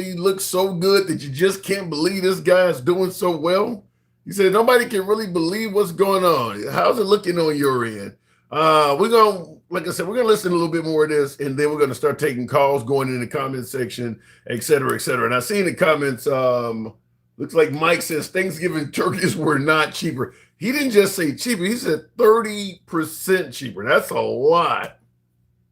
he looks so good that you just can't believe this guy's doing so well? He said nobody can really believe what's going on. How's it looking on your end? We're gonna, like I said, we're gonna listen a little bit more of this, and then we're gonna start taking calls, going in the comment section, et cetera, et cetera. And I see in the comments, looks like Mike says Thanksgiving turkeys were not cheaper. He didn't just say cheaper; he said 30% cheaper. That's a lot.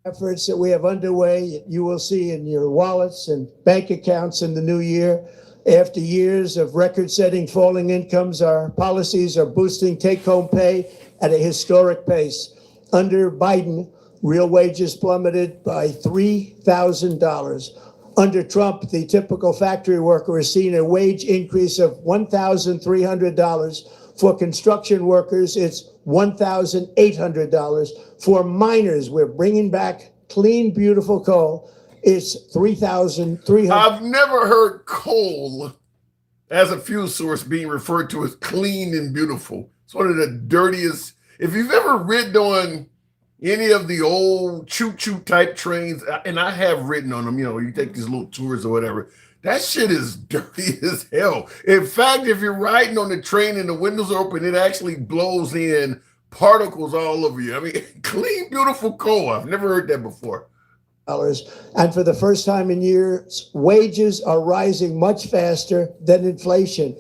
Efforts that we have underway, you will see in your wallets and bank accounts in the new year. After years of record-setting falling incomes, our policies are boosting take-home pay at a historic pace. Under Biden, real wages plummeted by $3,000. Under Trump, the typical factory worker has seen a wage increase of $1,300. For construction workers, it's $1,800. For miners, we're bringing back clean, beautiful coal. It's $3,300. I've never heard coal as a fuel source being referred to as clean and beautiful. It's one of the dirtiest. If you've ever ridden on any of the old choo-choo type trains, and I have ridden on them, you take these little tours or whatever, that shit is dirty as hell. In fact, if you're riding on the train and the windows are open, it actually blows in particles all over you. I mean, clean, beautiful coal. I've never heard that before. And for the first time in years, wages are rising much faster than inflation.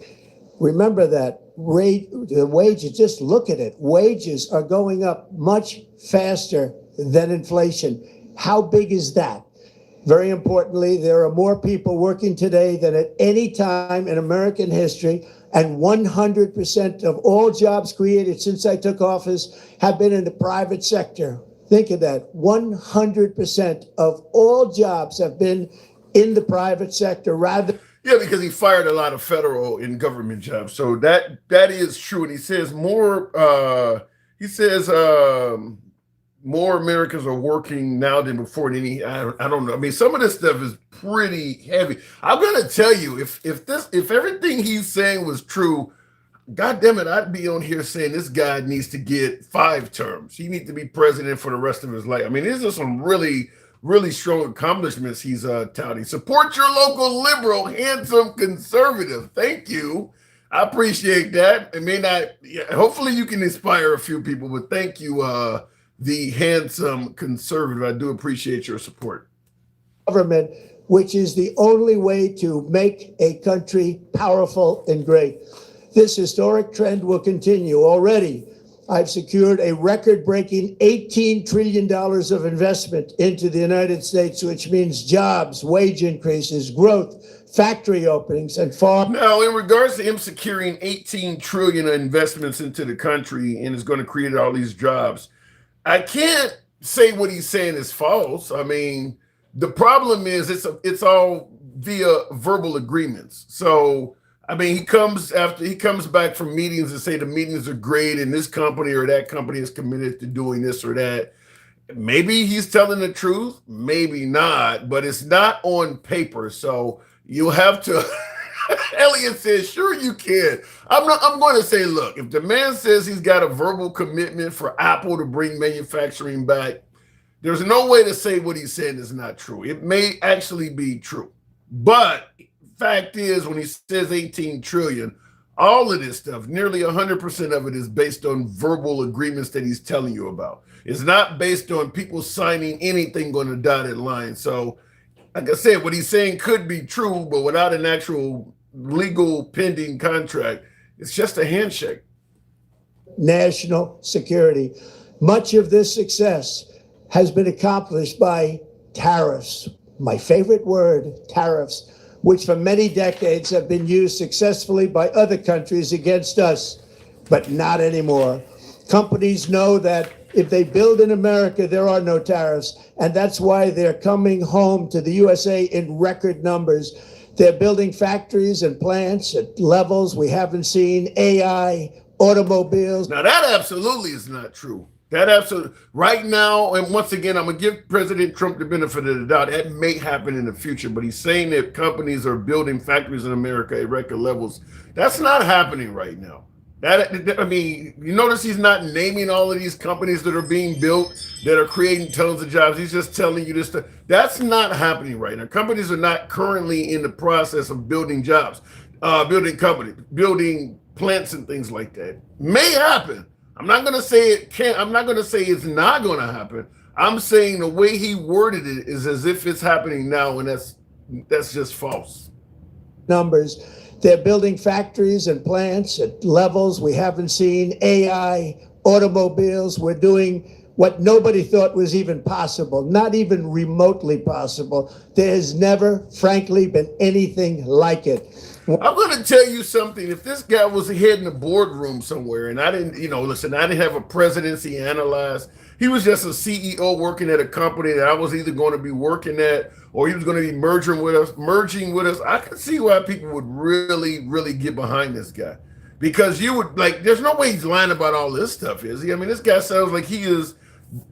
Remember that the wages, just look at it. Wages are going up much faster than inflation. How big is that? Very importantly, there are more people working today than at any time in American history, and 100% of all jobs created since I took office have been in the private sector. Think of that. 100% of all jobs have been in the private sector rather. Yeah, because he fired a lot of federal and government jobs. So that is true. And he says more Americans are working now than before. And I don't know. I mean, some of this stuff is pretty heavy. I'm gonna tell you, if everything he's saying was true, God damn it, I'd be on here saying this guy needs to get 5 terms. He needs to be president for the rest of his life. I mean, these are some really, really strong accomplishments he's touting. Support your local liberal, handsome conservative. Thank you. I appreciate that. It may not, hopefully you can inspire a few people, but thank you, the handsome conservative. I do appreciate your support. Government, which is the only way to make a country powerful and great. This historic trend will continue. Already, I've secured a record-breaking $18 trillion of investment into the United States, which means jobs, wage increases, growth, factory openings, and far. Now, in regards to him securing $18 trillion of investments into the country and is going to create all these jobs, I can't say what he's saying is false. I mean, the problem is it's all via verbal agreements. So, I mean, he comes back from meetings and say the meetings are great and this company or that company is committed to doing this or that. Maybe he's telling the truth, maybe not, but it's not on paper. So you'll have to. Elliot says, sure you can. I'm going to say, look, if the man says he's got a verbal commitment for Apple to bring manufacturing back, there's no way to say what he's saying is not true. It may actually be true, but fact is, when he says 18 trillion, all of this stuff, nearly 100% of it is based on verbal agreements that he's telling you about. It's not based on people signing anything on a dotted line. So, like I said, what he's saying could be true, but without an actual legal pending contract, it's just a handshake. National security. Much of this success has been accomplished by tariffs. My favorite word, tariffs, which for many decades have been used successfully by other countries against us, but not anymore. Companies know that if they build in America, there are no tariffs, and that's why they're coming home to the USA in record numbers. They're building factories and plants at levels we haven't seen, AI, automobiles. Now, that absolutely is not true. That absolutely, right now, and once again, I'm going to give President Trump the benefit of the doubt. That may happen in the future, but he's saying that companies are building factories in America at record levels. That's not happening right now. That I mean, you notice he's not naming all of these companies that are being built that are creating tons of jobs. He's just telling you this stuff. That's not happening right now. Companies are not currently in the process of building jobs, building companies, building plants and things like that. May happen. I'm not going to say it can't. I'm not going to say it's not going to happen. I'm saying the way he worded it is as if it's happening now, and that's just false. Numbers. They're building factories and plants at levels we haven't seen. AI, automobiles. We're doing what nobody thought was even possible, not even remotely possible. There's never, frankly, been anything like it. I'm going to tell you something. If this guy was head in the boardroom somewhere and I didn't, listen, I didn't have a presidency analyzed. He was just a CEO working at a company that I was either going to be working at or he was going to be merging with us. I could see why people would really, really get behind this guy because you would there's no way he's lying about all this stuff, is he? I mean, this guy sounds like he is,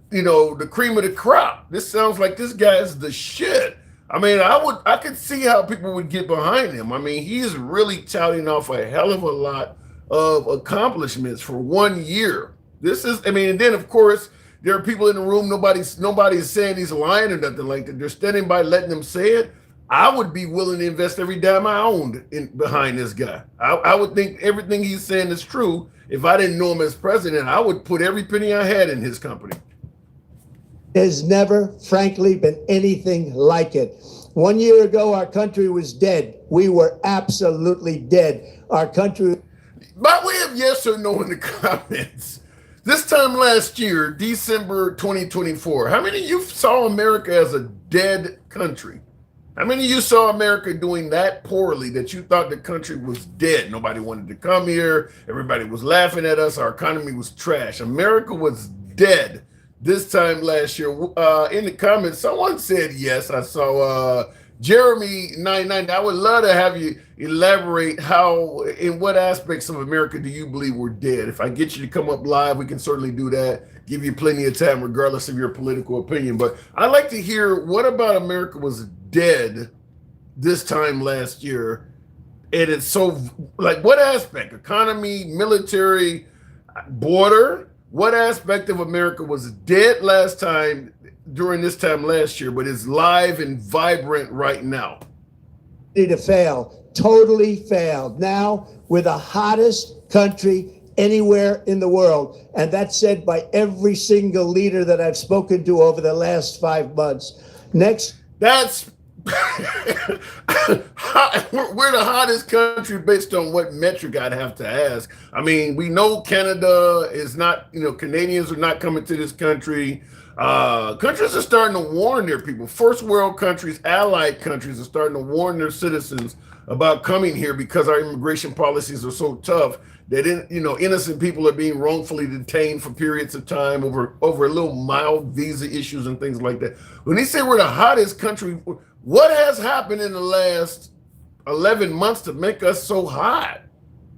the cream of the crop. This sounds like this guy is the shit. I mean, I could see how people would get behind him. I mean, he is really touting off a hell of a lot of accomplishments for 1 year. And then of course, there are people in the room, nobody's saying he's lying or nothing like that. They're standing by letting him say it. I would be willing to invest every dime I owned behind this guy. I would think everything he's saying is true. If I didn't know him as president, I would put every penny I had in his company. There's never, frankly, been anything like it. 1 year ago, our country was dead. We were absolutely dead. Our country. By way of yes or no in the comments, this time last year, December 2024, how many of you saw America as a dead country? How many of you saw America doing that poorly that you thought the country was dead? Nobody wanted to come here. Everybody was laughing at us. Our economy was trash. America was dead this time last year. In the comments, someone said yes. I saw Jeremy99. I would love to have you elaborate in what aspects of America do you believe we're dead? If I get you to come up live, we can certainly do that. Give you plenty of time, regardless of your political opinion. But I'd like to hear what about America was dead this time last year. And it's so what aspect? Economy, military, border? What aspect of America was dead last time during this time last year, but is live and vibrant right now? To fail, totally failed. Now we're the hottest country anywhere in the world. And that's said by every single leader that I've spoken to over the last 5 months. Next. That's we're the hottest country based on what metric I'd have to ask. I mean, we know Canada is not, Canadians are not coming to this country. Countries are starting to warn their people. First world countries, allied countries are starting to warn their citizens about coming here because our immigration policies are so tough that innocent people are being wrongfully detained for periods of time over a little mild visa issues and things like that. When they say we're the hottest country, what has happened in the last 11 months to make us so hot?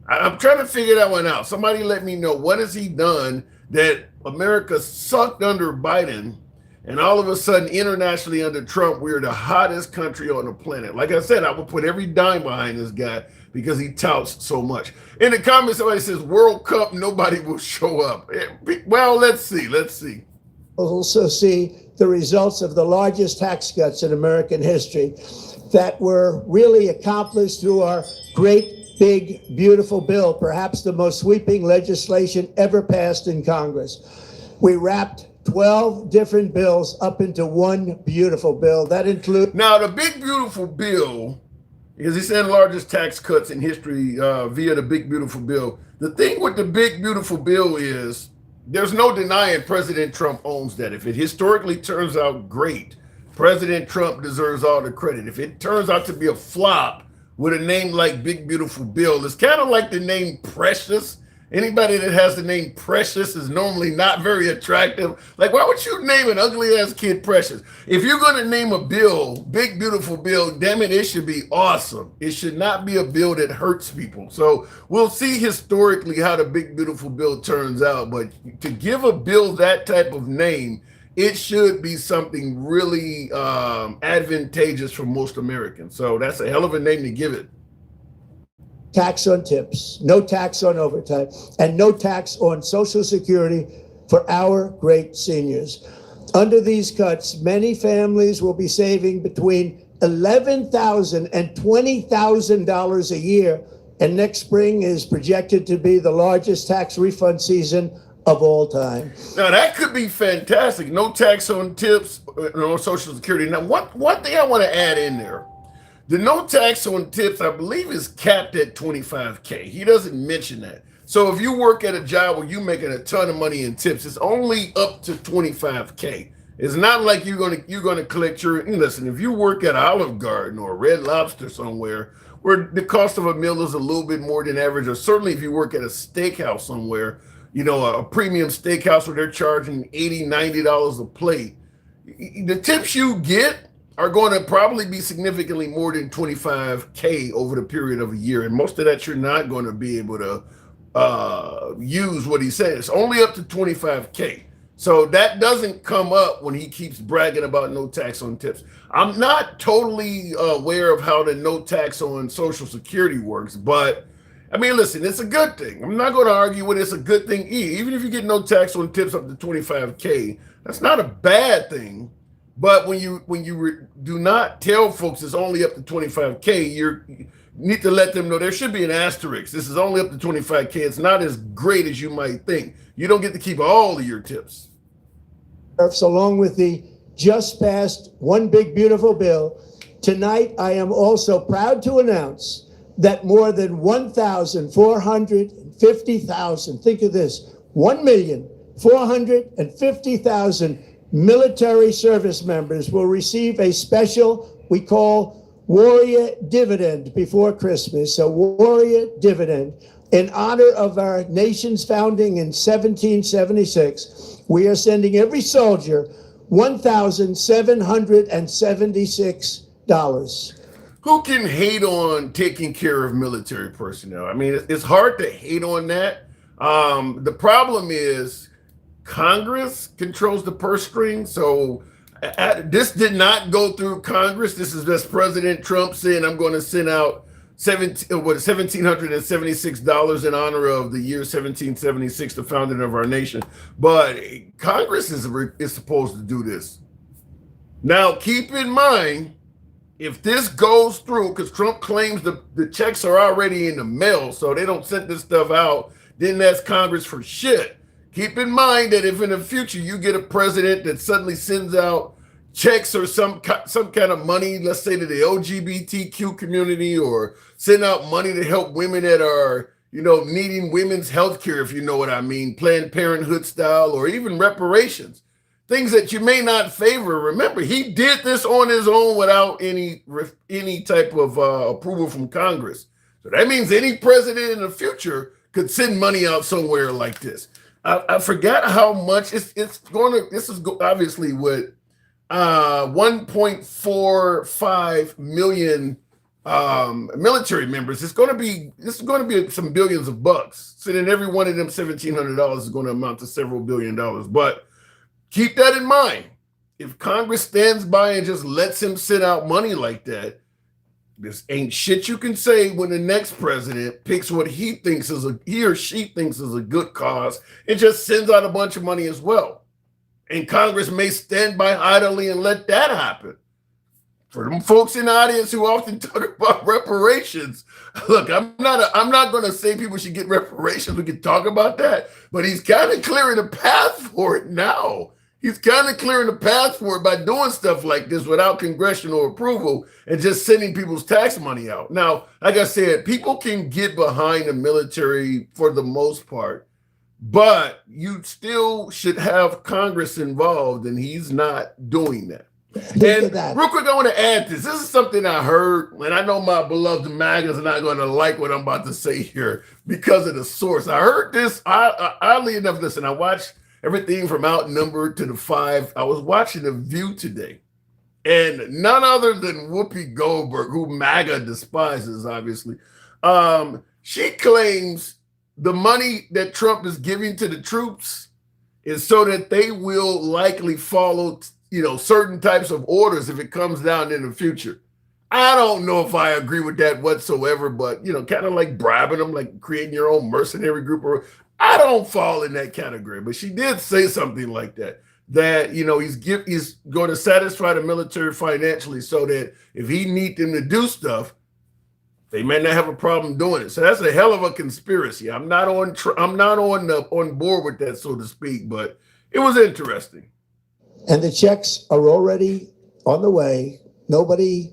I'm trying to figure that one out. Somebody let me know, what has he done that America sucked under Biden, and all of a sudden internationally under Trump, we're the hottest country on the planet? Like I said, I would put every dime behind this guy because he touts so much. In the comments, somebody says, World Cup, nobody will show up. Well, let's see. We'll also see the results of the largest tax cuts in American history that were really accomplished through our great, big, beautiful bill, perhaps the most sweeping legislation ever passed in Congress. We wrapped 12 different bills up into one beautiful bill. That includes. Now, the big, beautiful bill, because he said largest tax cuts in history via the big, beautiful bill. The thing with the big, beautiful bill is there's no denying President Trump owns that. If it historically turns out great, President Trump deserves all the credit. If it turns out to be a flop with a name like Big Beautiful Bill, it's kind of like the name Precious. Anybody that has the name Precious is normally not very attractive. Like, why would you name an ugly ass kid Precious? If you're going to name a bill, Big Beautiful Bill, damn it, it should be awesome. It should not be a bill that hurts people. So we'll see historically how the Big Beautiful Bill turns out. But to give a bill that type of name, it should be something really advantageous for most Americans. So that's a hell of a name to give it. tax on tips, no tax on overtime, and no tax on Social Security for our great seniors. Under these cuts, many families will be saving between $11,000 and $20,000 a year, and next spring is projected to be the largest tax refund season of all time. Now that could be fantastic. No tax on tips, no Social Security. Now, one thing I want to add in there: the no tax on tips, I believe, is capped at 25K. He doesn't mention that. So if you work at a job where you're making a ton of money in tips, it's only up to 25K. It's not like you're gonna collect your. Listen, if you work at Olive Garden or Red Lobster somewhere, where the cost of a meal is a little bit more than average, or certainly if you work at a steakhouse somewhere, a premium steakhouse where they're charging $80, $90 a plate, the tips you get are going to probably be significantly more than 25K over the period of a year. And most of that you're not going to be able to use what he says. It's only up to 25K. So that doesn't come up when he keeps bragging about no tax on tips. I'm not totally aware of how the no tax on Social Security works, but I mean, listen, it's a good thing. I'm not going to argue with it's a good thing. Even if you get no tax on tips up to 25K, that's not a bad thing. But when you do not tell folks it's only up to 25K, you need to let them know there should be an asterisk. This is only up to 25K. It's not as great as you might think. You don't get to keep all of your tips. Along with the just passed One Big Beautiful Bill, tonight I am also proud to announce that more than 1,450,000, think of this, 1,450,000 military service members will receive a special, we call Warrior Dividend before Christmas, a Warrior Dividend. In honor of our nation's founding in 1776, we are sending every soldier $1,776. Who can hate on taking care of military personnel? I mean, it's hard to hate on that. The problem is Congress controls the purse string. So this did not go through Congress. This is just President Trump saying, I'm going to send out $1,776 in honor of the year 1776, the founding of our nation. But Congress is supposed to do this. Now, keep in mind, if this goes through, because Trump claims the checks are already in the mail, so they don't send this stuff out, didn't ask Congress for shit. Keep in mind that if in the future you get a president that suddenly sends out checks or some kind of money, let's say to the LGBTQ community, or send out money to help women that are, needing women's health care, if you know what I mean, Planned Parenthood style, or even reparations, things that you may not favor. Remember, he did this on his own without any type of approval from Congress. So that means any president in the future could send money out somewhere like this. I forgot how much this is obviously what 1.45 million military members. This is going to be some billions of bucks. So then every one of them $1,700 is going to amount to several $billion. But keep that in mind. If Congress stands by and just lets him send out money like that, this ain't shit you can say when the next president picks what he or she thinks is a good cause and just sends out a bunch of money as well. And Congress may stand by idly and let that happen. For them folks in the audience who often talk about reparations, look, I'm not going to say people should get reparations. We can talk about that, but he's kind of clearing the path for it now. He's kind of clearing the path for it by doing stuff like this without congressional approval and just sending people's tax money out. Now, like I said, people can get behind the military for the most part, but you still should have Congress involved, and he's not doing that. And real quick, I want to add this. This is something I heard, and I know my beloved MAGAs are not going to like what I'm about to say here because of the source. I heard this, oddly enough, listen, I watched everything from Outnumbered to The Five. I was watching The View today, and none other than Whoopi Goldberg, who MAGA despises, obviously, she claims the money that Trump is giving to the troops is so that they will likely follow certain types of orders if it comes down in the future. I don't know if I agree with that whatsoever, but kind of like bribing them, like creating your own mercenary group, or I don't fall in that category. But she did say something like that. That he's going to satisfy the military financially, so that if he need them to do stuff, they may not have a problem doing it. So that's a hell of a conspiracy. I'm not on board with that, so to speak. But it was interesting. And the checks are already on the way. Nobody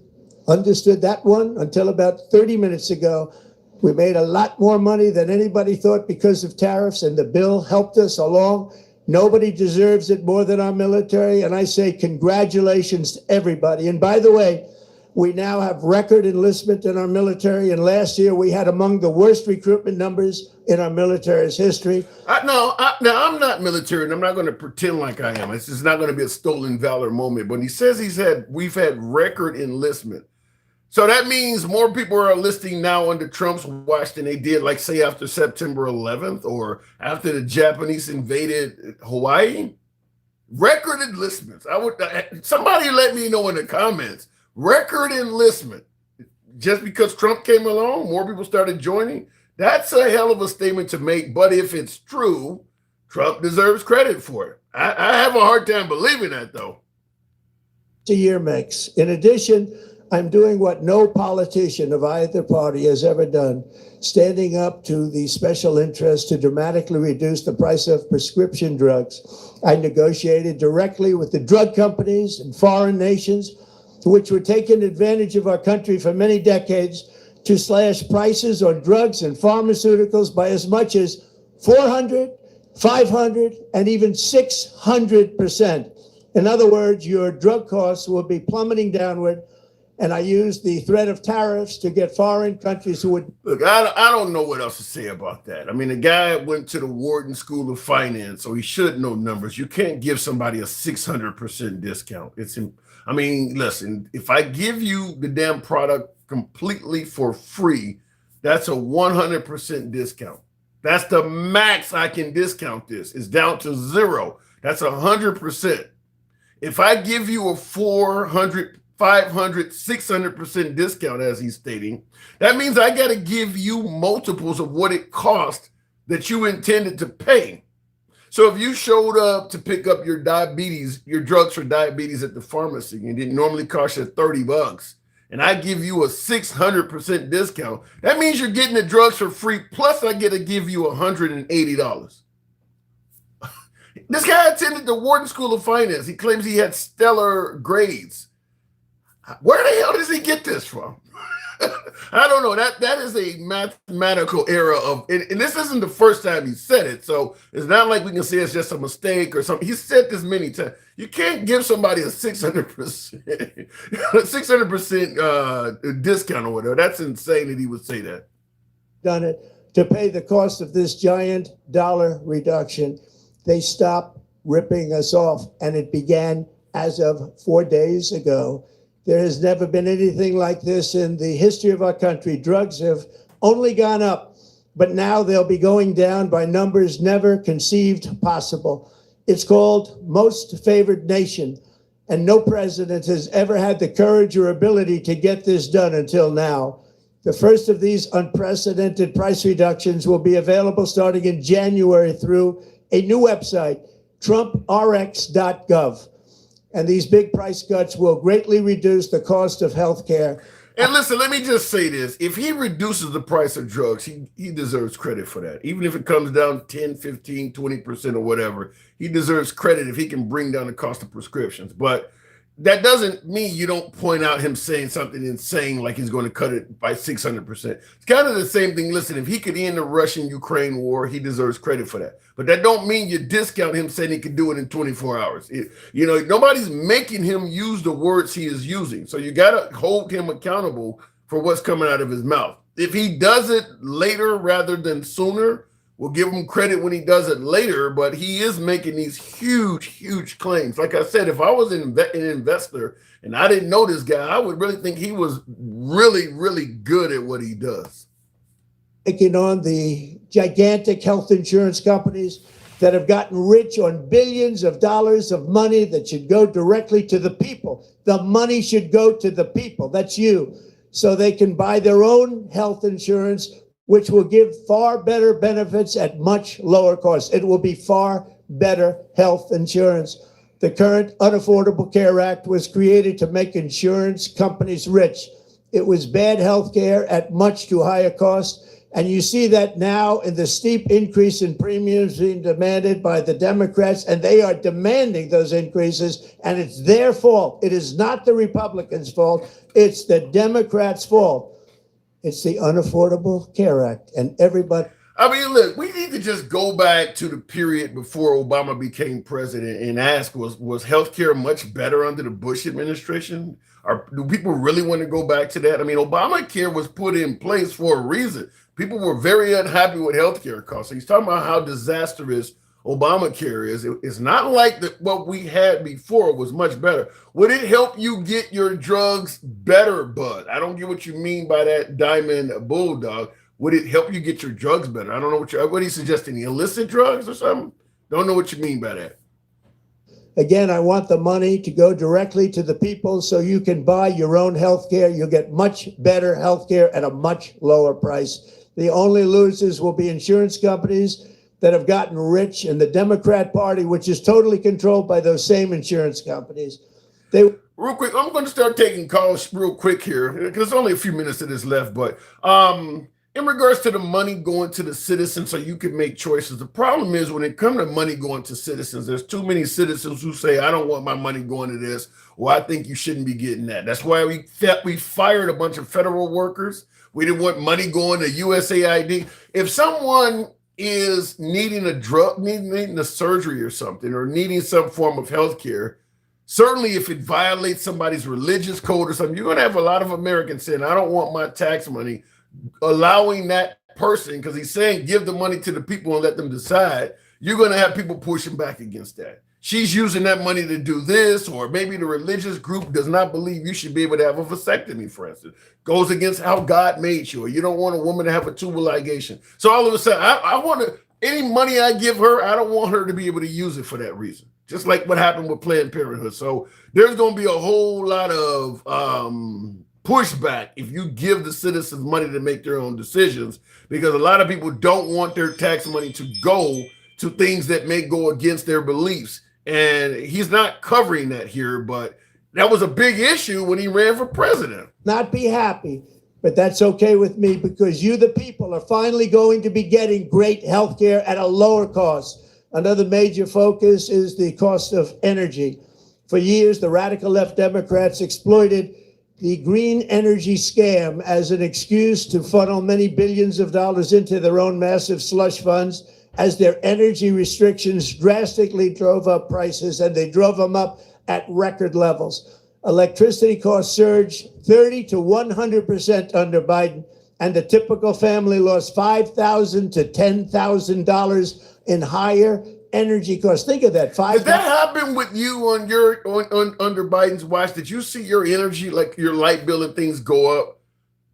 understood that one until about 30 minutes ago. We made a lot more money than anybody thought because of tariffs, and the bill helped us along. Nobody deserves it more than our military, and I say congratulations to everybody. And by the way, we now have record enlistment in our military, and last year we had among the worst recruitment numbers in our military's history. Now I'm not military, and I'm not going to pretend like I am. It's just not going to be a stolen valor moment. But he says we've had record enlistment. So that means more people are enlisting now under Trump's watch than they did, like, say, after September 11th or after the Japanese invaded Hawaii. Record enlistments. Somebody let me know in the comments. Record enlistment. Just because Trump came along, more people started joining. That's a hell of a statement to make. But if it's true, Trump deserves credit for it. I have a hard time believing that, though. A year makes. In addition, I'm doing what no politician of either party has ever done, standing up to the special interest to dramatically reduce the price of prescription drugs. I negotiated directly with the drug companies and foreign nations, which were taking advantage of our country for many decades, to slash prices on drugs and pharmaceuticals by as much as 400, 500, and even 600%. In other words, your drug costs will be plummeting downward. And I used the threat of tariffs to get foreign countries who would. Look, I don't know what else to say about that. I mean, the guy went to the Wharton School of Finance, so he should know numbers. You can't give somebody a 600% discount. Listen, if I give you the damn product completely for free, that's a 100% discount. That's the max I can discount this. It's down to zero. That's 100%. If I give you a 400, 500, 600% discount, as he's stating, that means I got to give you multiples of what it cost that you intended to pay. So if you showed up to pick up your drugs for diabetes at the pharmacy, and it normally cost you $30, and I give you a 600% discount, that means you're getting the drugs for free, plus I get to give you $180. This guy attended the Wharton School of Finance. He claims he had stellar grades. Where the hell does he get this from? I don't know. That is a mathematical error and this isn't the first time he said it. So it's not like we can say it's just a mistake or something. He said this many times. You can't give somebody a 600%, 600% discount or whatever. That's insane that he would say that. Done it to pay the cost of this giant dollar reduction. They stopped ripping us off, and it began as of 4 days ago. There has never been anything like this in the history of our country. Drugs have only gone up, but now they'll be going down by numbers never conceived possible. It's called most favored nation, and no president has ever had the courage or ability to get this done until now. The first of these unprecedented price reductions will be available starting in January through a new website, trumprx.gov. And these big price cuts will greatly reduce the cost of health care. And listen, let me just say this. If he reduces the price of drugs, he deserves credit for that. Even if it comes down 10, 15, 20% or whatever, he deserves credit if he can bring down the cost of prescriptions. But that doesn't mean you don't point out him saying something insane like he's going to cut it by 600%. It's kind of the same thing. Listen, if he could end the Russian-Ukraine war, he deserves credit for that. But that don't mean you discount him saying he could do it in 24 hours. Nobody's making him use the words he is using. So you got to hold him accountable for what's coming out of his mouth. If he does it later rather than sooner, we'll give him credit when he does it later, but he is making these huge, huge claims. Like I said, if I was an investor and I didn't know this guy, I would really think he was really, really good at what he does. Taking on the gigantic health insurance companies, that have gotten rich on billions of dollars of money that should go directly to the people. The money should go to the people. That's you. So they can buy their own health insurance, which will give far better benefits at much lower cost. It will be far better health insurance. The current Unaffordable Care Act was created to make insurance companies rich. It was bad health care at much too high a cost. And you see that now in the steep increase in premiums being demanded by the Democrats, and they are demanding those increases, and it's their fault. It is not the Republicans' fault. It's the Democrats' fault. It's the Unaffordable Care Act, and everybody. I mean, look, we need to just go back to the period before Obama became president and ask, was healthcare much better under the Bush administration? Or do people really want to go back to that? I mean, Obamacare was put in place for a reason. People were very unhappy with healthcare costs. So he's talking about how disastrous Obamacare is. It's not like what we had before was much better. Would it help you get your drugs better, Bud? I don't get what you mean by that diamond bulldog. Would it help you get your drugs better? I don't know what are you suggesting, illicit drugs or something? Don't know what you mean by that. Again, I want the money to go directly to the people so you can buy your own health care. You'll get much better health care at a much lower price. The only losers will be insurance companies that have gotten rich, and the Democrat Party, which is totally controlled by those same insurance companies. Real quick, I'm going to start taking calls real quick here because there's only a few minutes of this left. But in regards to the money going to the citizens so you can make choices, the problem is when it comes to money going to citizens, there's too many citizens who say, I don't want my money going to this, or I think you shouldn't be getting that. That's why we fired a bunch of federal workers. We didn't want money going to USAID. If someone is needing a drug, needing a surgery or something, or needing some form of health care, certainly if it violates somebody's religious code or something, you're going to have a lot of Americans saying, I don't want my tax money, allowing that person, because he's saying give the money to the people and let them decide. You're going to have people pushing back against that. She's using that money to do this, or maybe the religious group does not believe you should be able to have a vasectomy, for instance. Goes against how God made you, or you don't want a woman to have a tubal ligation. So all of a sudden, I want to, any money I give her, I don't want her to be able to use it for that reason. Just like what happened with Planned Parenthood. So there's going to be a whole lot of pushback if you give the citizens money to make their own decisions, because a lot of people don't want their tax money to go to things that may go against their beliefs. And he's not covering that here, but that was a big issue when he ran for president. Not be happy, but that's okay with me, because you, the people, are finally going to be getting great health care at a lower cost. Another major focus is the cost of energy. For years, the radical left Democrats exploited the green energy scam as an excuse to funnel many billions of dollars into their own massive slush funds, as their energy restrictions drastically drove up prices, and they drove them up at record levels. Electricity costs surged 30 to 100% under Biden, and the typical family lost $5,000 to $10,000 in higher energy costs. Think of that. Did that happen with you on your under Biden's watch? Did you see your energy, like your light bill and things, go up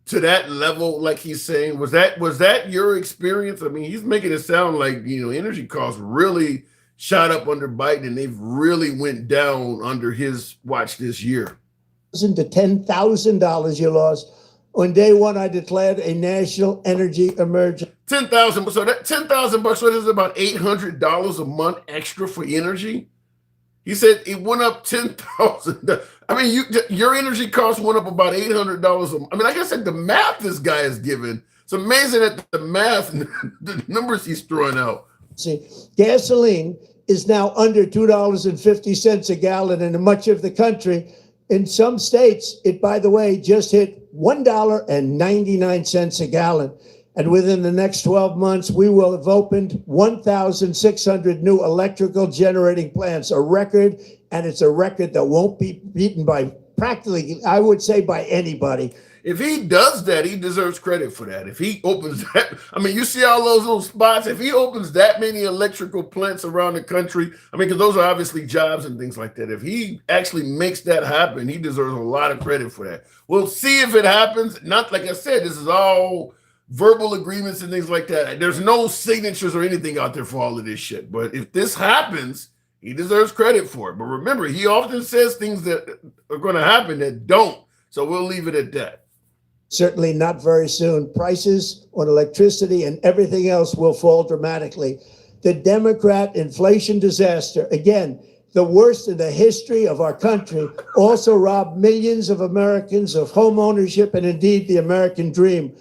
to that level, like he's saying? Was that your experience? I mean, he's making it sound like, energy costs really shot up under Biden, and they've really went down under his watch this year. To $10,000 you lost. On day one, I declared a national energy emergency. $10,000. So that $10,000, so that's about $800 a month extra for energy. He said it went up $10,000. I mean, your energy costs went up about $800 a month. I mean, like I said, the math this guy is giving, it's amazing at the math, the numbers he's throwing out. See, gasoline is now under $2.50 a gallon in much of the country. In some states, it, by the way, just hit $1.99 a gallon. And within the next 12 months, we will have opened 1,600 new electrical generating plants, a record, and it's a record that won't be beaten by practically, I would say, by anybody. If he does that, he deserves credit for that. If he opens that, I mean, you see all those little spots, if he opens that many electrical plants around the country, I mean, because those are obviously jobs and things like that. If he actually makes that happen, he deserves a lot of credit for that. We'll see if it happens. Not, like I said, this is all verbal agreements and things like that. There's no signatures or anything out there for all of this shit. But if this happens, he deserves credit for it. But remember, he often says things that are going to happen that don't. So we'll leave it at that. Certainly not very soon. Prices on electricity and everything else will fall dramatically. The Democrat inflation disaster, again, the worst in the history of our country, also robbed millions of Americans of home ownership and indeed the American dream.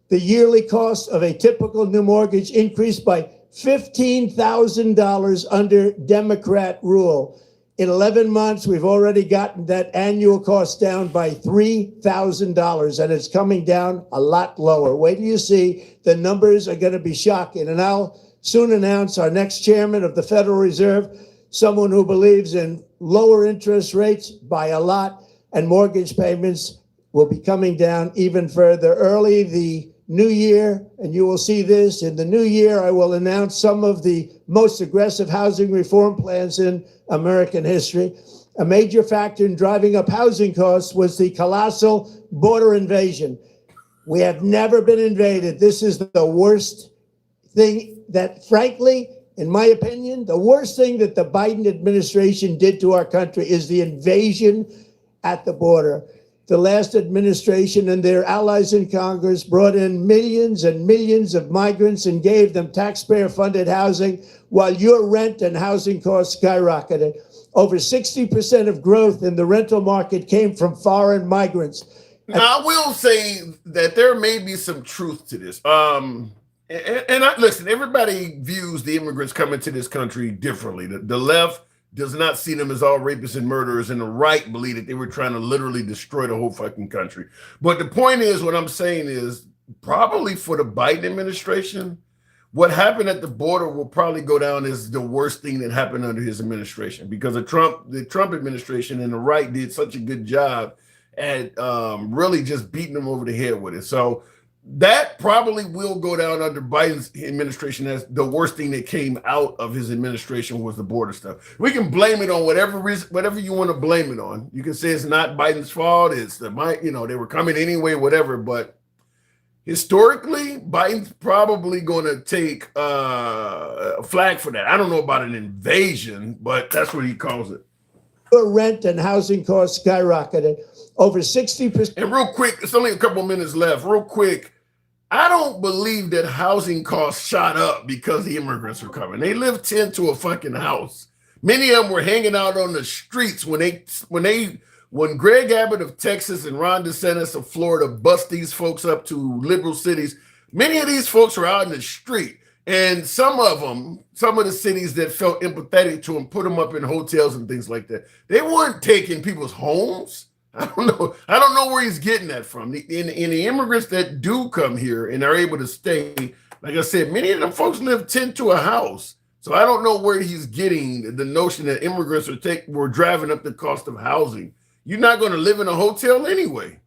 The yearly cost of a typical new mortgage increased by $15,000 under Democrat rule. In 11 months, we've already gotten that annual cost down by $3,000, and it's coming down a lot lower. Wait till you see. The numbers are going to be shocking. And I'll soon announce our next chairman of the Federal Reserve, someone who believes in lower interest rates by a lot, and mortgage payments will be coming down even further. Early the new year, and you will see this, in the new year, I will announce some of the most aggressive housing reform plans in American history. A major factor in driving up housing costs was the colossal border invasion. We have never been invaded. This is the worst thing that, frankly, in my opinion, the worst thing that the Biden administration did to our country is the invasion at the border. The last administration and their allies in Congress brought in millions and millions of migrants and gave them taxpayer-funded housing while your rent and housing costs skyrocketed. Over 60% of growth in the rental market came from foreign migrants. Now, I will say that there may be some truth to this. Listen, everybody views the immigrants coming to this country differently. The left does not see them as all rapists and murderers, and the right believe that they were trying to literally destroy the whole fucking country. But the point is, what I'm saying is, probably for the Biden administration, what happened at the border will probably go down as the worst thing that happened under his administration, because the Trump administration and the right did such a good job at really just beating them over the head with it. So that probably will go down under Biden's administration as the worst thing that came out of his administration was the border stuff. We can blame it on whatever you want to blame it on. You can say it's not Biden's fault. It's they were coming anyway, whatever. But historically, Biden's probably going to take a flag for that. I don't know about an invasion, but that's what he calls it. Rent and housing costs skyrocketed over 60%. And real quick, it's only a couple minutes left. Real quick, I don't believe that housing costs shot up because the immigrants are coming. They live 10 to a fucking house. Many of them were hanging out on the streets when Greg Abbott of Texas and Ron DeSantis of Florida bust these folks up to liberal cities. Many of these folks were out in the street. And some of the cities that felt empathetic to them, put them up in hotels and things like that. They weren't taking people's homes. I don't know where he's getting that from. In the immigrants that do come here and are able to stay, like I said, many of them folks live 10 to a house. So I don't know where he's getting the notion that immigrants were driving up the cost of housing. You're not going to live in a hotel anyway.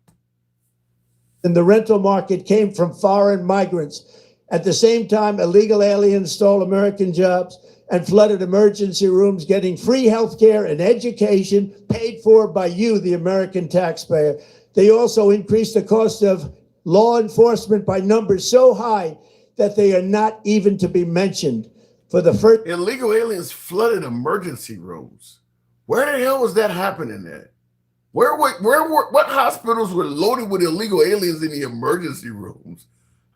And the rental market came from foreign migrants. At the same time, illegal aliens stole American jobs and flooded emergency rooms, getting free health care and education paid for by you, the American taxpayer. They also increased the cost of law enforcement by numbers so high that they are not even to be mentioned. For the first, illegal aliens flooded emergency rooms. Where the hell was that happening at? What hospitals were loaded with illegal aliens in the emergency rooms?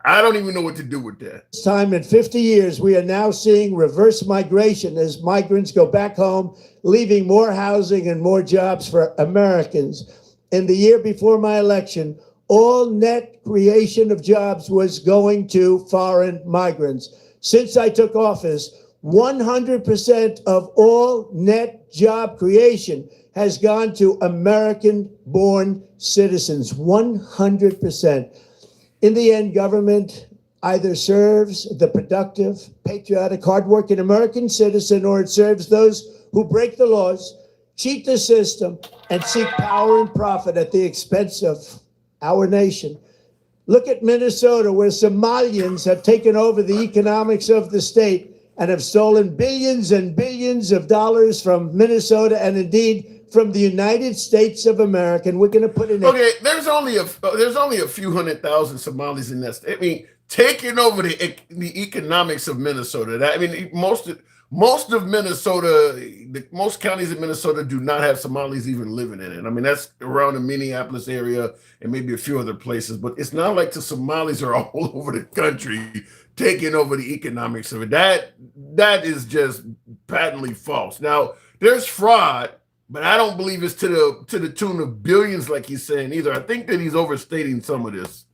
I don't even know what to do with that. This time in 50 years, we are now seeing reverse migration as migrants go back home, leaving more housing and more jobs for Americans. In the year before my election, all net creation of jobs was going to foreign migrants. Since I took office, 100% of all net job creation has gone to American-born citizens, 100%. In the end, government either serves the productive, patriotic, hardworking American citizen, or it serves those who break the laws, cheat the system, and seek power and profit at the expense of our nation. Look at Minnesota, where Somalians have taken over the economics of the state and have stolen billions and billions of dollars from Minnesota and indeed from the United States of America, and we're going to put in. Okay, there's only a few 100,000 Somalis in that state. I mean, taking over the economics of Minnesota. I mean, most of Minnesota, most counties in Minnesota do not have Somalis even living in it. I mean, that's around the Minneapolis area and maybe a few other places, but it's not like the Somalis are all over the country taking over the economics of it. That is just patently false. Now, there's fraud, but I don't believe it's to the tune of billions like he's saying either. I think that he's overstating some of this.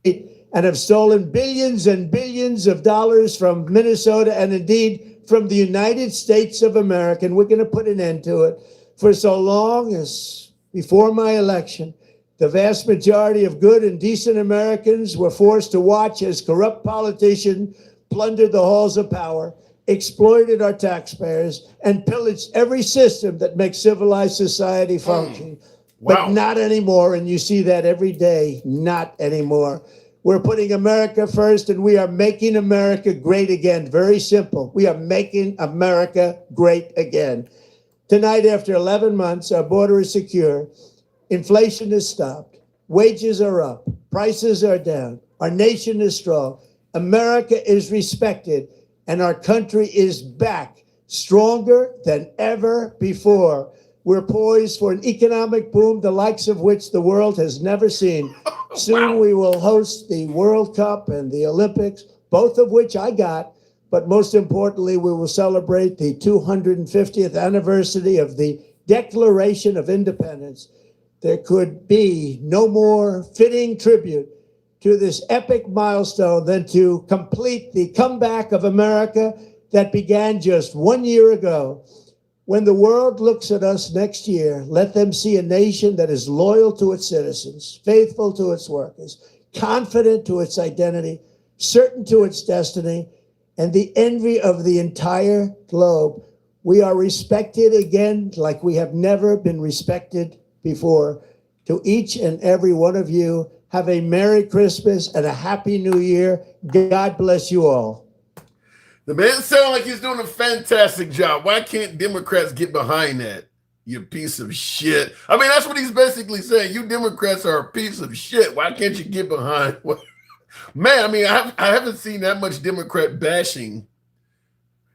And have stolen billions and billions of dollars from Minnesota and indeed from the United States of America. And we're going to put an end to it. For so long as before my election, the vast majority of good and decent Americans were forced to watch as corrupt politicians plundered the halls of power, exploited our taxpayers, and pillaged every system that makes civilized society function. Wow. But not anymore, and you see that every day, not anymore. We're putting America first, and we are making America great again. Very simple. We are making America great again. Tonight, after 11 months, our border is secure. Inflation is stopped. Wages are up. Prices are down. Our nation is strong. America is respected, and our country is back, stronger than ever before. We're poised for an economic boom, the likes of which the world has never seen. Soon we will host the World Cup and the Olympics, both of which I got. But most importantly, we will celebrate the 250th anniversary of the Declaration of Independence. There could be no more fitting tribute to this epic milestone than to complete the comeback of America that began just 1 year ago. When the world looks at us next year, let them see a nation that is loyal to its citizens, faithful to its workers, confident to its identity, certain to its destiny, and the envy of the entire globe. We are respected again like we have never been respected before. To each and every one of you, have a Merry Christmas and a Happy New Year. God bless you all. The man sounds like he's doing a fantastic job. Why can't Democrats get behind that? You piece of shit. I mean, that's what he's basically saying. You Democrats are a piece of shit. Why can't you get behind? Man, I mean, I haven't seen that much Democrat bashing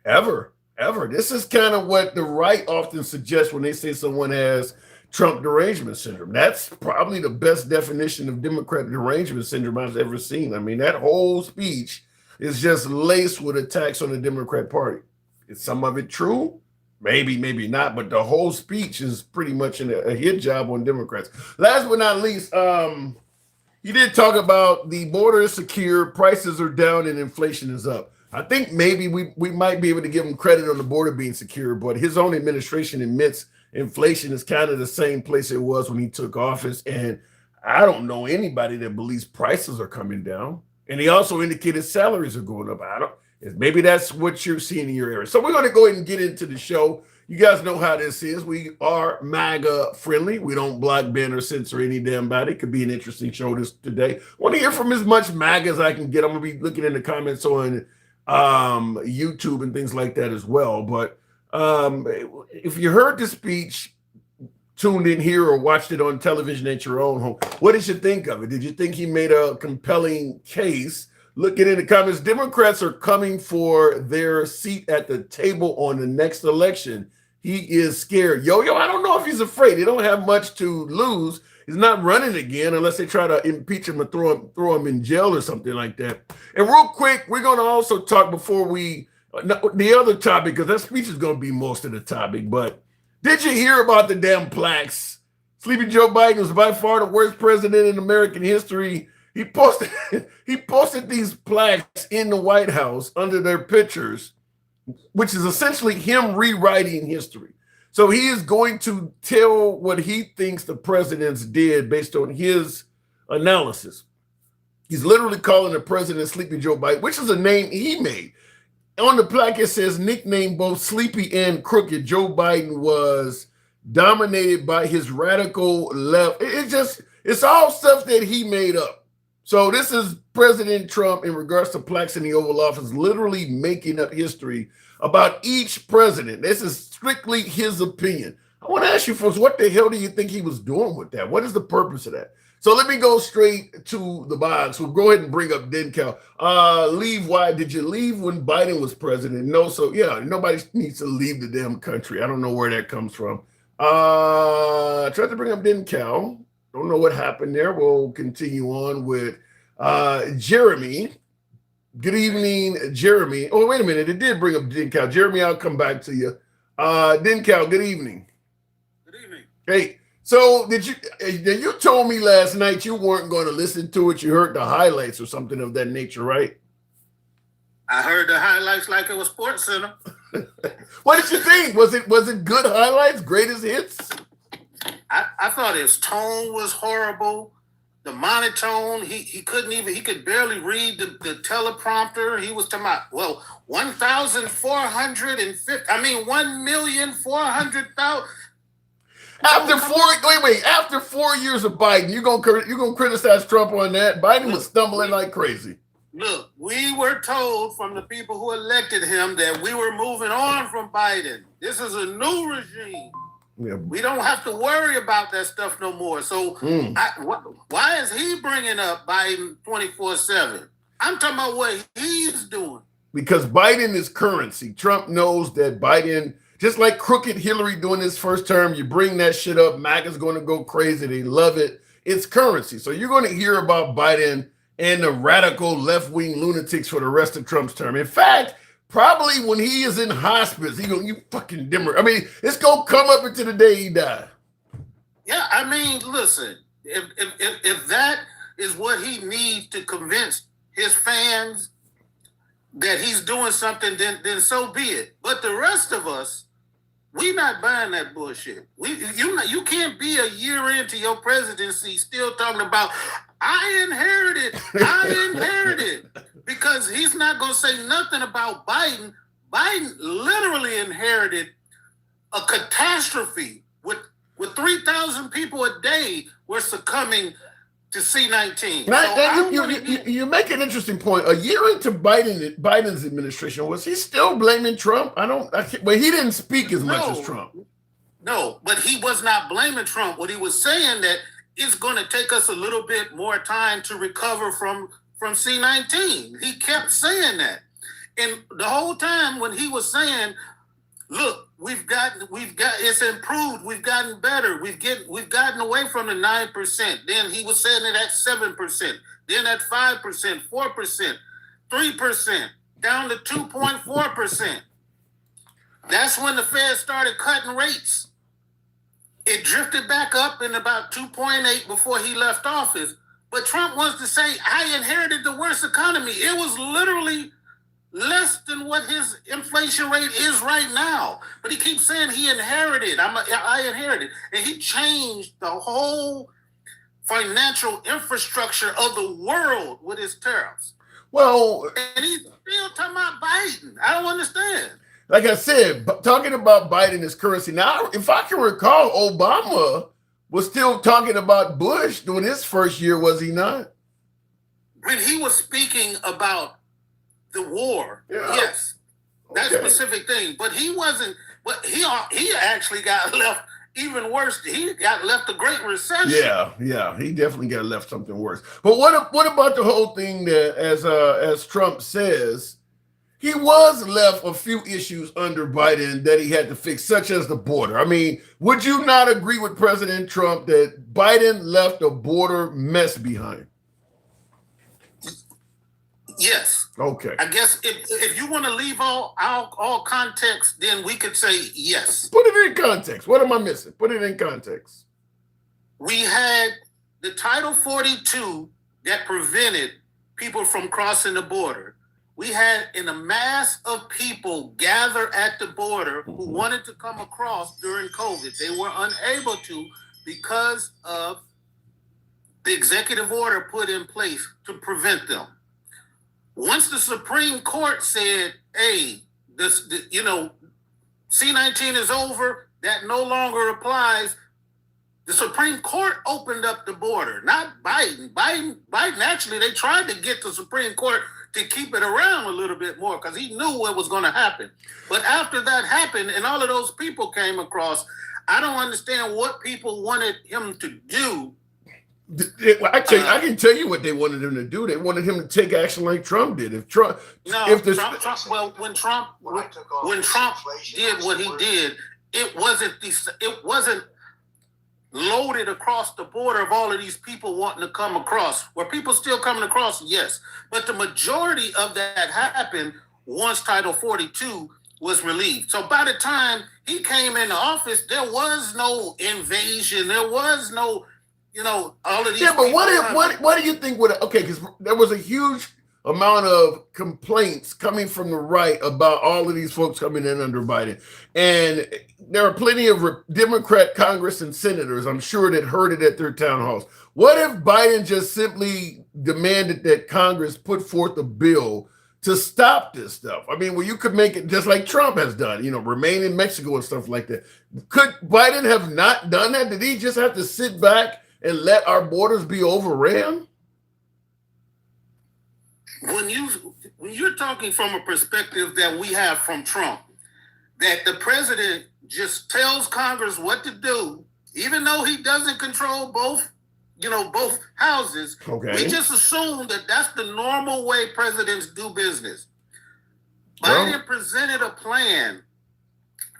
ever. This is kind of what the right often suggests when they say someone has Trump derangement syndrome. That's probably the best definition of Democrat derangement syndrome I've ever seen. I mean, that whole speech is just laced with attacks on the Democrat Party. Is some of it true? Maybe, maybe not, but the whole speech is pretty much a hit job on Democrats. Last but not least, he did talk about the border is secure, prices are down, and inflation is up. I think maybe we might be able to give him credit on the border being secure, but his own administration admits inflation is kind of the same place it was when he took office, and I don't know anybody that believes prices are coming down. And he also indicated salaries are going up. Maybe that's what you're seeing in your area. So we're going to go ahead and get into the show. You guys know how this is. We are MAGA friendly. We don't block, ban, or censor any damn body. It could be an interesting show today. I want to hear from as much MAGA as I can get. I'm going to be looking in the comments on YouTube and things like that as well. But if you heard the speech, tuned in here or watched it on television at your own home, what did you think of it? Did you think he made a compelling case? Looking in the comments, Democrats are coming for their seat at the table on the next election. He is scared. Yo, I don't know if he's afraid. They don't have much to lose. He's not running again unless they try to impeach him and throw him in jail or something like that. And real quick, we're going to also talk before the other topic, because that speech is going to be most of the topic, but did you hear about the damn plaques? Sleepy Joe Biden was by far the worst president in American history. He posted these plaques in the White House under their pictures, which is essentially him rewriting history. So he is going to tell what he thinks the presidents did based on his analysis. He's literally calling the president Sleepy Joe Biden, which is a name he made. On the plaque, it says, nicknamed both sleepy and crooked, Joe Biden was dominated by his radical left. It's all stuff that he made up. So this is President Trump in regards to plaques in the Oval Office, literally making up history about each president. This is strictly his opinion. I want to ask you folks, what the hell do you think he was doing with that? What is the purpose of that? So let me go straight to the box. We'll go ahead and bring up DenCal. Leave. Why did you leave when Biden was president? No, so yeah, nobody needs to leave the damn country. I don't know where that comes from. Tried to bring up DenCal. Don't know what happened there. We'll continue on with Jeremy. Good evening, Jeremy. Oh, wait a minute. It did bring up DenCal. Jeremy, I'll come back to you. DenCal, good evening. Good evening. Hey. So you told me last night you weren't going to listen to it. You heard the highlights or something of that nature, right? I heard the highlights like it was Sports Center. What did you think? Was it good highlights, greatest hits? I thought his tone was horrible. The monotone, he could barely read the teleprompter. He was talking about, 1,450, 1,400,000. After 4 years of Biden, you gonna criticize Trump on that? Biden was stumbling like crazy. Look, we were told from the people who elected him that we were moving on from Biden. This is a new regime. Yeah. We don't have to worry about that stuff no more. So why is he bringing up Biden 24/7? I'm talking about what he's doing. Because Biden is currency. Trump knows that Biden, just like crooked Hillary doing his first term, you bring that shit up, MAGA's going to go crazy. They love it. It's currency. So you're going to hear about Biden and the radical left-wing lunatics for the rest of Trump's term. In fact, probably when he is in hospice, he going, you fucking dimmer. I mean, it's going to come up until the day he died. Yeah, I mean, listen, if that is what he needs to convince his fans that he's doing something, then so be it. But the rest of us, we not buying that bullshit. You can't be a year into your presidency still talking about I inherited, because he's not going to say nothing about Biden. Biden literally inherited a catastrophe with 3,000 people a day were succumbing to C-19. You make an interesting point. A year into Biden's administration, was he still blaming Trump? But he didn't speak as much as Trump. No, but he was not blaming Trump. What he was saying that it's going to take us a little bit more time to recover from C-19. He kept saying that. And the whole time when he was saying, look, we've got it's improved, we've gotten better, we've gotten away from the 9%. Then he was saying it at 7%, then at 5%, 4%, 3%, down to 2.4%. That's when the Fed started cutting rates. It drifted back up in about 2.8 before he left office. But Trump wants to say, I inherited the worst economy. It was literally less than what his inflation rate is right now. But he keeps saying he inherited. I inherited. And he changed the whole financial infrastructure of the world with his tariffs. Well, and he's still talking about Biden. I don't understand. Like I said, talking about Biden as currency. Now, if I can recall, Obama was still talking about Bush during his first year, was he not? When he was speaking about the war, yes, that specific thing. But he wasn't. But he actually got left even worse. He got left a great recession. Yeah, he definitely got left something worse. But what about the whole thing that, as Trump says, he was left a few issues under Biden that he had to fix, such as the border. I mean, would you not agree with President Trump that Biden left a border mess behind? Yes. Okay. I guess if you want to leave all context, then we could say yes. Put it in context. What am I missing? Put it in context. We had the Title 42 that prevented people from crossing the border. We had a mass of people gather at the border who wanted to come across during COVID. They were unable to because of the executive order put in place to prevent them. Once the Supreme Court said, hey, C-19 is over, that no longer applies, the Supreme Court opened up the border, not Biden. Biden actually, they tried to get the Supreme Court to keep it around a little bit more because he knew what was going to happen. But after that happened and all of those people came across, I don't understand what people wanted him to do. I can tell you what they wanted him to do. They wanted him to take action like Trump did. If Trump, well, when Trump did what he did, it wasn't loaded across the border of all of these people wanting to come across. Were people still coming across? Yes. But the majority of that happened once Title 42 was relieved. So by the time he came into office, there was no invasion. There was no, all of these. Yeah, but what do you think would, okay, because there was a huge amount of complaints coming from the right about all of these folks coming in under Biden. And there are plenty of Democrat Congress and senators, I'm sure, that heard it at their town halls. What if Biden just simply demanded that Congress put forth a bill to stop this stuff? I mean, well, you could make it just like Trump has done, remain in Mexico and stuff like that. Could Biden have not done that? Did he just have to sit back and let our borders be overran? When you're talking from a perspective that we have from Trump, that the president just tells Congress what to do, even though he doesn't control both houses, okay, we just assume that that's the normal way presidents do business. Biden presented a plan.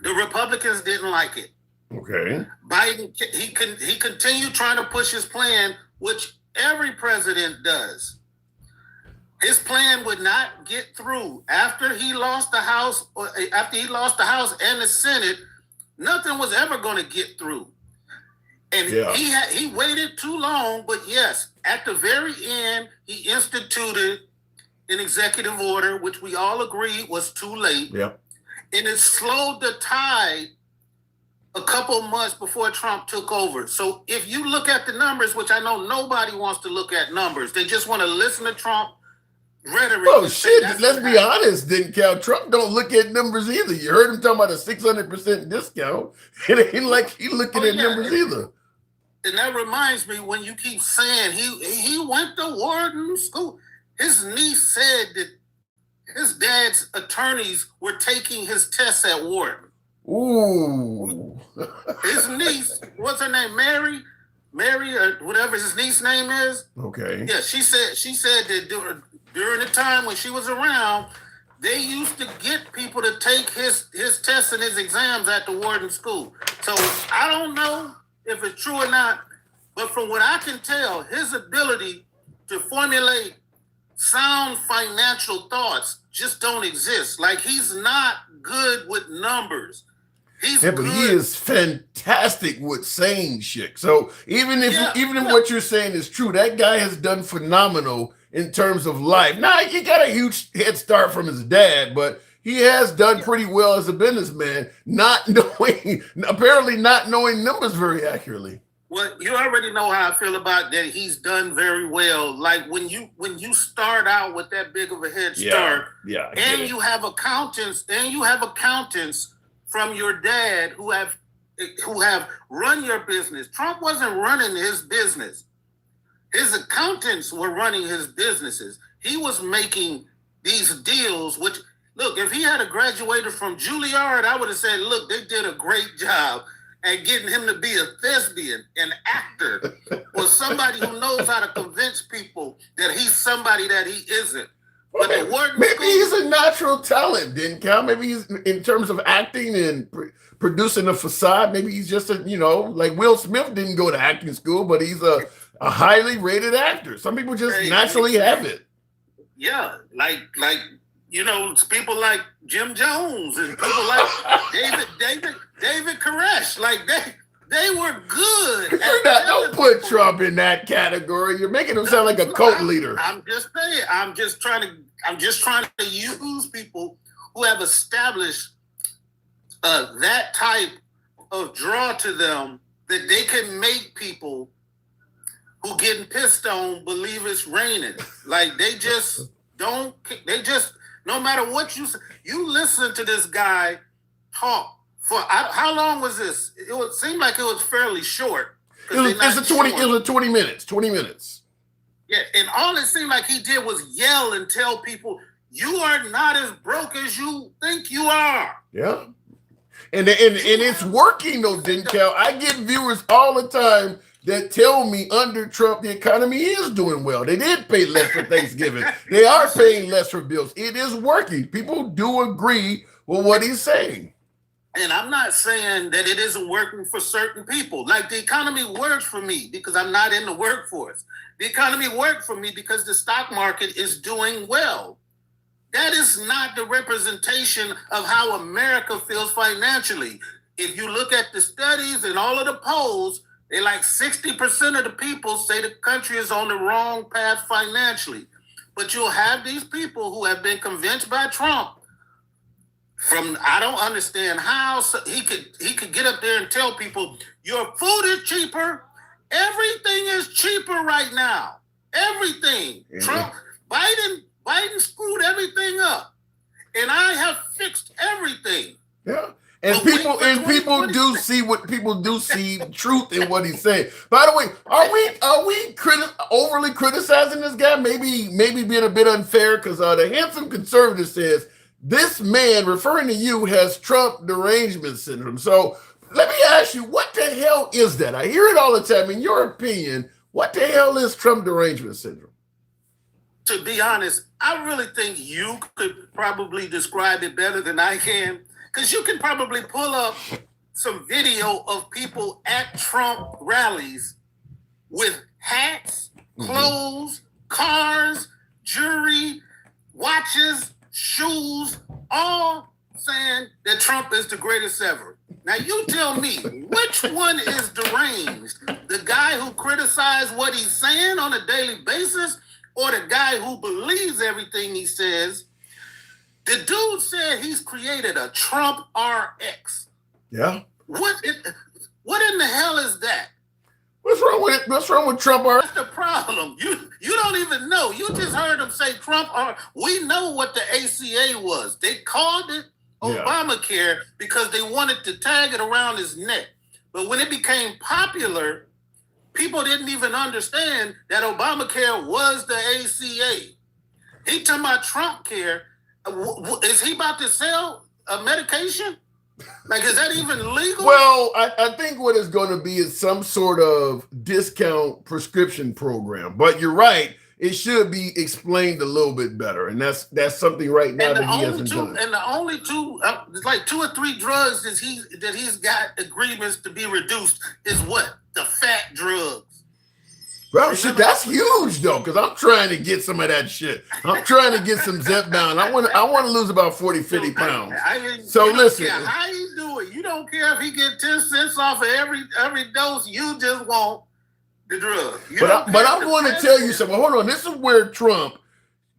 The Republicans didn't like it. Okay. Biden, he continued trying to push his plan, which every president does. His plan would not get through after he lost the House, and the Senate. Nothing was ever going to get through, and he waited too long. But yes, at the very end, he instituted an executive order, which we all agreed was too late. Yeah, and it slowed the tide a couple months before Trump took over. So if you look at the numbers, which I know nobody wants to look at numbers, they just want to listen to Trump rhetoric. Oh shit! Let's be honest, didn't count. Trump don't look at numbers either. You heard him talking about a 600% discount. It ain't like he looking at numbers either. And that reminds me, when you keep saying he went to Wharton School, his niece said that his dad's attorneys were taking his tests at Wharton. Ooh. His niece, what's her name? Mary, or whatever his niece's name is. Okay. Yeah, she said that during the time when she was around, they used to get people to take his tests and his exams at the Wharton School. So I don't know if it's true or not, but from what I can tell, his ability to formulate sound financial thoughts just don't exist. Like, he's not good with numbers. But he is fantastic with saying shit. So even if what you're saying is true, that guy has done phenomenal in terms of life. Now, he got a huge head start from his dad, but he has done pretty well as a businessman, apparently not knowing numbers very accurately. Well, you already know how I feel about that. He's done very well. Like, when you start out with that big of a head start, and you have accountants, from your dad who have run your business. Trump wasn't running his business. His accountants were running his businesses. He was making these deals, which, look, if he had graduated from Juilliard, I would have said, look, they did a great job at getting him to be a thespian, an actor, or somebody who knows how to convince people that he's somebody that he isn't. But maybe he's a natural talent, didn't count. Maybe he's, in terms of acting and producing a facade, maybe he's just like Will Smith didn't go to acting school, but he's a highly rated actor. Some people just naturally have it. Yeah, like people like Jim Jones and people like David Koresh, like they were good. Don't put Trump in that category. You're making him sound like a cult leader. I'm just saying. I'm just trying to use people who have established that type of draw to them, that they can make people who getting pissed on believe it's raining. Like, they just don't. They just, no matter what you say, you listen to this guy talk. How long was this? It seemed like it was fairly short. It was 20 minutes. 20 minutes. Yeah, and all it seemed like he did was yell and tell people, you are not as broke as you think you are. Yeah. And it's working though, Denkel. I get viewers all the time that tell me under Trump the economy is doing well. They did pay less for Thanksgiving. They are paying less for bills. It is working. People do agree with what he's saying. And I'm not saying that it isn't working for certain people. Like the economy works for me because I'm not in the workforce. The economy worked for me because the stock market is doing well. That is not the representation of how America feels financially. If you look at the studies and all of the polls, they like 60% of the people say the country is on the wrong path financially. But you'll have these people who have been convinced by Trump. I don't understand how he could get up there and tell people your food is cheaper. Everything is cheaper right now. Everything. Trump, Biden screwed everything up, and I have fixed everything. Yeah. And people do see truth in what he's saying. By the way, are we overly criticizing this guy? Maybe being a bit unfair because the handsome conservative says this man, referring to you, has Trump derangement syndrome. So let me ask you, what the hell is that? I hear it all the time. In your opinion, what the hell is Trump derangement syndrome? To be honest, I really think you could probably describe it better than I can. Because you can probably pull up some video of people at Trump rallies with hats, clothes, cars, jewelry, watches, shoes, all saying that Trump is the greatest ever. Now you tell me, which one is deranged? The guy who criticizes what he's saying on a daily basis, or the guy who believes everything he says? The dude said he's created a Trump RX. Yeah. What in the hell is that? What's wrong with it? What's wrong with Trump RX? That's the problem. You don't even know. You just heard him say Trump RX. We know what the ACA was. They called it Obamacare because they wanted to tag it around his neck. But when it became popular, people didn't even understand that Obamacare was the ACA. He talking about Trump care. Is he about to sell a medication? Like, is that even legal? Well, I think what it's going to be is some sort of discount prescription program. But you're right; it should be explained a little bit better, and that's something right now that he hasn't done. And the only two, like 2 or 3 drugs that he's got agreements to be reduced is what? The fat drugs. Well, shit, that's huge though, because I'm trying to get some of that shit. I'm trying to get some Zepbound. I want to lose about 40, 50 pounds. So listen, how you do it? You don't care if he get 10 cents off of every dose. You just want the drug. But I'm going to tell you something. Hold on. This is where Trump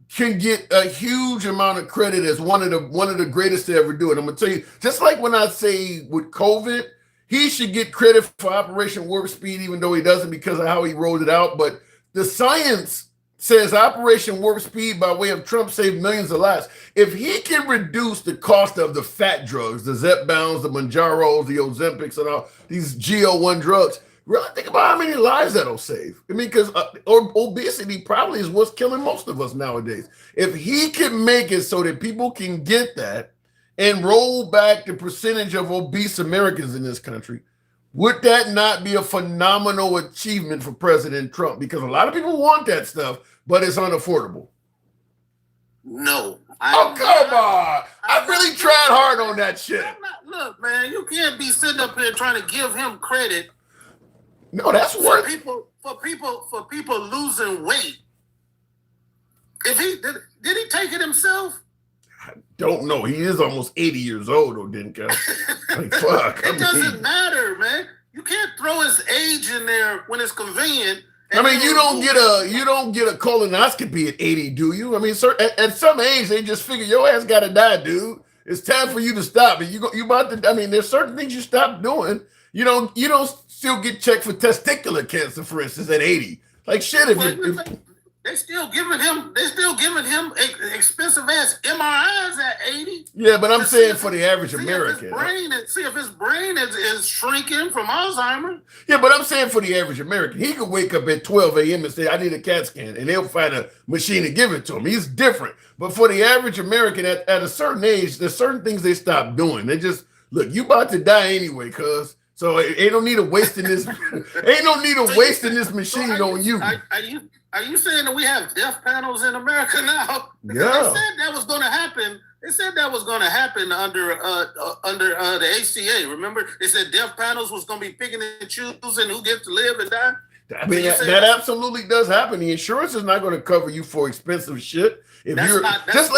can get a huge amount of credit as one of the greatest to ever do it. I'm going to tell you, just like when I say with COVID, he should get credit for Operation Warp Speed, even though he doesn't because of how he rolled it out. But the science says Operation Warp Speed, by way of Trump, saved millions of lives. If he can reduce the cost of the fat drugs, the Zepbounds, the Mounjaros, the Ozempics, and all these GL1 drugs, really think about how many lives that'll save. I mean, because obesity probably is what's killing most of us nowadays. If he can make it so that people can get that, and roll back the percentage of obese Americans in this country, would that not be a phenomenal achievement for President Trump? Because a lot of people want that stuff, but it's unaffordable. No. Come on. I really tried hard on that shit. Look, man, you can't be sitting up here trying to give him credit. No, that's worth for people losing weight. If did he take it himself? I don't know. He is almost 80 years old, Odenka. Like, fuck. It doesn't matter, man. You can't throw his age in there when it's convenient. I mean, you don't get a colonoscopy at 80, do you? I mean, at some age, they just figure your ass got to die, dude. It's time for you to stop. And you about to. I mean, there's certain things you stop doing. You don't still get checked for testicular cancer, for instance, at 80. Like shit. They still giving him expensive ass MRIs at 80. Yeah, but I'm saying for the average American. See if his brain is shrinking from Alzheimer's. Yeah, but I'm saying for the average American, he could wake up at 12 a.m. and say, I need a CAT scan, and they'll find a machine to give it to him. He's different. But for the average American at a certain age, there's certain things they stop doing. They just look, you about to die anyway, cuz. So ain't no need of wasting this. Ain't no need of wasting this machine on you. Are you saying that we have death panels in America now? Yeah. They said that was going to happen. They said that was going to happen under the ACA. Remember, they said death panels was going to be picking and choosing who gets to live and die. I mean, that absolutely does happen. The insurance is not going to cover you for expensive shit. Go ahead. That's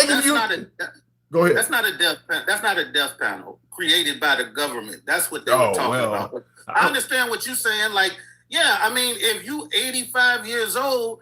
not a death. That's not a death panel created by the government. That's what they were talking about. I understand what you're saying. Like, yeah, I mean, if you 85 years old,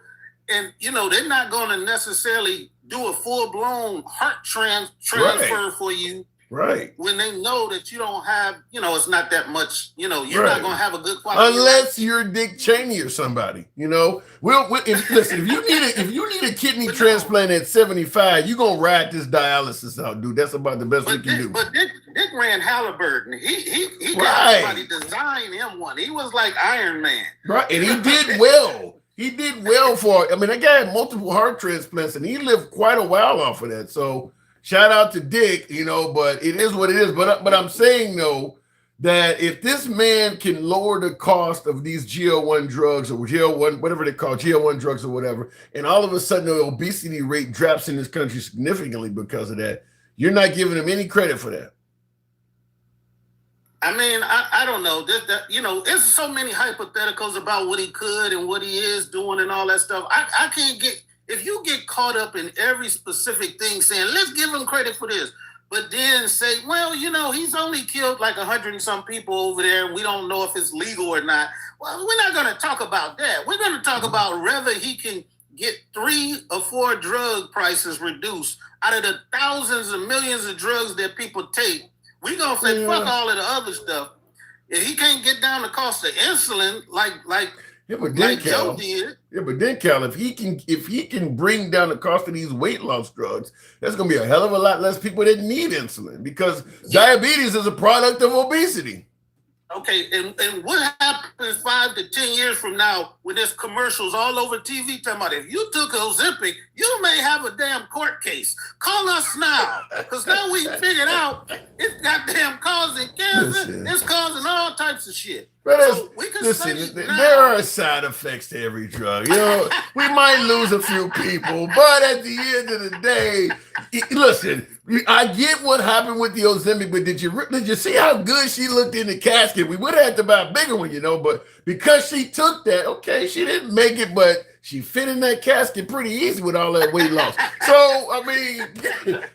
and they're not going to necessarily do a full-blown heart transfer for you. Right. When they know that you don't have, it's not that much, you're not going to have a good quality. Unless you're Dick Cheney or somebody, listen, if you need a kidney transplant at 75, you're going to ride this dialysis out, dude. That's about the best we can do. But Dick ran Halliburton. He got somebody design him one. He was like Iron Man. Right. And he did well. He did well that guy had multiple heart transplants and he lived quite a while off of that. So shout out to Dick, but it is what it is. But I'm saying, though, that if this man can lower the cost of these GL1 drugs or GL1, whatever they call GL1 drugs or whatever, and all of a sudden the obesity rate drops in this country significantly because of that, you're not giving him any credit for that. I mean, I don't know. There's so many hypotheticals about what he could and what he is doing and all that stuff. I can't get... If you get caught up in every specific thing saying, let's give him credit for this, but then say, well, he's only killed like 100 and some people over there, and we don't know if it's legal or not. Well, we're not going to talk about that. We're going to talk about whether he can get 3 or 4 drug prices reduced out of the thousands and millions of drugs that people take. We're going to say, fuck all of the other stuff. If he can't get down the cost of insulin like Joe did. Yeah, but then Cal, if he can bring down the cost of these weight loss drugs, there's gonna be a hell of a lot less people that need insulin because diabetes is a product of obesity. Okay, and what happens 5 to 10 years from now when there's commercials all over TV talking about if you took Ozempic, you may have a damn court case. Call us now, because now we figured out it's goddamn causing cancer. It's causing all types of shit. So there are side effects to every drug. We might lose a few people, but at the end of the day, listen, I get what happened with the Ozempic, but did you see how good she looked in the casket? We would have had to buy a bigger one, but because she took that, okay, she didn't make it, but she fit in that casket pretty easy with all that weight loss. So, I mean,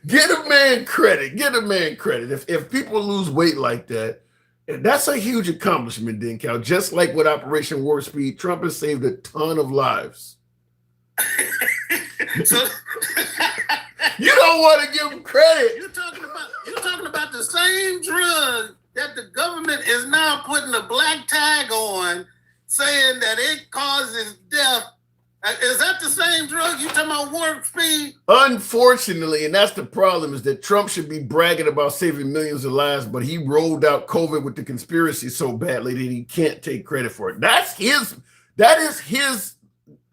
get a man credit. Get a man credit. If people lose weight like that, that's a huge accomplishment, Cal. Just like with Operation Warp Speed, Trump has saved a ton of lives. So you don't want to give him credit. You're talking about the same drug that the government is now putting a black tag on, saying that it causes death. Is that the same drug you talking about, Warp Speed? Unfortunately, and that's the problem, is that Trump should be bragging about saving millions of lives, but he rolled out COVID with the conspiracy so badly that he can't take credit for it. That is his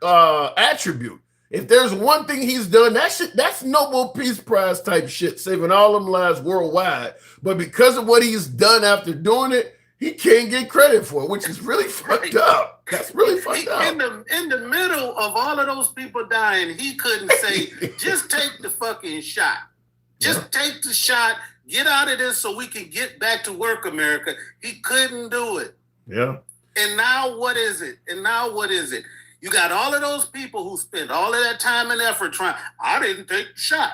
attribute. If there's one thing he's done, that's Nobel Peace Prize type shit, saving all them lives worldwide. But because of what he's done after doing it, he can't get credit for it, which is really fucked up. That's really fucked up. In the middle of all of those people dying, he couldn't say, just take the fucking shot. Just take the shot. Get out of this so we can get back to work, America. He couldn't do it. Yeah. And now what is it? You got all of those people who spent all of that time and effort trying. I didn't take the shot.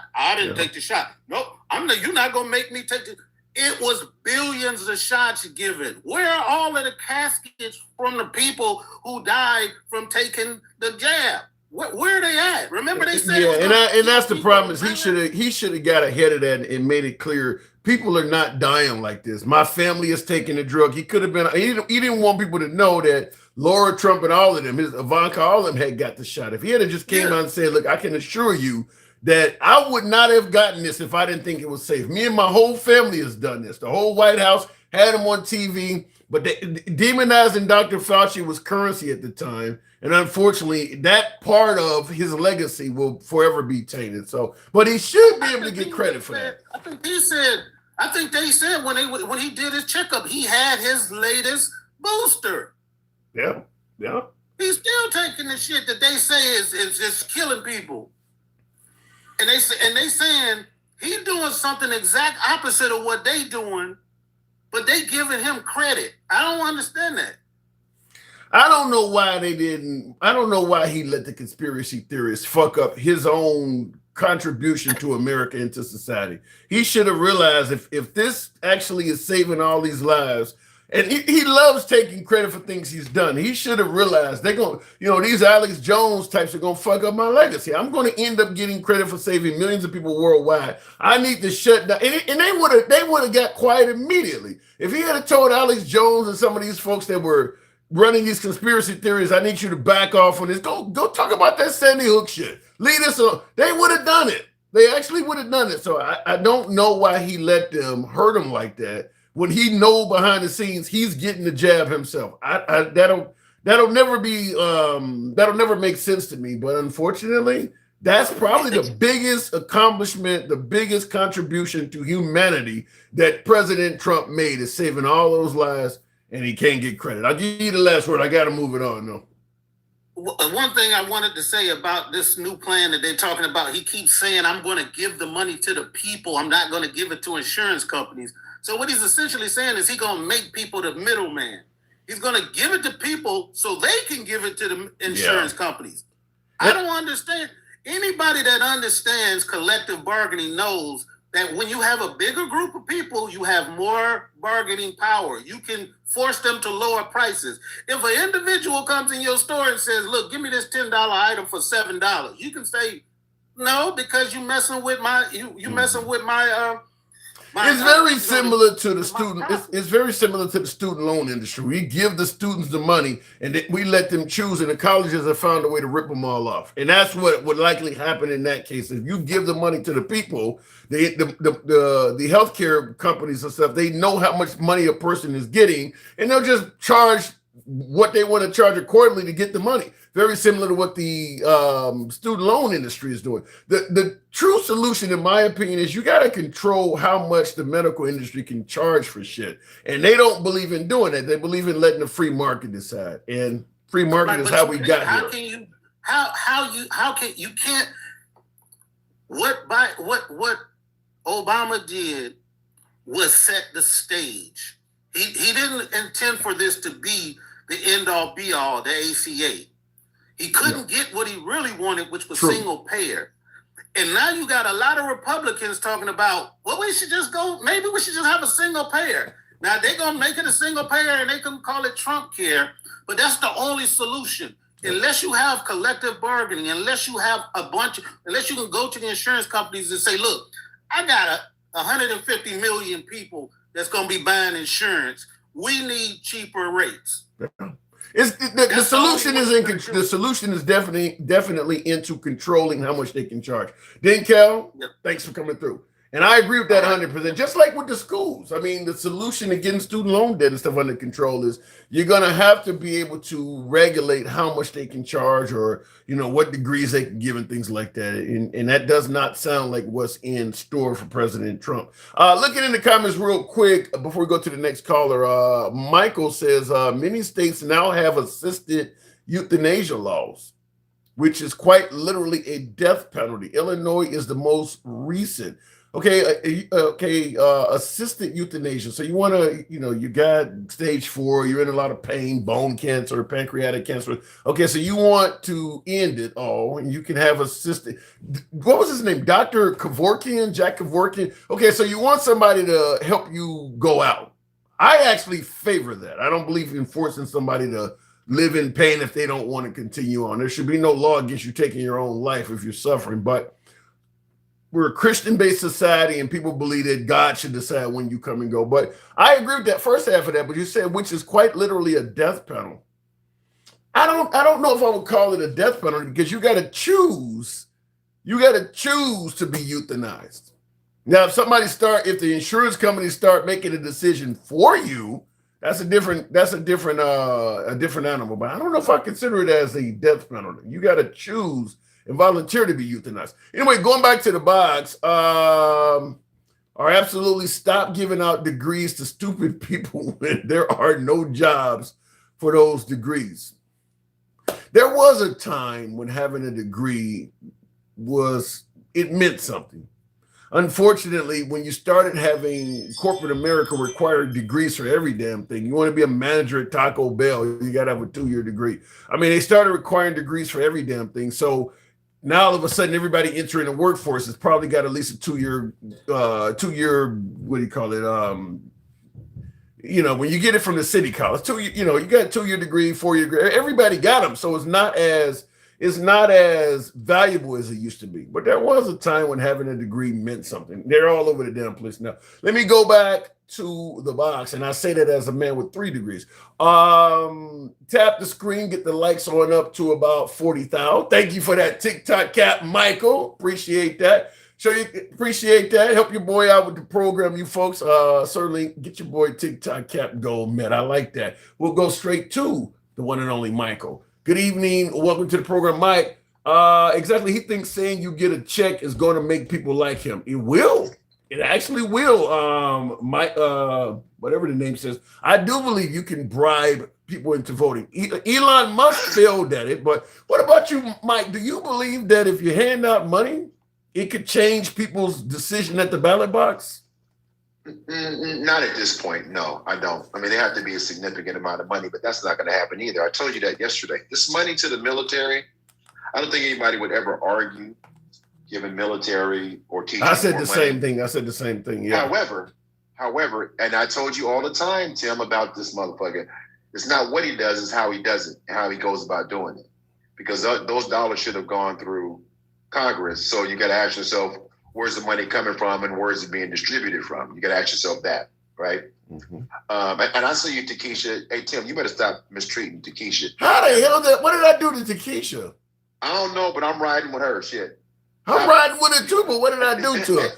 Take the shot. Nope. You're not going to make me take the... It was billions of shots given. Where are all of the caskets from the people who died from taking the jab? Where are they at? Remember they said... Yeah, and that's the problem is he should have got ahead of that and made it clear people are not dying like this. My family is taking the drug. He could have been... He didn't want people to know that Laura Trump and all of them, his Ivanka, all of them had got the shot. If he had just came out and said, look, I can assure you that I would not have gotten this if I didn't think it was safe. Me and my whole family has done this. The whole White House had him on TV, but demonizing Dr. Fauci was currency at the time. And unfortunately, that part of his legacy will forever be tainted. So, but he should be able to get credit for that. I think he said, I think they said when he did his checkup, he had his latest booster. Yeah, yeah. He's still taking the shit that they say is just killing people. And they saying he's doing something exact opposite of what they doing, but they giving him credit. I don't understand that. I don't know why they didn't. I don't know why he let the conspiracy theorists fuck up his own contribution to America and to society. He should have realized if this actually is saving all these lives, and he loves taking credit for things he's done. He should have realized they're going, these Alex Jones types are going to fuck up my legacy. I'm going to end up getting credit for saving millions of people worldwide. I need to shut down. And they would have got quiet immediately. If he had told Alex Jones and some of these folks that were running these conspiracy theories, I need you to back off on this. Go talk about that Sandy Hook shit. Leave this alone. They would have done it. They actually would have done it. So I don't know why he let them hurt him like that when he know behind the scenes he's getting the jab himself. That'll never be that'll never make sense to me. But unfortunately, that's probably the biggest accomplishment, the biggest contribution to humanity that President Trump made is saving all those lives, and he can't get credit. I'll give you the last word. I got to move it on, though. One thing I wanted to say about this new plan that they're talking about, he keeps saying, I'm going to give the money to the people. I'm not going to give it to insurance companies. So what he's essentially saying is he's going to make people the middleman. He's going to give it to people so they can give it to the insurance companies. I don't understand. Anybody that understands collective bargaining knows that when you have a bigger group of people, you have more bargaining power. You can force them to lower prices. If an individual comes in your store and says, look, give me this $10 item for $7, you can say, no, because you messing with my, messing with my, it's very similar to the student. It's very similar to the student loan industry. We give the students the money, and we let them choose. And the colleges have found a way to rip them all off. And that's what would likely happen in that case. If you give the money to the people, the healthcare companies and stuff, they know how much money a person is getting, and they'll just charge what they want to charge accordingly to get the money. Very similar to what the student loan industry is doing. The true solution, in my opinion, is you got to control how much the medical industry can charge for shit. And they don't believe in doing that. They believe in letting the free market decide. And free market is how we got here. What Obama did was set the stage. He didn't intend for this to be the end all be all, the ACA. He couldn't get what he really wanted, which was single payer. And now you got a lot of Republicans talking about, well, we should just go, maybe we should just have a single payer. Now they're going to make it a single payer and they can call it Trump care, but that's the only solution. Unless you have collective bargaining, unless you have unless you can go to the insurance companies and say, look, I got 150 million people that's going to be buying insurance. We need cheaper rates. The solution is definitely into controlling how much they can charge. Then Cal, thanks for coming through. And I agree with that 100%. Just like with the schools. I mean, the solution to getting student loan debt and stuff under control is you're going to have to be able to regulate how much they can charge or, what degrees they can give and things like that. And that does not sound like what's in store for President Trump. Looking in the comments real quick before we go to the next caller, Michael says many states now have assisted euthanasia laws, which is quite literally a death penalty. Illinois is the most recent. Assisted euthanasia. So you want to, you got stage 4, you're in a lot of pain, bone cancer, pancreatic cancer. Okay, so you want to end it all, and you can have assisted. What was his name? Dr. Kevorkian, Jack Kevorkian. Okay, so you want somebody to help you go out. I actually favor that. I don't believe in forcing somebody to live in pain if they don't want to continue on. There should be no law against you taking your own life if you're suffering, but we're a Christian-based society, and people believe that God should decide when you come and go. But I agree with that first half of that. But you said, which is quite literally a death penalty. I don't know if I would call it a death penalty because you got to choose. You got to choose to be euthanized. Now, if the insurance companies start making a decision for you, that's a different animal. But I don't know if I consider it as a death penalty. You got to choose and volunteer to be euthanized. Anyway, going back to the box, all are absolutely stop giving out degrees to stupid people when there are no jobs for those degrees. There was a time when having a degree it meant something. Unfortunately, when you started having corporate America require degrees for every damn thing, you want to be a manager at Taco Bell, you got to have a 2-year degree. I mean, they started requiring degrees for every damn thing. So now all of a sudden, everybody entering the workforce has probably got at least a 2-year, what do you call it? When you get it from the city college, you got a 2-year degree, 4-year degree. Everybody got them, so it's not as valuable as it used to be. But there was a time when having a degree meant something. They're all over the damn place now. Let me go back to the box, and I say that as a man with 3 degrees. Tap the screen, get the likes on up to about 40,000. Thank you for that TikTok cap, Michael. Appreciate that. Sure, you appreciate that. Help your boy out with the program, you folks. Certainly get your boy TikTok cap gold met. I like that. We'll go straight to the one and only Michael. Good evening. Welcome to the program, Mike. Exactly. He thinks saying you get a check is going to make people like him. It will. It actually will. Mike, whatever the name says. I do believe you can bribe people into voting. Elon Musk failed at it. But what about you, Mike? Do you believe that if you hand out money, it could change people's decision at the ballot box? Not at this point. No, I don't. I mean, there have to be a significant amount of money, but that's not going to happen either. I told you that yesterday. This money to the military, I don't think anybody would ever argue giving military or teachers. I said the same thing. I said the same thing. Yeah. However, and I told you all the time, Tim, about this motherfucker. It's not what he does, it's how he does it and how he goes about doing it. Because those dollars should have gone through Congress. So you got to ask yourself, where's the money coming from and where's it being distributed from? You got to ask yourself that, right? Mm-hmm. And I say you, Takesha. Hey, Tim, you better stop mistreating Takesha. How the hell what did I do to Takesha? I don't know, but I'm riding with her. Shit. I'm riding with her too, but what did I do to her?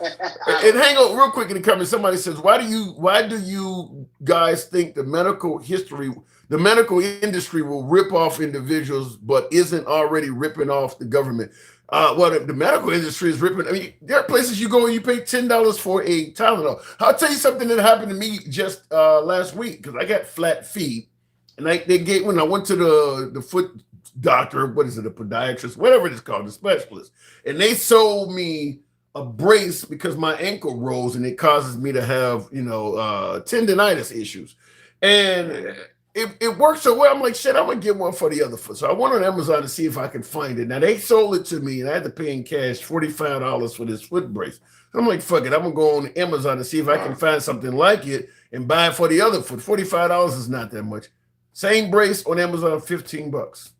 And hang on real quick in the comments. Somebody says, why do you guys think the medical industry will rip off individuals, but isn't already ripping off the government? The medical industry is ripping. I mean, there are places you go and you pay $10 for a Tylenol. I'll tell you something that happened to me just last week because I got flat feet, and when I went to the foot doctor, what is it, a podiatrist, whatever it's called, the specialist, and they sold me a brace because my ankle rose and it causes me to have tendonitis issues, and it worked so well. I'm like, shit, I'm gonna get one for the other foot. So I went on Amazon to see if I could find it. Now they sold it to me, and I had to pay in cash $45 for this foot brace. So I'm like, fuck it, I'm gonna go on Amazon to see if I can find something like it and buy it for the other foot. $45 is not that much. Same brace on Amazon, $15.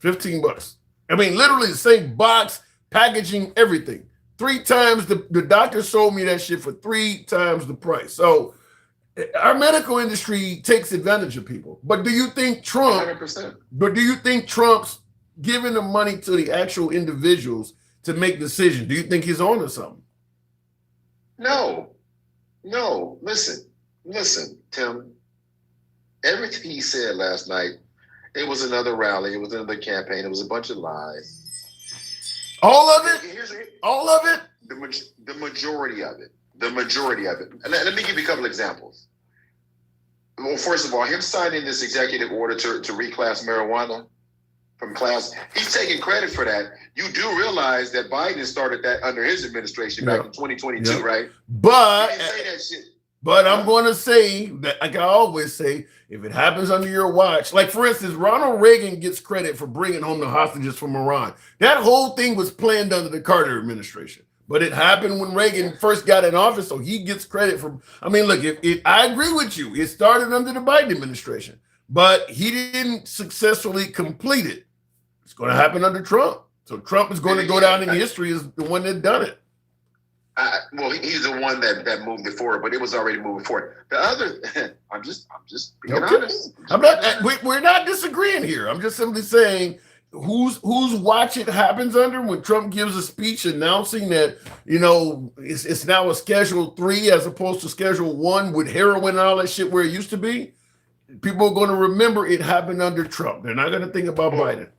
$15. I mean, literally the same box, packaging, everything. 3 times the doctor sold me that shit for 3 times the price. So our medical industry takes advantage of people. But do you think Trump? 100%. But do you think Trump's giving the money to the actual individuals to make decisions? Do you think he's on to something? No. Listen, Tim. Everything he said last night, it was another rally. It was another campaign. It was a bunch of lies. All of it? All of it? The majority of it. The majority of it. Let me give you a couple examples. Well, first of all, him signing this executive order to reclass marijuana from class, he's taking credit for that. You do realize that Biden started that under his administration back in 2022, right? But he didn't say that shit. But I'm going to say that, like I always say, if it happens under your watch, like for instance, Ronald Reagan gets credit for bringing home the hostages from Iran. That whole thing was planned under the Carter administration, but it happened when Reagan first got in office, so he gets credit for. I mean, look, I agree with you. It started under the Biden administration, but he didn't successfully complete it. It's going to happen under Trump. So Trump is going to go down in history as the one that done it. Well, he's the one that moved it forward, but it was already moving forward. The other, I'm just being honest. We're not disagreeing here. I'm just simply saying whose watch it happens under when Trump gives a speech announcing that it's now a Schedule 3 as opposed to Schedule 1 with heroin and all that shit where it used to be. People are going to remember it happened under Trump. They're not going to think about Biden.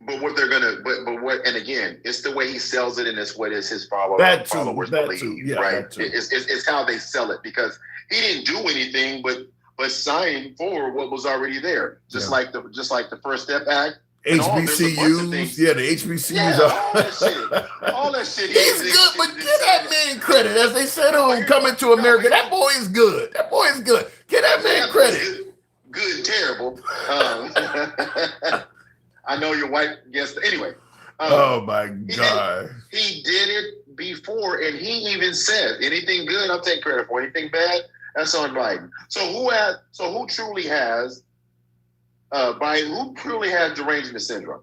But what they're gonna, but what, and again, it's the way he sells it, and it's what is his followers believe, yeah, right? that too. It's how they sell it, because he didn't do anything but sign for what was already there, just like the First Step Act. HBCUs, yeah, the HBCUs. Yeah, all that shit. He's good, but give that man credit. As they said on Coming to America, that boy is good. That boy is good. Give that man credit. Good, terrible. I know your wife guessed. Anyway. Oh, my God. He did it before, and he even said, anything good, I'll take credit for. Anything bad, that's on Biden. So who truly has Biden, who truly has derangement syndrome?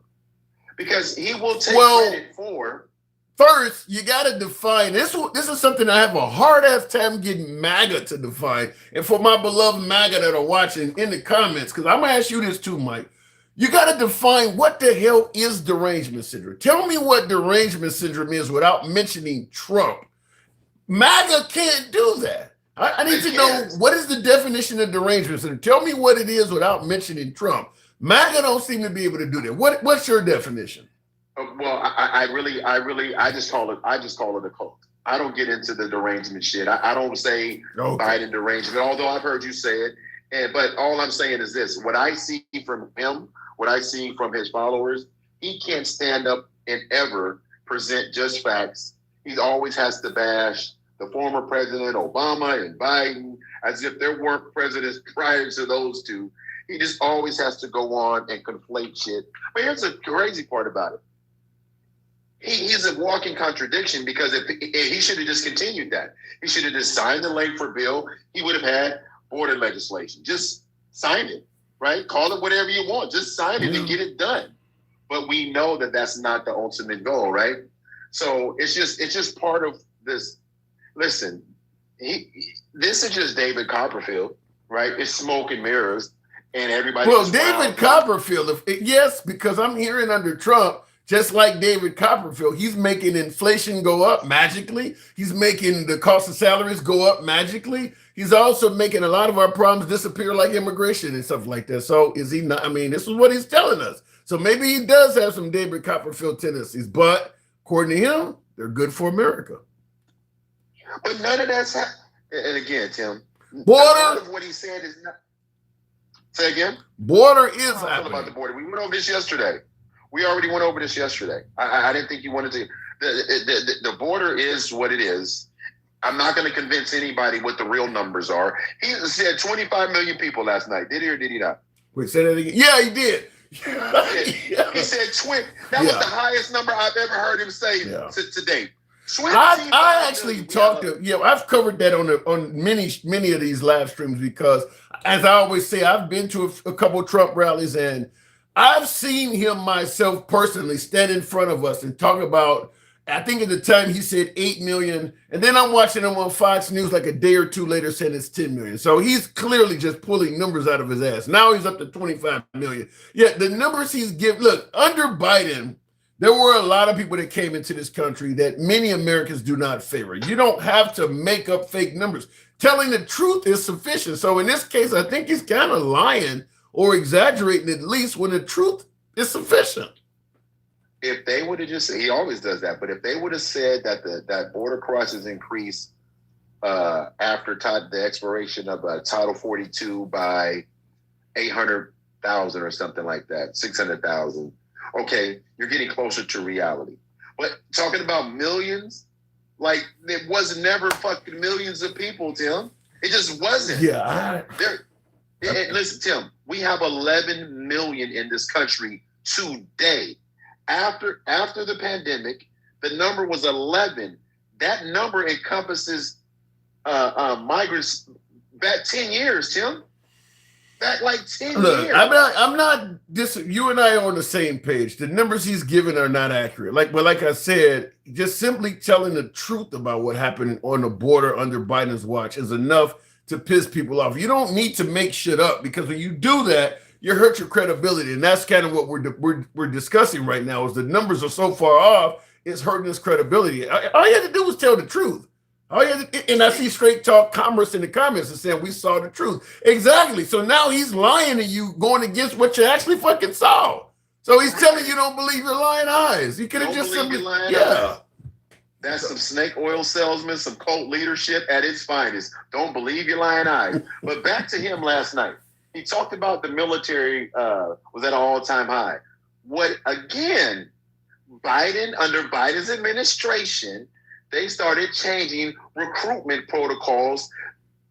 Because he will take credit for. First, you got to define this. This is something I have a hard ass time getting MAGA to define. And for my beloved MAGA that are watching in the comments, because I'm going to ask you this too, Mike. You got to define what the hell is derangement syndrome. Tell me what derangement syndrome is without mentioning Trump. MAGA can't do that. I need to know, what is the definition of derangement syndrome? Tell me what it is without mentioning Trump. MAGA don't seem to be able to do that. What's your definition? Well, I just call it a cult. I don't get into the derangement shit. I don't say Biden derangement, although I've heard you say it. But all I'm saying is this: what I see from him, what I see from his followers, he can't stand up and ever present just facts. He always has to bash the former president Obama and Biden as if there weren't presidents prior to those two. He just always has to go on and conflate shit. But here's the crazy part about it. He's a walking contradiction, because if he should have just continued that. He should have just signed the Langford bill. He would have had border legislation. Just sign it, right? Call it whatever you want. Just sign it and get it done. But we know that that's not the ultimate goal, right? So it's just part of this. Listen, this is just David Copperfield, right? It's smoke and mirrors, and everybody. Well, David Copperfield, yes, because I'm hearing under Trump, just like David Copperfield, he's making inflation go up magically. He's making the cost of salaries go up magically. He's also making a lot of our problems disappear, like immigration and stuff like that. So is he not? I mean, this is what he's telling us. So maybe he does have some David Copperfield tendencies, but according to him, they're good for America. But none of that's and again, Tim, border of what he said is not. Say again. Border is happening. About the border. We went over this yesterday. We already went over this yesterday. I didn't think you wanted to. The border is what it is. I'm not going to convince anybody what the real numbers are. He said 25 million people last night. Did he or did he not? Wait, say that again. Yeah, he did. He said 20. That was the highest number I've ever heard him say to date. I actually talked to, I've covered that on many of these live streams, because as I always say, I've been to a couple of Trump rallies, and I've seen him myself personally stand in front of us and talk about, I think at the time he said 8 million, and then I'm watching him on Fox News like a day or two later saying it's 10 million. So he's clearly just pulling numbers out of his ass. Now he's up to 25 million. Yeah, the numbers he's given, look, under Biden, there were a lot of people that came into this country that many Americans do not favor. You don't have to make up fake numbers. Telling the truth is sufficient. So in this case, I think he's kind of lying or exaggerating, at least, when the truth is sufficient. If they would have just, he always does that, but if they would have said that that border crossings increase after the expiration of Title 42 by 800,000 or something like that, 600,000, okay, you're getting closer to reality. But talking about millions, like, it was never fucking millions of people, Tim. It just wasn't. Yeah. Listen, Tim, we have 11 million in this country today. After the pandemic, the number was 11. That number encompasses migrants back 10 years, Tim. Back like 10 years. I'm not you and I are on the same page. The numbers he's given are not accurate. Like I said, just simply telling the truth about what happened on the border under Biden's watch is enough to piss people off. You don't need to make shit up, because when you do that, you hurt your credibility, and that's kind of what we're discussing right now. Is the numbers are so far off, it's hurting his credibility. All you had to do was tell the truth. And I see Straight Talk Commerce in the comments and saying we saw the truth. Exactly. So now he's lying to you, going against what you actually fucking saw. So he's telling you don't believe your lying eyes. You could have Don't just believe simply, your lying yeah. That's some snake oil salesman, some cult leadership at its finest. Don't believe your lying eyes. But back to him last night. He talked about the military was at an all-time high. What, again, under Biden's administration, they started changing recruitment protocols.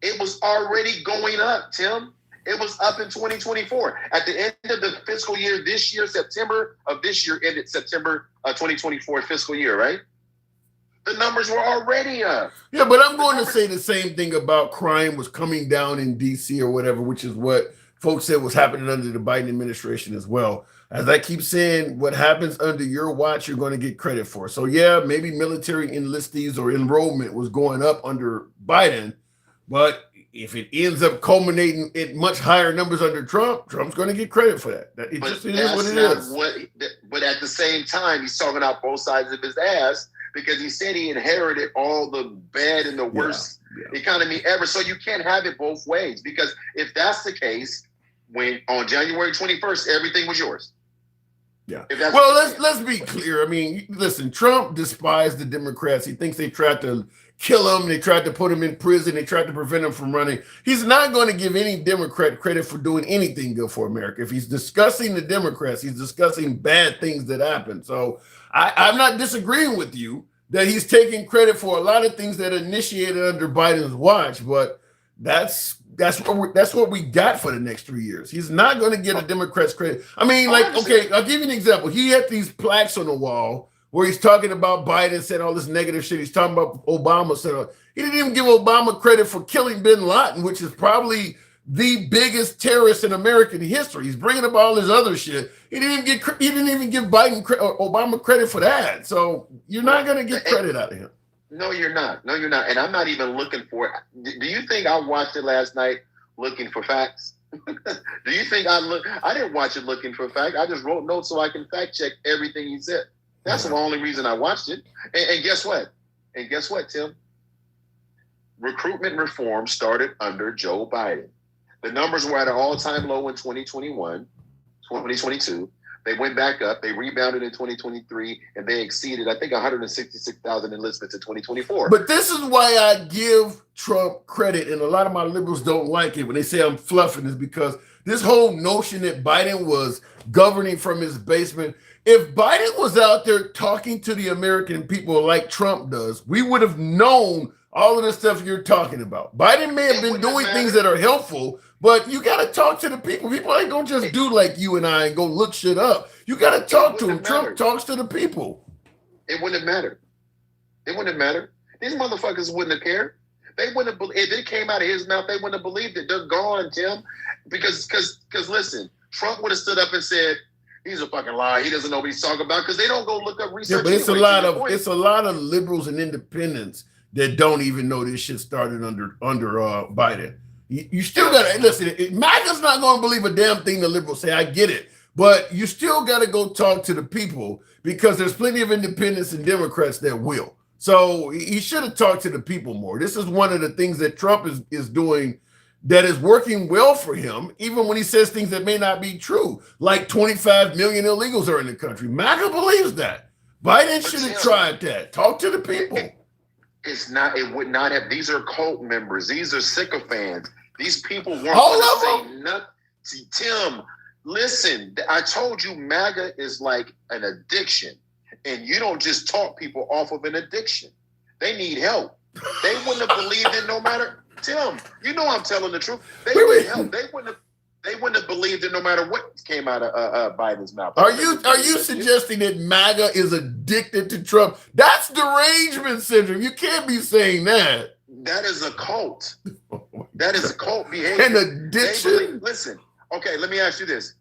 It was already going up, Tim. It was up in 2024. At the end of the fiscal year this year, September of this year, ended September 2024 fiscal year, right? The numbers were already up. Yeah, but I'm going to say the same thing about crime was coming down in D.C. or whatever, which is what folks said was happening under the Biden administration as well. As I keep saying, what happens under your watch, you're going to get credit for. So, yeah, maybe military enlistees or enrollment was going up under Biden, but if it ends up culminating in much higher numbers under Trump, Trump's going to get credit for that. It is what it is. But at the same time, he's talking out both sides of his ass because he said he inherited all the bad and the worst economy ever. So you can't have it both ways, because if that's the case, when on January 21st, everything was yours. Yeah. Well, let's be clear. I mean, listen, Trump despised the Democrats. He thinks they tried to kill him. They tried to put him in prison. They tried to prevent him from running. He's not going to give any Democrat credit for doing anything good for America. If he's discussing the Democrats, he's discussing bad things that happened. So I'm not disagreeing with you that he's taking credit for a lot of things that initiated under Biden's watch, but that's what we got for the next 3 years. He's not going to get a Democrat's credit. I mean, okay, I'll give you an example. He had these plaques on the wall where he's talking about Biden, saying all this negative shit. He's talking about Obama. He didn't even give Obama credit for killing bin Laden, which is probably the biggest terrorist in American history. He's bringing up all this other shit. He didn't even give Biden or Obama credit for that. So you're not going to get credit out of him. No, you're not. No, you're not. And I'm not even looking for it. Do you think I watched it last night looking for facts? Do you think I didn't watch it looking for facts. I just wrote notes so I can fact check everything he said. That's the only reason I watched it. And guess what? And guess what, Tim? Recruitment reform started under Joe Biden. The numbers were at an all-time low in 2022. They went back up. They rebounded in 2023, and they exceeded, I think, 166,000 enlistments in 2024. But this is why I give Trump credit, and a lot of my liberals don't like it when they say I'm fluffing, is because this whole notion that Biden was governing from his basement. If Biden was out there talking to the American people like Trump does, we would have known all of the stuff you're talking about. Biden may have been doing things that are helpful, but you got to talk to the people. People ain't going to just do like you and I and go look shit up. You got to talk to them. Trump talks to the people. It wouldn't have mattered. It wouldn't have mattered. These motherfuckers wouldn't have cared. They wouldn't have, if it came out of his mouth, they wouldn't have believed it. They're gone, Tim. Because listen, Trump would have stood up and said, he's a fucking liar. He doesn't know what he's talking about, because they don't go look up research. Yeah, but it's a lot of liberals and independents that don't even know this shit started under Biden. You still got to listen. MAGA's not going to believe a damn thing the liberals say. I get it, but you still got to go talk to the people, because there's plenty of independents and Democrats that will. So he should have talked to the people more. This is one of the things that Trump is doing that is working well for him, even when he says things that may not be true, like 25 million illegals are in the country. MAGA believes that. Biden should have tried that. Talk to the people. It's not. It would not have. These are cult members. These are sycophants. These people weren't all going to of say them. nothing. See, Tim, listen. I told you, MAGA is like an addiction, and you don't just talk people off of an addiction. They need help. They wouldn't have believed it no matter. Tim, you know I'm telling the truth. They need help. They wouldn't have believed it no matter what came out of Biden's mouth. Are you suggesting that MAGA is addicted to Trump? That's derangement syndrome. You can't be saying that. That is a cult. That is a cult behavior. An addiction. Listen, okay, let me ask you this.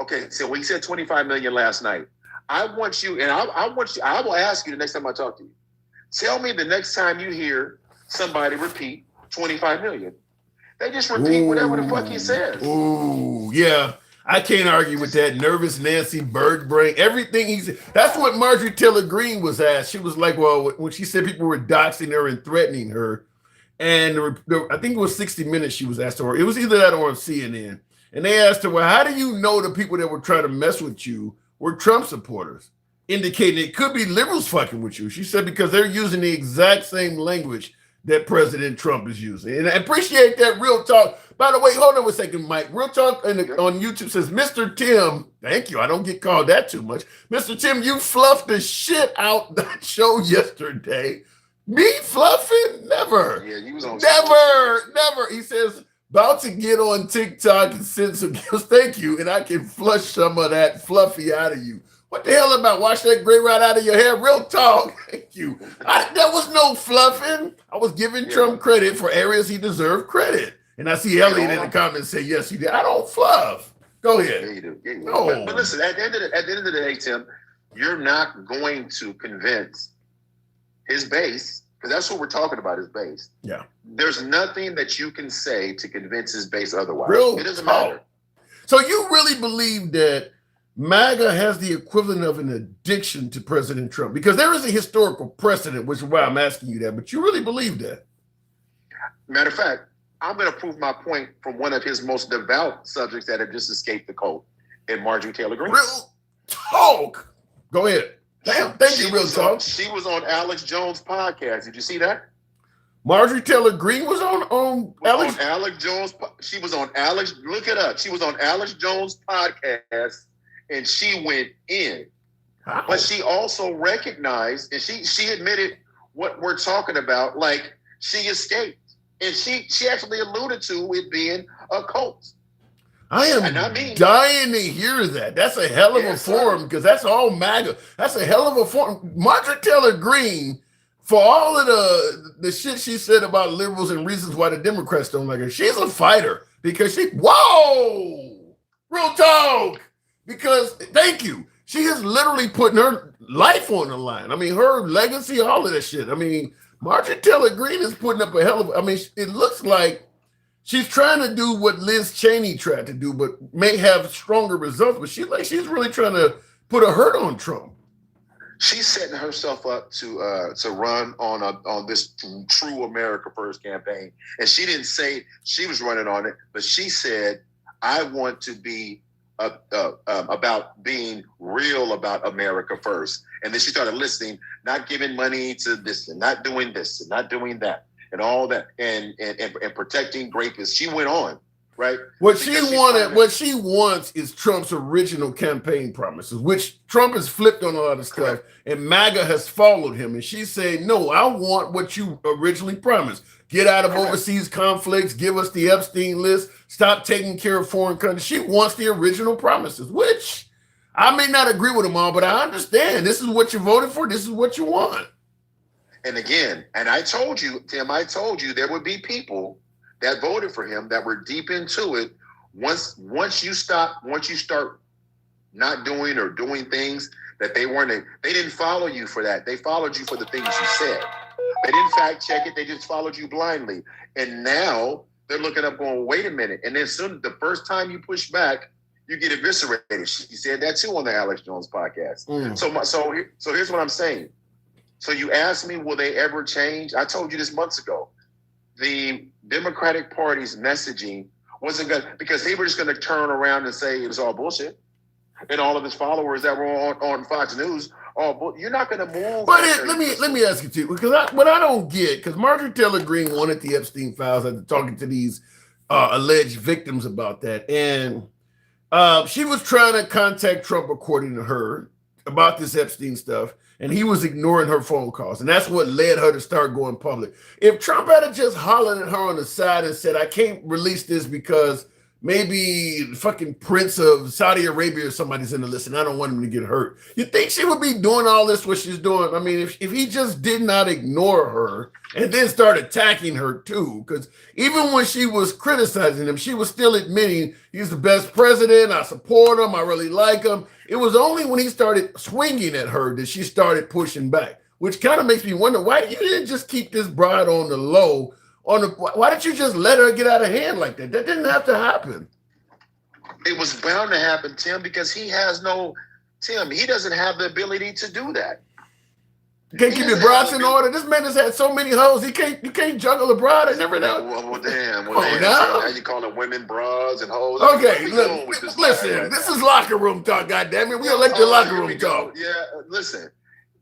Okay, so we said 25 million last night. I want you, and I will ask you the next time I talk to you. Tell me the next time you hear somebody repeat 25 million. They just repeat whatever the fuck he says. Ooh, yeah. I can't argue with that. Nervous Nancy, bird brain, everything he said. That's what Marjorie Taylor Greene was asked. She was like, well, when she said people were doxing her and threatening her, and I think it was 60 Minutes she was asked, or it was either that or on CNN. And they asked her, well, how do you know the people that were trying to mess with you were Trump supporters, indicating it could be liberals fucking with you. She said because they're using the exact same language that President Trump is using. And I appreciate that. Real talk. By the way, hold on a second, Mike. Real talk on YouTube says, Mr. Tim, thank you. I don't get called that too much. Mr. Tim, you fluffed the shit out that show yesterday. Me fluffing? Never. Yeah, you was on. Never. He says, about to get on TikTok and send some gifts. Thank you. And I can flush some of that fluffy out of you. What the hell about wash that gray right out of your hair? Real talk. Thank you. There was no fluffing. I was giving Trump credit for areas he deserved credit. And I see Elliot in the comments say, yes, you did. I don't fluff. Go ahead. Yeah, you do. Yeah, you do. No. But listen, at the end of the day, Tim, you're not going to convince his base, because that's what we're talking about, his base. Yeah. There's nothing that you can say to convince his base otherwise. It doesn't talk. matter. So you really believe that MAGA has the equivalent of an addiction to President Trump? Because there is a historical precedent, which is why I'm asking you that. But you really believe that? Matter of fact, I'm going to prove my point from one of his most devout subjects that have just escaped the cult, and Marjorie Taylor Greene. Real talk. Go ahead. Damn, thank you, Real Talk. She was on Alex Jones' podcast. Did you see that? Marjorie Taylor Greene was on Alex. On Alex Jones. She was on Alex. Look it up. She was on Alex Jones' podcast, and she went in. How? But she also recognized, and she admitted what we're talking about. Like, she escaped, and she actually alluded to it being a cult. I am dying to hear that. That's a hell of a forum, because that's all MAGA. That's a hell of a forum. Marjorie Taylor Greene, for all of the shit she said about liberals and reasons why the Democrats don't like her, she's a fighter because whoa, real talk. Because thank you. She is literally putting her life on the line. I mean, her legacy, all of that shit. I mean, Marjorie Taylor Greene is putting up a hell of, I mean, it looks like she's trying to do what Liz Cheney tried to do, but may have stronger results. But she's really trying to put a hurt on Trump. She's setting herself up to run on this True America First campaign, and she didn't say she was running on it, but she said, "I want to be about being real about America first." And then she started listing, not giving money to this and not doing this and not doing that. And all that, and protecting rapists. She went on, right? What she wants is Trump's original campaign promises, which Trump has flipped on a lot of stuff, correct, and MAGA has followed him. And she's saying, no, I want what you originally promised. Get out of overseas conflicts, give us the Epstein list, stop taking care of foreign countries. She wants the original promises, which I may not agree with them all, but I understand. This is what you voted for. This is what you want. And again, and I told you, Tim, there would be people that voted for him that were deep into it. Once you start not doing or doing things that they didn't follow you for that. They followed you for the things you said. They didn't fact check it. They just followed you blindly. And now they're looking up going, wait a minute. And then the first time you push back, you get eviscerated. She said that too on the Alex Jones podcast. So here's what I'm saying. So you asked me, will they ever change? I told you this months ago. The Democratic Party's messaging wasn't good because they were just going to turn around and say it was all bullshit. And all of his followers that were on Fox News, you're not going to move. But let me ask you too, because what I don't get, because Marjorie Taylor Greene wanted the Epstein files after talking to these alleged victims about that, and she was trying to contact Trump, according to her, about this Epstein stuff. And he was ignoring her phone calls. And that's what led her to start going public. If Trump had just hollered at her on the side and said, I can't release this because maybe fucking Prince of Saudi Arabia or somebody's in the list and I don't want him to get hurt, you think she would be doing all this, what she's doing? I mean, if he just did not ignore her and then start attacking her too, because even when she was criticizing him, she was still admitting he's the best president, I support him, I really like him. It was only when he started swinging at her that she started pushing back, which kind of makes me wonder why you didn't just keep this bride on the low. Why didn't you just let her get out of hand like that? That didn't have to happen. It was bound to happen, Tim, because he doesn't have the ability to do that. You can't keep your broads in order. This man has had so many hoes. You can't juggle a broad and never know. Well, damn. Come on now. Now you calling women broads and hoes. Okay, listen. This is locker room talk. Goddamn it, we elected locker room talk. Yeah, listen.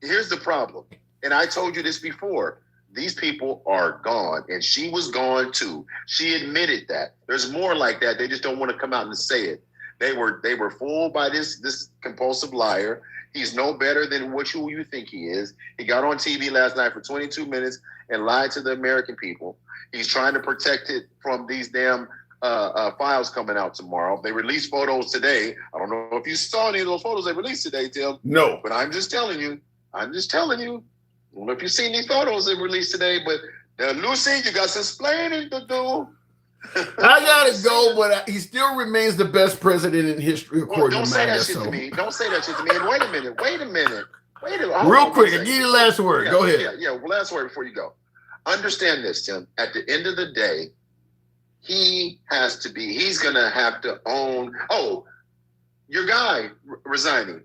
Here's the problem, and I told you this before. These people are gone, and she was gone too. She admitted that. There's more like that. They just don't want to come out and say it. They were fooled by this compulsive liar. He's no better than who you think he is. He got on TV last night for 22 minutes and lied to the American people. He's trying to protect it from these damn files coming out tomorrow. They released photos today. I don't know if you saw any of those photos they released today, Tim. No. But I'm just telling you. I don't know if you've seen these photos they released today, but Lucy, you got some explaining to do. I gotta go, but he still remains the best president in history, according Don't to say Maga. that shit to me. Don't say that shit to me. And wait a minute. Real quick, I give you the last word. Yeah, go ahead. Last word before you go. Understand this, Tim. At the end of the day, he's gonna have to own. Oh, your guy resigning.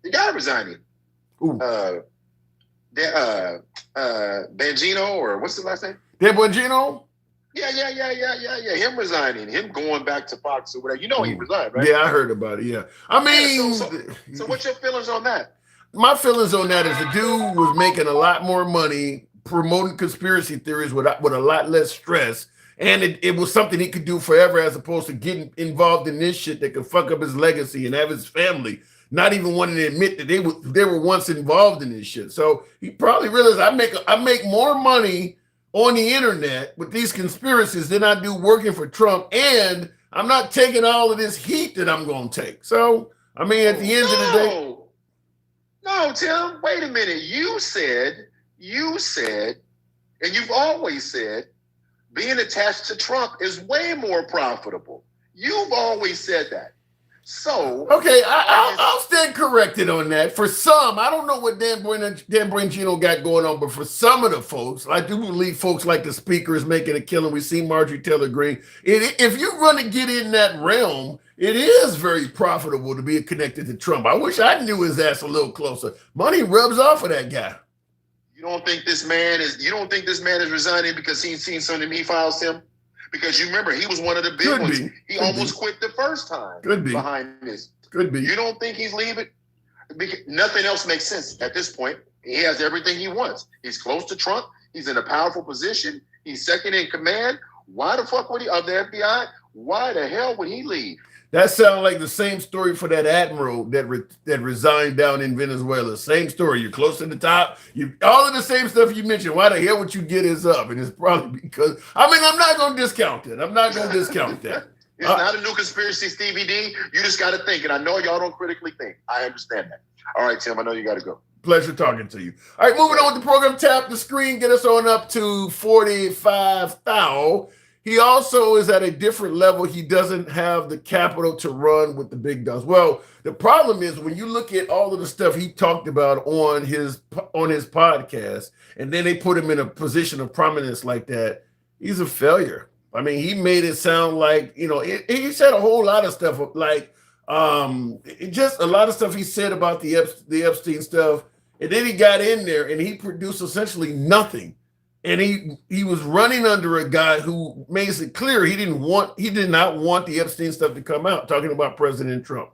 The guy resigning. Ooh. Bongino, or what's the last name? Dan Bongino? Yeah. Him resigning, him going back to Fox or whatever. You know he resigned, right? Yeah, I heard about it. Yeah, I mean, so what's your feelings on that? My feelings on that is the dude was making a lot more money promoting conspiracy theories with a lot less stress, and it was something he could do forever, as opposed to getting involved in this shit that could fuck up his legacy and have his family not even wanting to admit that they were once involved in this shit. So he probably realized I make more money on the internet with these conspiracies than I do working for Trump, and I'm not taking all of this heat that I'm going to take. So, I mean, at the end of the day. No, Tim, wait a minute. You said, and you've always said, being attached to Trump is way more profitable. You've always said that. So okay, I'll stand corrected on that. For some, I don't know what Dan Bongino got going on, but for some of the folks, I do believe folks like the speaker is making a killing. We see Marjorie Taylor Greene. If you're going to get in that realm, it is very profitable to be connected to Trump. I wish I knew his ass a little closer. Money rubs off of that guy. You don't think this man is resigning because he's seen something he files him? Because you remember, he was one of the big ones. He almost quit the first time. Could be. Behind this. Could be. You don't think he's leaving? Because nothing else makes sense at this point. He has everything he wants. He's close to Trump. He's in a powerful position. He's second in command. Why the fuck would he, of the FBI? Why the hell would he leave? That sounds like the same story for that admiral that resigned down in Venezuela. Same story. You're close to the top. All of the same stuff you mentioned. Why the hell would you get his up? And it's probably because, I mean, I'm not going to discount it. I'm not going to discount that. It's not a new conspiracy, Stevie D. You just got to think. And I know y'all don't critically think. I understand that. All right, Tim, I know you got to go. Pleasure talking to you. All right, moving on with the program. Tap the screen. Get us on up to 45,000. He also is at a different level. He doesn't have the capital to run with the big dogs. Well, the problem is when you look at all of the stuff he talked about on his podcast, and then they put him in a position of prominence like that, he's a failure. I mean, he made it sound like, he said a whole lot of stuff, like just a lot of stuff he said about the Epstein stuff. And then he got in there and he produced essentially nothing. And he was running under a guy who makes it clear he did not want the Epstein stuff to come out, talking about President Trump.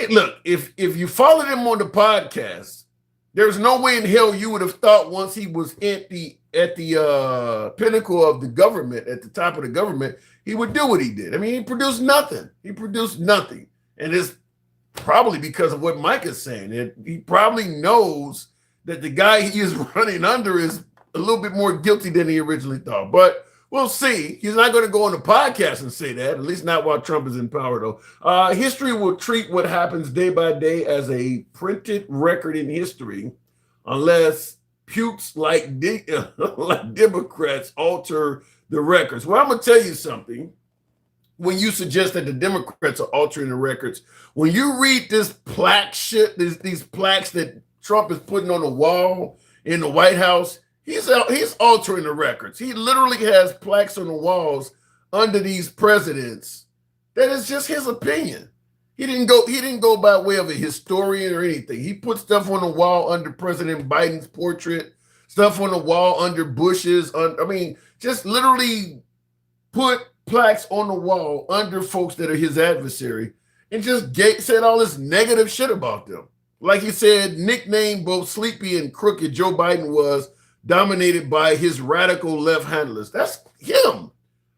Look, if you followed him on the podcast, there's no way in hell you would have thought once he was at the pinnacle of the government, at the top of the government, he would do what he did. I mean, he produced nothing. And it's probably because of what Mike is saying. He probably knows that the guy he is running under is a little bit more guilty than he originally thought. But we'll see. He's not going to go on the podcast and say that, at least not while Trump is in power, though. History will treat what happens day by day as a printed record in history unless pukes like Democrats alter the records. Well, I'm going to tell you something. When you suggest that the Democrats are altering the records, when you read this plaque shit, these plaques that Trump is putting on the wall in the White House, he's altering the records. He literally has plaques on the walls under these presidents that is just his opinion. He didn't go by way of a historian or anything. He put stuff on the wall under President Biden's portrait, stuff on the wall under Bush's. Just literally put plaques on the wall under folks that are his adversary, and just said all this negative shit about them. Like he said, nicknamed both Sleepy and Crooked, Joe Biden was dominated by his radical left handlers. That's him.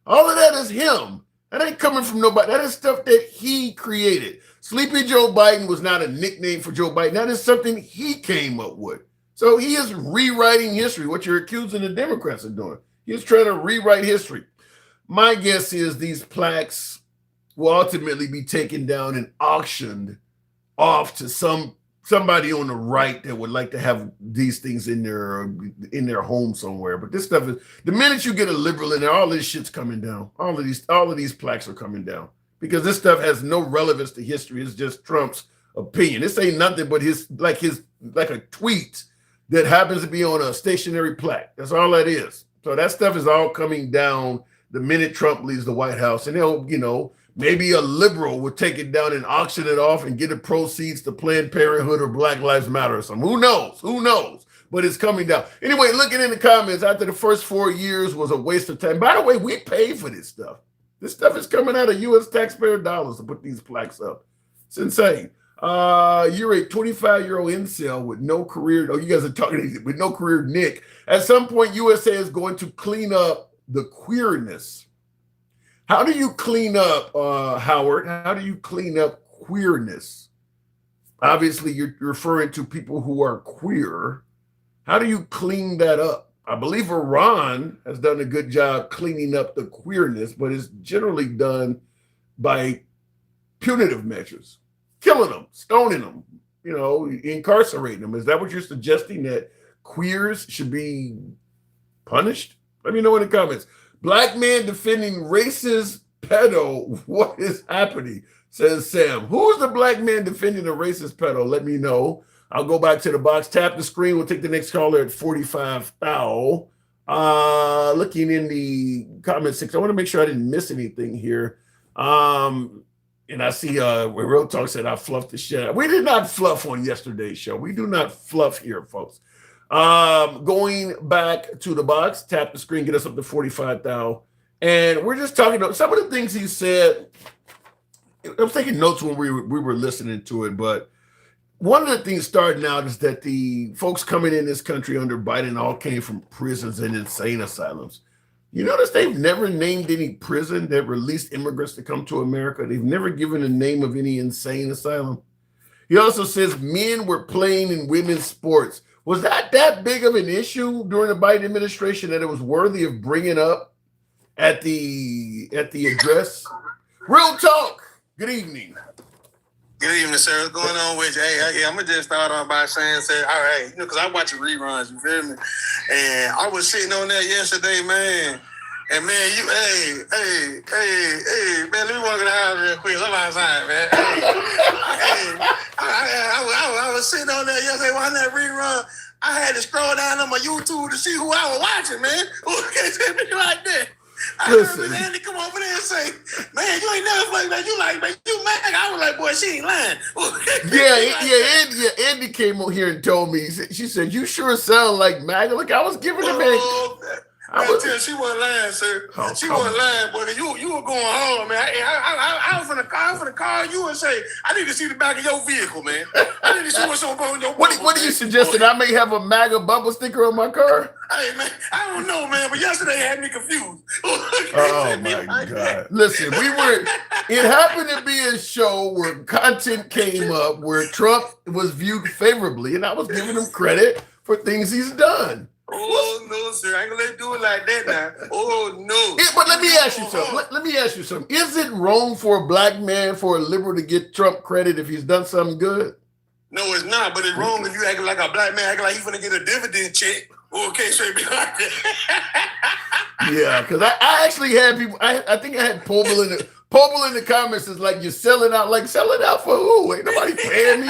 All of that is him. That ain't coming from nobody. That is stuff that he created. Sleepy Joe Biden was not a nickname for Joe Biden. That is something he came up with. So he is rewriting history, what you're accusing the Democrats of doing. He's trying to rewrite history. My guess is these plaques will ultimately be taken down and auctioned off to somebody on the right that would like to have these things in their home somewhere. But this stuff is, the minute you get a liberal in there, all this shit's coming down. All of these plaques are coming down because this stuff has no relevance to history. It's just Trump's opinion. This ain't nothing but his a tweet that happens to be on a stationary plaque. That's all that is. So that stuff is all coming down the minute Trump leaves the White House, and they'll, maybe a liberal would take it down and auction it off and get the proceeds to Planned Parenthood or Black Lives Matter or something. Who knows? Who knows? But it's coming down. Anyway, looking in the comments, after the first 4 years was a waste of time. By the way, we pay for this stuff. This stuff is coming out of U.S. taxpayer dollars to put these plaques up. It's insane. You're a 25-year-old incel with no career. Oh, you guys are talking with no career, Nick. At some point, USA is going to clean up the queerness. How do you clean up, Howard? How do you clean up queerness? Obviously, you're referring to people who are queer. How do you clean that up? I believe Iran has done a good job cleaning up the queerness, but it's generally done by punitive measures, killing them, stoning them, incarcerating them. Is that what you're suggesting, that queers should be punished? Let me know in the comments. Black man defending racist pedo. What is happening? Says Sam. Who's the black man defending a racist pedo? Let me know. I'll go back to the box. Tap the screen. We'll take the next caller at 45 thou. Looking in the comment section. I want to make sure I didn't miss anything here. And I see where Real Talk said I fluffed the shit. We did not fluff on yesterday's show. We do not fluff here, folks. Going back to the box, tap the screen, get us up to 45 thou. And we're just talking about some of the things he said. I'm taking notes when we were listening to it, but one of the things starting out is that the folks coming in this country under Biden all came from prisons and insane asylums. You notice they've never named any prison that released immigrants to come to America. They've never given a name of any insane asylum. He also says men were playing in women's sports. Was that big of an issue during the Biden administration that it was worthy of bringing up at the address? Real Talk. Good evening. Good evening, sir. What's going on with you? Hey, I'm going to just start off by saying, all right, because I watch the reruns, you feel me? And I was sitting on there yesterday, man. And, man, hey, man, let me walk in the house real quick. I'm outside, man. I was sitting on there yesterday watching that rerun. I had to scroll down on my YouTube to see who I was watching, man. Like that. I heard Andy come over there and say, man, you ain't never played, man. You mad? I was like, boy, she ain't lying. Andy came over here and told me, she said, you sure sound like MAGA. Look, I was giving him she wasn't lying, sir. She wasn't lying, boy. You were going hard, man. I was finna call you and say, I need to see the back of your vehicle, man. I need to see what's on your What are you suggesting? I may have a MAGA bumper sticker on my car? Hey, man, I don't know, man, but yesterday had me confused. Oh, my God. Listen, it happened to be a show where content came up where Trump was viewed favorably, and I was giving him credit for things he's done. Oh, no, sir. I ain't gonna let you do it like that now. Oh, no. But let me ask you something. Let me ask you something. Is it wrong for a black man, for a liberal to get Trump credit if he's done something good? No, it's not. But it's wrong if you acting like a black man, acting like he's gonna get a dividend check. Okay, so it be like that. Yeah, because I actually had people, I think I had Pobel in the comments is like, you're selling out. Like, selling out for who? Ain't nobody paying me.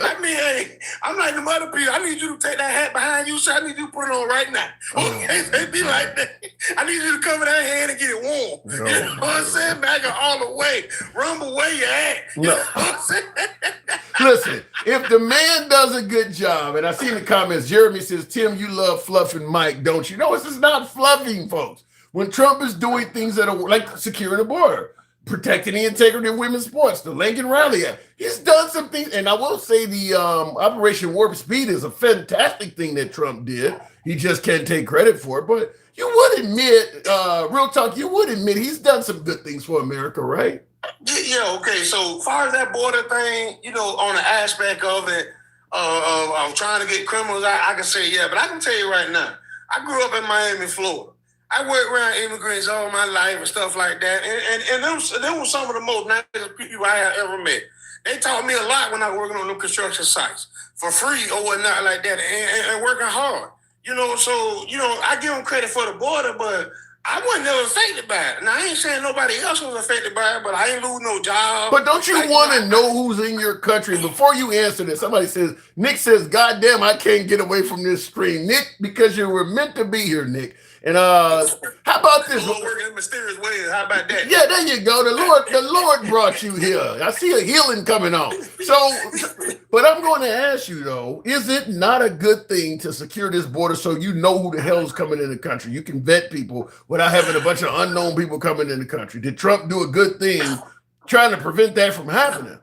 I mean, hey, I'm like the other people. I need you to take that hat behind you shirt. I need you to put it on right now. Okay, they be like that. I need you to cover that hand and get it warm. No. You know what I'm saying? Back all the way. Rumble where you at. You No. know what I'm saying? Listen, if the man does a good job, and I see in the comments, Jeremy says, Tim, you love fluffing Mike, don't you? No, this is not fluffing, folks. When Trump is doing things that are like securing the border, protecting the integrity of women's sports, the Lincoln Rally Act, he's done some things. And I will say the Operation Warp Speed is a fantastic thing that Trump did. He just can't take credit for it. But you would admit, real talk, you would admit he's done some good things for America, right? Yeah, okay. So far as that border thing, you know, on the aspect of it, of trying to get criminals, I can say yeah. But I can tell you right now, I grew up in Miami, Florida. I worked around immigrants all my life and stuff like that. And them were some of the most nice people I have ever met. They taught me a lot when I was working on the construction sites for free or whatnot like that and working hard. You know, so, you know, I give them credit for the border, but I wasn't never affected by it. Now, I ain't saying nobody else was affected by it, but I ain't lose no job. But don't you want to know who's in your country? Before you answer this, somebody says, Nick says, God damn, I can't get away from this screen. Nick, because you were meant to be here, Nick. And how about this? Lord working in mysterious ways. How about that? Yeah, there you go. The Lord brought you here. I see a healing coming on. So, but I'm going to ask you though, is it not a good thing to secure this border so you know who the hell's coming in the country? You can vet people without having a bunch of unknown people coming in the country. Did Trump do a good thing trying to prevent that from happening?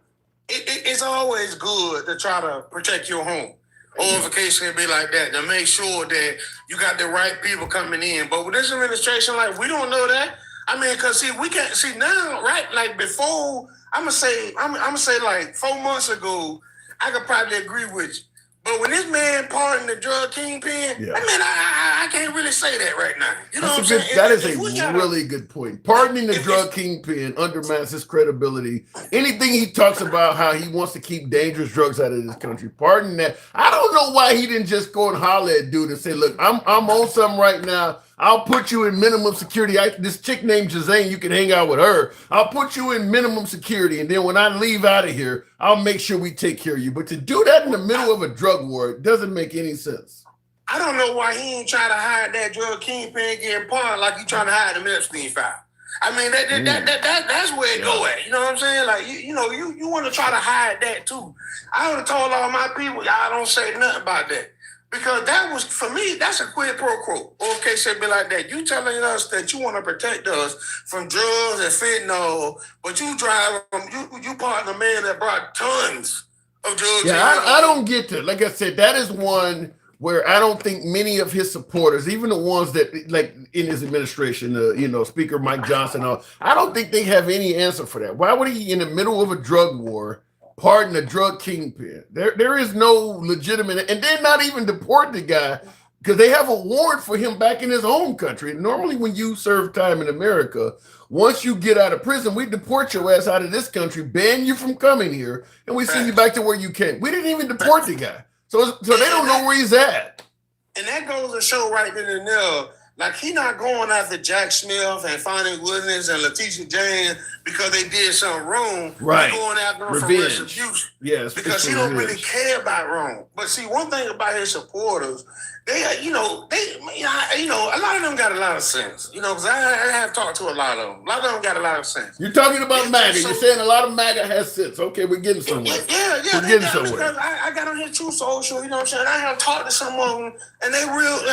It's always good to try to protect your home. Or if a case can be like that, to make sure that you got the right people coming in. But with this administration, like, we don't know that. I mean, because see, we can't see now, right? Like before, I'm gonna say like 4 months ago, I could probably agree with you. But when this man pardoned the drug kingpin, Yeah. I mean, I can't really say that right now. You know That's what I'm saying? that is If we a gotta- really good point. Pardoning the if- drug kingpin undermines his credibility. Anything he talks about how he wants to keep dangerous drugs out of this country, pardon that. I don't know why he didn't just go and holler at dude and say, look, I'm on something right now. I'll put you in minimum security. This chick named Jazane, you can hang out with her. I'll put you in minimum security. And then when I leave out of here, I'll make sure we take care of you. But to do that in the middle of a drug war, it doesn't make any sense. I don't know why he ain't trying to hide that drug kingpin getting pardoned like he trying to hide the Epstein file. I mean, that's where it go at. You know what I'm saying? Like, you want to try to hide that too. I would have told all my people, y'all don't say nothing about that. Because that was, for me, that's a quid pro quo. Or in case it be like that, you telling us that you want to protect us from drugs and fentanyl, but you partner a man that brought tons of drugs. Yeah, I don't get that. Like I said, that is one where I don't think many of his supporters, even the ones that like in his administration, Speaker Mike Johnson, I don't think they have any answer for that. Why would he, in the middle of a drug war, pardon a drug kingpin? There is no legitimate, and they're not even deport the guy because they have a warrant for him back in his home country. Normally, when you serve time in America, once you get out of prison, we deport your ass out of this country, ban you from coming here, and we send you back to where you came. We didn't even deport the guy. So they don't know where he's at. And that goes to show right then and there, like, he not going after Jack Smith and Fonnie Williams and Letitia James because they did something wrong. Right. He's going after them for Revenge. retribution. Yes, Because he don't really care about wrong. But see, one thing about his supporters, they a lot of them got a lot of sense. Because I have talked to a lot of them. A lot of them got a lot of sense. You're talking about MAGA. You're saying a lot of MAGA has sense. Okay, we're getting somewhere. Yeah. We're getting somewhere. Because I got on here True Social, you know what I'm saying? I have talked to some of them, and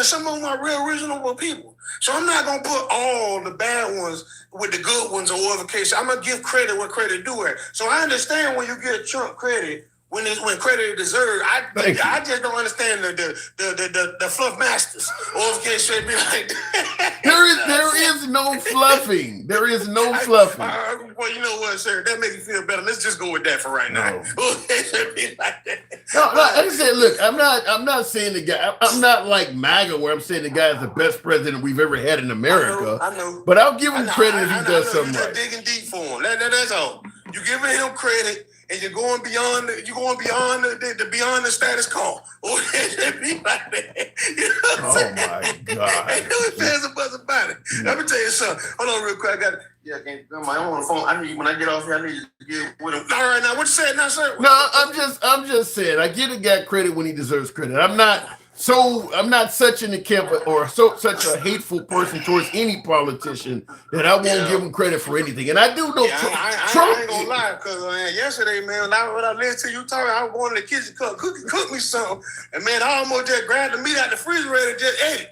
some of them are real reasonable people. So I'm not going to put all the bad ones with the good ones or whatever case. I'm going to give credit where credit due at. So I understand when you give Trump credit, when credit is deserved. I just don't understand the fluff masters. Or if case should be like that. There is no fluffing. There is no fluffing. Well, you know what, sir? That makes me feel better. Let's just go with that for right now. It should be like that. No, like I said, look, I'm not saying the guy. I'm not like MAGA where I'm saying the guy is the best president we've ever had in America. I know. But I'll give him credit if he does something You're right. digging deep for him. That's all. You're giving him credit, and you're going beyond the status quo. Or it be like that. You know what I'm saying? My God. Ain't no ifs, ands, or buts about it. Let me tell you something. Hold on real quick. I got it. Yeah, I can't. I'm on the phone. When I get off here, I need to get with him. All right, now what you said now, sir? No, I'm just saying. I give the guy credit when he deserves credit. I'm not so I'm not such in the camp or such a hateful person towards any politician that I won't give him credit for anything. And I do know I ain't gonna lie, because yesterday, man, when I listened to you talking, I was going to the kitchen cook me something, and man, I almost just grabbed the meat out the refrigerator and just ate it.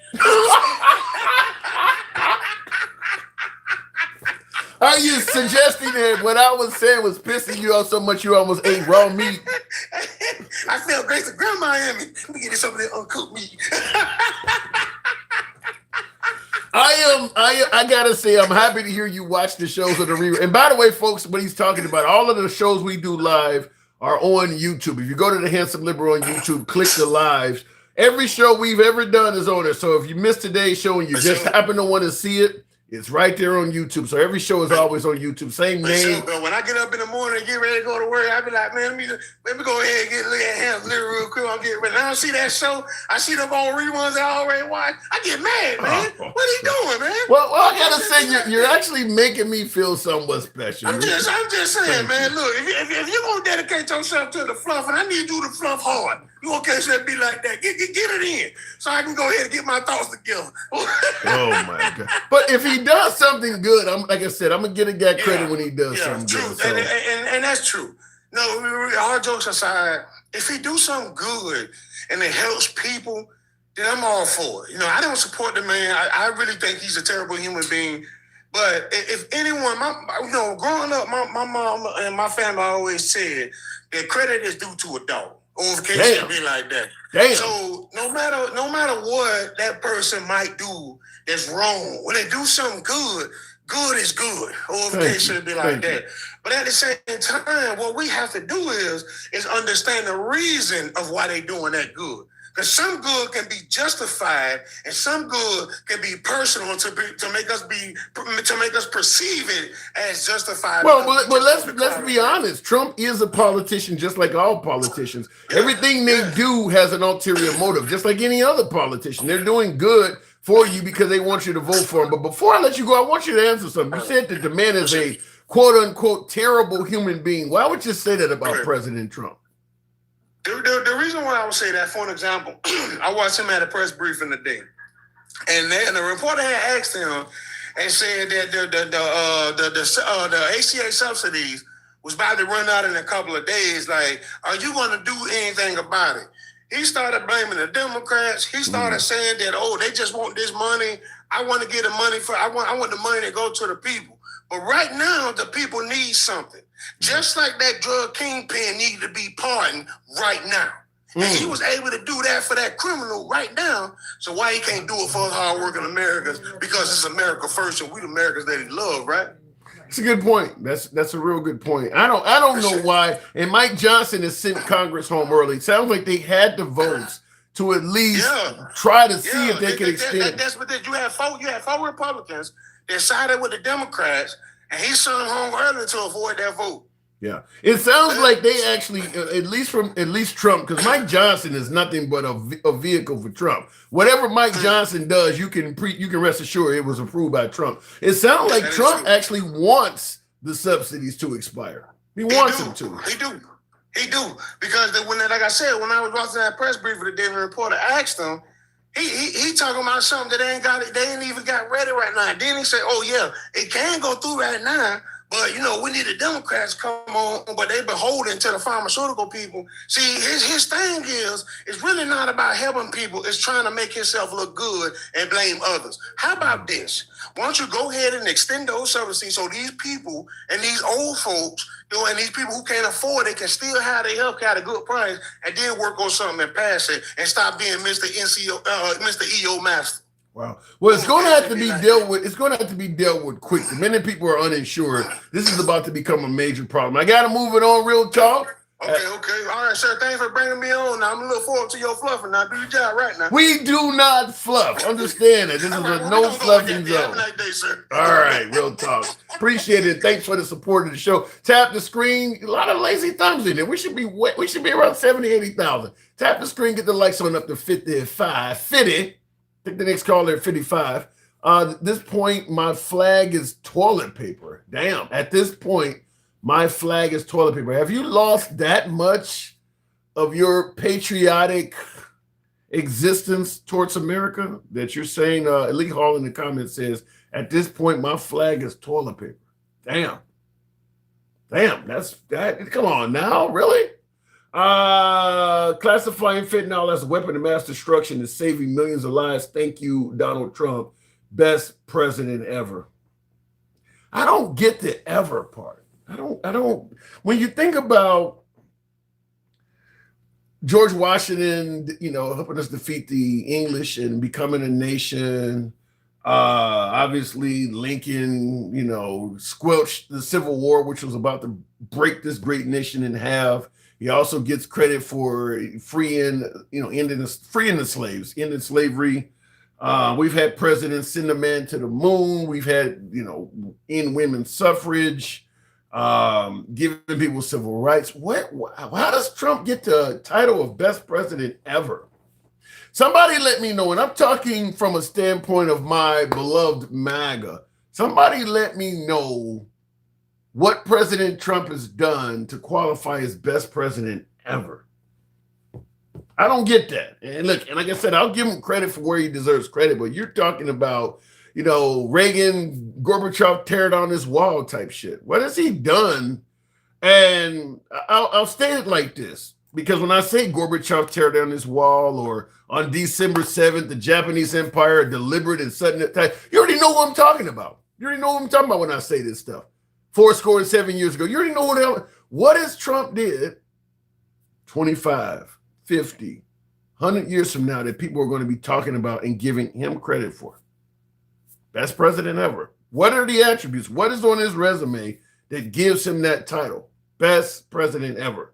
Are you suggesting that what I was saying was pissing you off so much you almost ate raw meat? I felt great to Grandma in me. Let me get you some of that uncooked meat. I gotta say, I'm happy to hear you watch the shows of the rerun. And by the way, folks, what he's talking about, all of the shows we do live are on YouTube. If you go to the Handsome Liberal on YouTube, click the lives. Every show we've ever done is on there. So if you missed today's show and you just happen to want to see it, it's right there on YouTube. So every show is always on YouTube. Same name. When I get up in the morning and get ready to go to work, I be like, man, let me go ahead and look at Handsome Liberal real quick. I'm getting ready. Now I see that show. I see them on reruns I already watched. I get mad, man. What are you doing, man? Well, I gotta say, you're actually making me feel somewhat special. I'm just saying, man. Look, if you're gonna dedicate yourself to the fluff, and I need you to fluff hard, you gonna catch that be like that. Get it in, so I can go ahead and get my thoughts together. Oh my God! But if he does something good, like I said, I'm gonna get a guy credit when he does something good. So. And that's true. No, all jokes aside, if he do something good and it helps people, then I'm all for it. I don't support the man. I really think he's a terrible human being. But if anyone, growing up, my mom and my family always said that credit is due to a dog. Or if case it be like that. Damn. So no matter what that person might do that's wrong, when they do something good, good is good. Or if case it be like that. But at the same time, what we have to do is understand the reason of why they doing that good. Because some good can be justified, and some good can be personal to make us perceive it as justified. Well, let's be honest. Trump is a politician, just like all politicians. Everything they do has an ulterior motive, just like any other politician. They're doing good for you because they want you to vote for them. But before I let you go, I want you to answer something. You said that the man is a quote unquote terrible human being. Why would you say that about President Trump? The reason why I would say that, for an example, I watched him at a press briefing today, and the reporter had asked him and said that the ACA subsidies was about to run out in a couple of days. Like, are you going to do anything about it? He started blaming the Democrats. He started saying that, they just want this money. I want to get the money I want the money to go to the people. But right now, the people need something. Just like that drug kingpin needed to be pardoned right now. And he was able to do that for that criminal right now. So why he can't do it for us hardworking Americans? Because it's America first and we the Americans that he loved, right? It's a good point. That's a real good point. I don't know why. And Mike Johnson has sent Congress home early. It sounds like they had the votes to at least try to see if they could extend. That's what you had four Republicans that sided with the Democrats. And he sent them home early to avoid that vote. Yeah, it sounds like they actually, at least Trump, because Mike Johnson is nothing but a vehicle for Trump. Whatever Mike Johnson does, you can rest assured it was approved by Trump. It sounds like Trump actually wants the subsidies to expire. He wants them to. He do because like I said, when I was watching that press briefing, the Daily Reporter asked him. He talking about something that they ain't even got ready right now. Then he said, it can go through right now, but we need the Democrats to come on, but they beholden to the pharmaceutical people. See, his thing is it's really not about helping people, it's trying to make himself look good and blame others. How about this? Why don't you go ahead and extend those services so these people and these old folks, and these people who can't afford it can still have their health care at a good price, and then work on something and pass it and stop being Mr. EO Master. Wow. Well, it's going to have to be dealt with. It's going to have to be dealt with quick. The minute people are uninsured, this is about to become a major problem. I got to move it on. Real talk. Okay. All right, sir. Thanks for bringing me on. Now, I'm looking forward to your fluffing. Now, do your job right now. We do not fluff. Understand that. This is a no fluffing zone. Have a nice day, sir. All right, real talk. Appreciate it. Thanks for the support of the show. Tap the screen. A lot of lazy thumbs in there. We should be around 70, 80,000. Tap the screen. Get the likes on up to 55. 50. Take the next caller at 55. At this point, my flag is toilet paper. Damn. At this point, my flag is toilet paper. Have you lost that much of your patriotic existence towards America that you're saying? Lee Hall in the comments says, at this point, my flag is toilet paper. Damn, that's that. Come on now, really? Classifying fentanyl as a weapon of mass destruction is saving millions of lives. Thank you, Donald Trump. Best president ever. I don't get the ever part. I don't. When you think about George Washington, helping us defeat the English and becoming a nation, obviously Lincoln, squelched the Civil War, which was about to break this great nation in half. He also gets credit for freeing the slaves, ending slavery. We've had presidents send a man to the moon. We've had, end women's suffrage, giving people civil rights. How does Trump get the title of best president ever? Somebody let me know, and I'm talking from a standpoint of my beloved MAGA. Somebody let me know what President Trump has done to qualify as best president ever. I don't get that. And look, and like I said, I'll give him credit for where he deserves credit, but you're talking about, Reagan, Gorbachev tear down this wall type shit. What has he done? And I'll state it like this, because when I say Gorbachev tear down this wall, or on December 7th, the Japanese Empire, deliberate and sudden attack, you already know what I'm talking about. You already know what I'm talking about when I say this stuff. 7 years ago. You already know what has Trump did 25, 50, 100 years from now that people are going to be talking about and giving him credit for. Best president ever. What are the attributes? What is on his resume that gives him that title? Best president ever.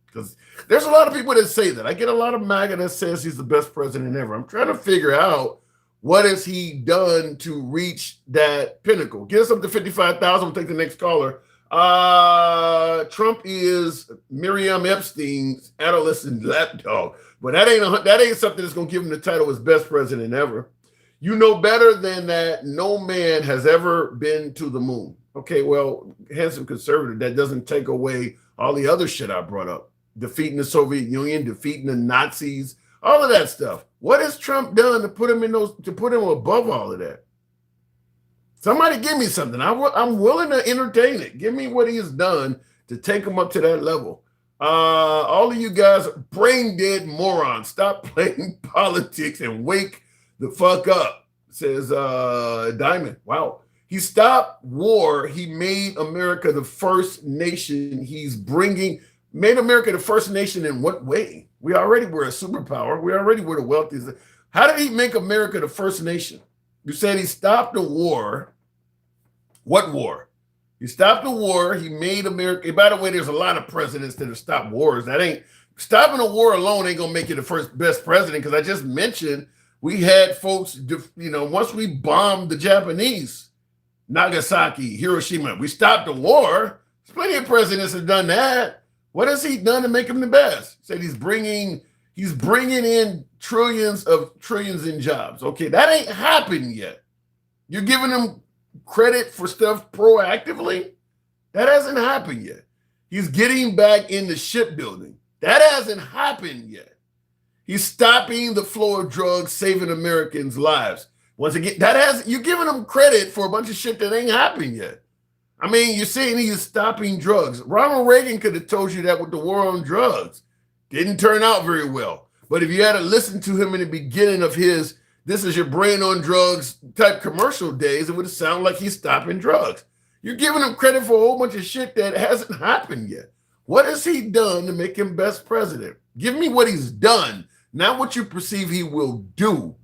Because there's a lot of people that say that. I get a lot of MAGA that says he's the best president ever. I'm trying to figure out, what has he done to reach that pinnacle? Get us up to 55,000. We'll take the next caller. Trump is Miriam Epstein's adolescent lapdog, but that ain't something that's gonna give him the title as best president ever. You know better than that. No man has ever been to the moon. Okay, well, handsome conservative, that doesn't take away all the other shit I brought up: defeating the Soviet Union, defeating the Nazis, all of that stuff. What has Trump done to put him above all of that? Somebody give me something. I'm willing to entertain it. Give me what he has done to take him up to that level. All of you guys, brain dead morons, stop playing politics and wake the fuck up, says Diamond. Wow. He stopped war. He made America the first nation. Made America the first nation in what way? We already were a superpower. We already were the wealthiest. How did he make America the first nation? You said he stopped the war. What war? He stopped the war. He made America. By the way, there's a lot of presidents that have stopped wars. Stopping a war alone ain't gonna make you the first best president, because I just mentioned we had folks, once we bombed the Japanese, Nagasaki, Hiroshima, we stopped the war. There's plenty of presidents that have done that. What has he done to make him the best? Said he's bringing in trillions in jobs. Okay, that ain't happened yet. You're giving him credit for stuff proactively? That hasn't happened yet. He's getting back into shipbuilding. That hasn't happened yet. He's stopping the flow of drugs, saving Americans' lives. Once again, you're giving him credit for a bunch of shit that ain't happened yet. I mean, you're saying he's stopping drugs. Ronald Reagan could have told you that with the war on drugs. Didn't turn out very well. But if you had to listen to him in the beginning of his "this is your brain on drugs" type commercial days, it would have sounded like he's stopping drugs. You're giving him credit for a whole bunch of shit that hasn't happened yet. What has he done to make him best president? Give me what he's done, not what you perceive he will do.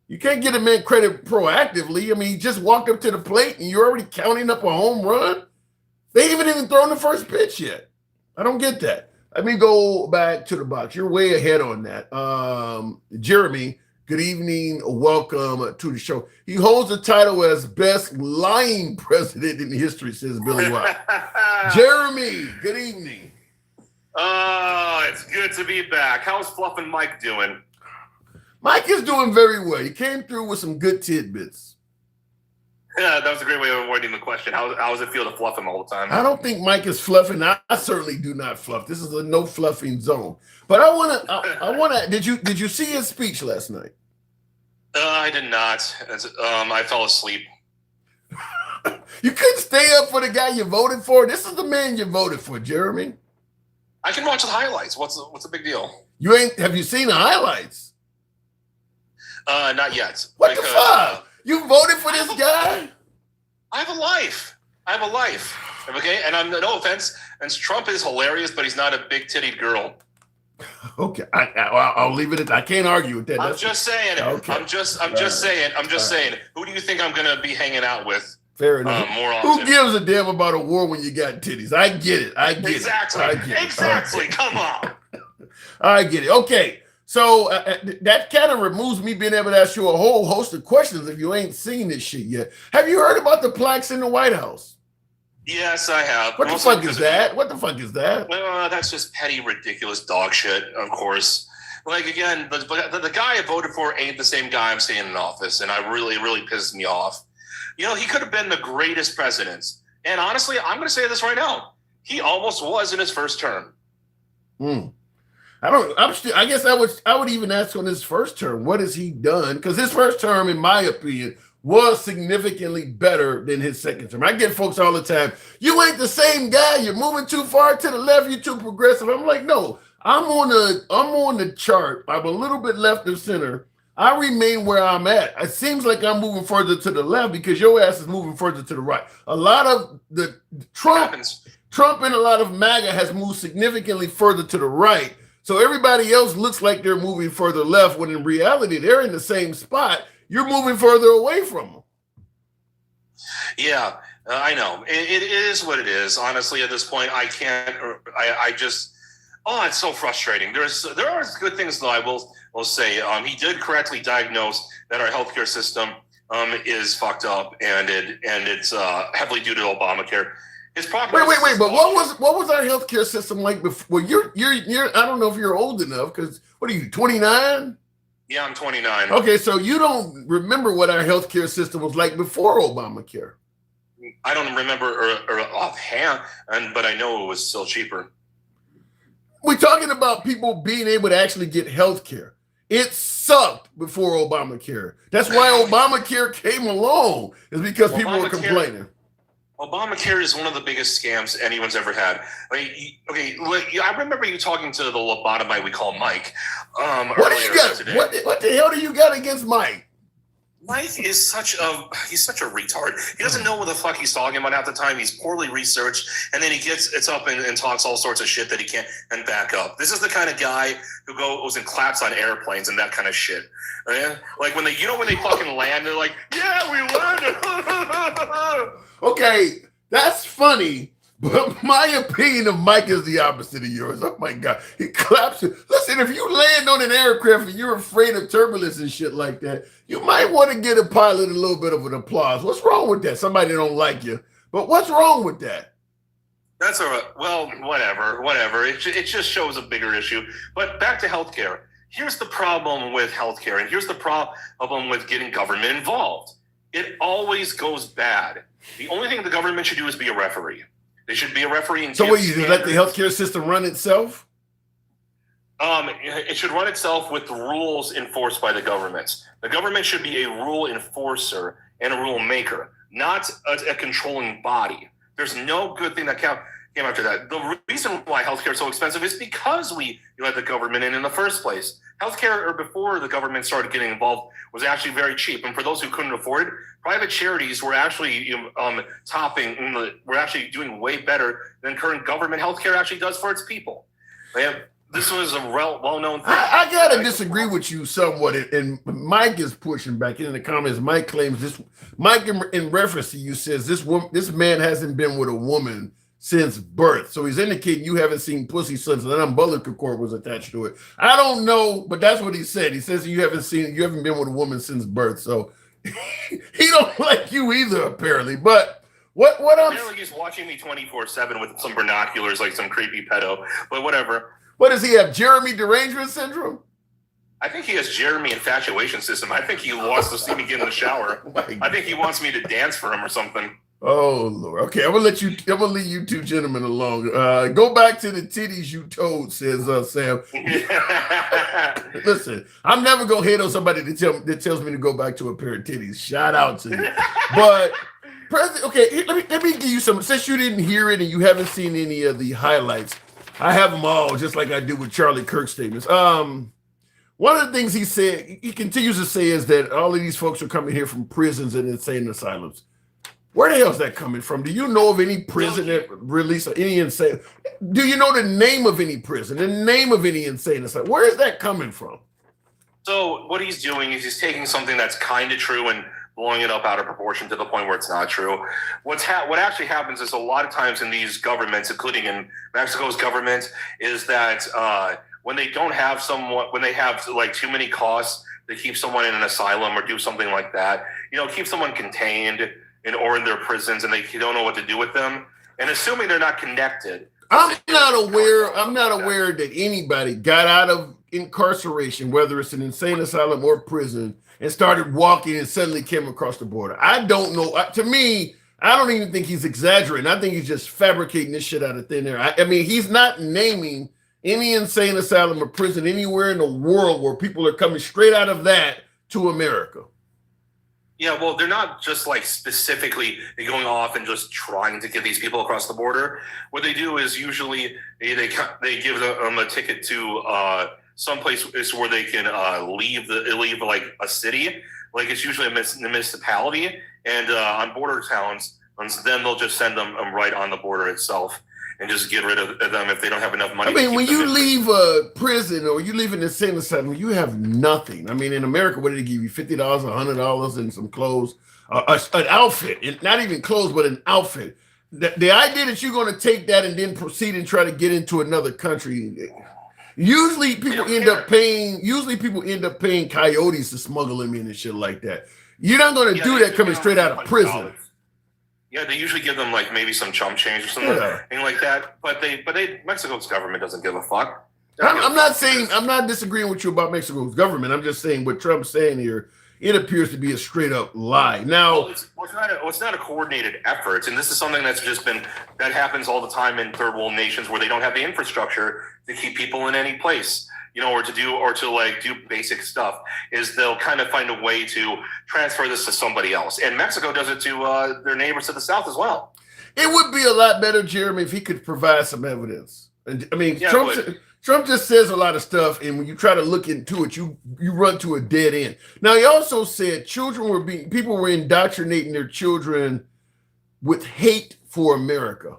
You can't get a man credit proactively. I mean, he just walked up to the plate and you're already counting up a home run. They haven't even thrown the first pitch yet. I don't get that. Let me go back to the box. You're way ahead on that. Jeremy, good evening. Welcome to the show. He holds the title as best lying president in history, says Billy White. Jeremy, good evening. Oh, it's good to be back. How's Fluffin' Mike doing? Mike is doing very well. He came through with some good tidbits. Yeah, that was a great way of avoiding the question. How does it feel to fluff him all the time? I don't think Mike is fluffing. I certainly do not fluff. This is a no fluffing zone. But I wanna. Did you see his speech last night? I did not. I fell asleep. You couldn't stay up for the guy you voted for. This is the man you voted for, Jeremy. I can watch the highlights. What's the big deal? You ain't. Have you seen the highlights? Not yet. What the fuck? You voted for this guy? I have a life. Okay, and I'm no offense. And Trump is hilarious, but he's not a big tittied girl. Okay, I'll leave it at that. I can't argue with that. I'm just saying. Okay. I'm just saying. Who do you think I'm gonna be hanging out with? Fair enough. More often. Who gives a damn about a war when you got titties? I get it. Exactly. Exactly. Come on. I get it. Okay. So that kind of removes me being able to ask you a whole host of questions if you ain't seen this shit yet. Have you heard about the plaques in the White House? Yes, I have. What the fuck is that? What the fuck is that? Well, that's just petty, ridiculous dog shit, of course. Like, again, the guy I voted for ain't the same guy I'm seeing in office, and I really pisses me off. You know, he could have been the greatest president. And honestly, I'm going to say this right now. He almost was in his first term. I guess I would even ask on his first term, what has he done? Because his first term, in my opinion, was significantly better than his second term. I get folks all the time, you ain't the same guy, you're moving too far to the left, you're too progressive. I'm like, no, I'm on the chart. I'm a little bit left of center. I remain where I'm at. It seems like I'm moving further to the left because your ass is moving further to the right. A lot of the Trump and a lot of MAGA has moved significantly further to the right. So everybody else looks like they're moving further left when in reality, they're in the same spot. You're moving further away from them. Yeah, I know. It is what it is. Honestly, at this point, I can't. I just. Oh, it's so frustrating. There are good things though. I will say he did correctly diagnose that our healthcare system is fucked up, and it's heavily due to Obamacare. His problem. Wait. But what was our healthcare system like before? Well, you're. I don't know if you're old enough because what are you, 29? Yeah, I'm 29. Okay, so you don't remember what our healthcare system was like before Obamacare. I don't remember or offhand, but I know it was still cheaper. We're talking about people being able to actually get health care. It sucked before Obamacare. That's why Obamacare came along, is because people were complaining. Obamacare is one of the biggest scams anyone's ever had. I remember you talking to the lobotomite we call Mike. What do you got? What the hell do you got against Mike? Mike is such a retard. He doesn't know what the fuck he's talking about half the time. He's poorly researched, and then he gets up and talks all sorts of shit that he can't and back up. This is the kind of guy who goes and claps on airplanes and that kind of shit. Right? Like when they fucking land, they're like, "Yeah, we landed." Okay, that's funny, but my opinion of Mike is the opposite of yours. Oh my God, he claps. Listen, if you land on an aircraft and you're afraid of turbulence and shit like that, you might want to get a pilot a little bit of an applause. What's wrong with that? Somebody don't like you, but what's wrong with that? That's whatever. It just shows a bigger issue. But back to healthcare. Here's the problem with healthcare, and here's the problem with getting government involved. It always goes bad. The only thing the government should do is be a referee. They should be a referee. And so what, you let the healthcare system run itself? It should run itself with the rules enforced by the government. The government should be a rule enforcer and a rule maker, not a controlling body. There's no good thing that came after that. The reason why healthcare is so expensive is because you let the government in the first place. Healthcare, or before the government started getting involved, was actually very cheap. And for those who couldn't afford it, private charities were actually were actually doing way better than current government healthcare actually does for its people. This was a well-known thing. I gotta disagree with you somewhat, and Mike is pushing back in the comments. Mike claims this. Mike, in reference to you, says this man hasn't been with a woman since birth. So he's indicating you haven't seen pussy since an umbilical cord was attached to it. I don't know, but that's what he said. He says you haven't been with a woman since birth. So he don't like you either, apparently. But apparently he's watching me 24/7 with some binoculars like some creepy pedo. But whatever. What does he have? Jeremy derangement syndrome? I think he has Jeremy infatuation system. I think he wants to see me get in the shower. I think he wants me to dance for him or something. Oh Lord. Okay, I'm gonna leave you two gentlemen alone. Go back to the titties you told, says Sam. Listen, I'm never gonna hate on somebody that tells me to go back to a pair of titties. Shout out to you. But President, okay, let me give you some. Since you didn't hear it and you haven't seen any of the highlights, I have them all, just like I do with Charlie Kirk's statements. One of the things he said, he continues to say, is that all of these folks are coming here from prisons and insane asylums. Where the hell is that coming from? Do you know of any prison that released any insane? Do you know the name of any prison, the name of any insane asylum? Where is that coming from? So what he's doing is he's taking something that's kind of true and blowing it up out of proportion to the point where it's not true. What actually happens is a lot of times in these governments, including in Mexico's government, is that when they don't have someone, when they have like too many costs to keep someone in an asylum or do something like that, keep someone contained or in their prisons, and they don't know what to do with them. And assuming they're not connected, I'm not aware that anybody got out of incarceration, whether it's an insane asylum or prison, and started walking and suddenly came across the border. I don't know. To me, I don't even think he's exaggerating. I think he's just fabricating this shit out of thin air. I mean, he's not naming any insane asylum or prison anywhere in the world where people are coming straight out of that to America. Yeah, well, they're not just like specifically going off and just trying to get these people across the border. What they do is usually they give them a ticket to some place where they can leave like a city, like it's usually a municipality, and on border towns, and then they'll just send them right on the border itself and just get rid of them if they don't have enough money. I mean, when you leave a prison or you leave an insane asylum, you have nothing. I mean, in America, what did they give you? $50, $100, and some clothes, an outfit, not even clothes, but an outfit. The idea that you're going to take that and then proceed and try to get into another country, usually people end up paying coyotes to smuggle them in and shit like that. You're not going to do that coming straight out of prison. Yeah, they usually give them like maybe some chump change or something like that. But Mexico's government doesn't give a fuck. I'm not disagreeing with you about Mexico's government. I'm just saying what Trump's saying here, it appears to be a straight up lie. Now, it's not a coordinated effort, and this is something that happens all the time in third world nations where they don't have the infrastructure to keep people in any place. Or to do basic stuff, is they'll kind of find a way to transfer this to somebody else. And Mexico does it to their neighbors to the south as well. It would be a lot better, Jeremy, if he could provide some evidence. And I mean, Trump just says a lot of stuff, and when you try to look into it, you run to a dead end. Now, he also said people were indoctrinating their children with hate for America.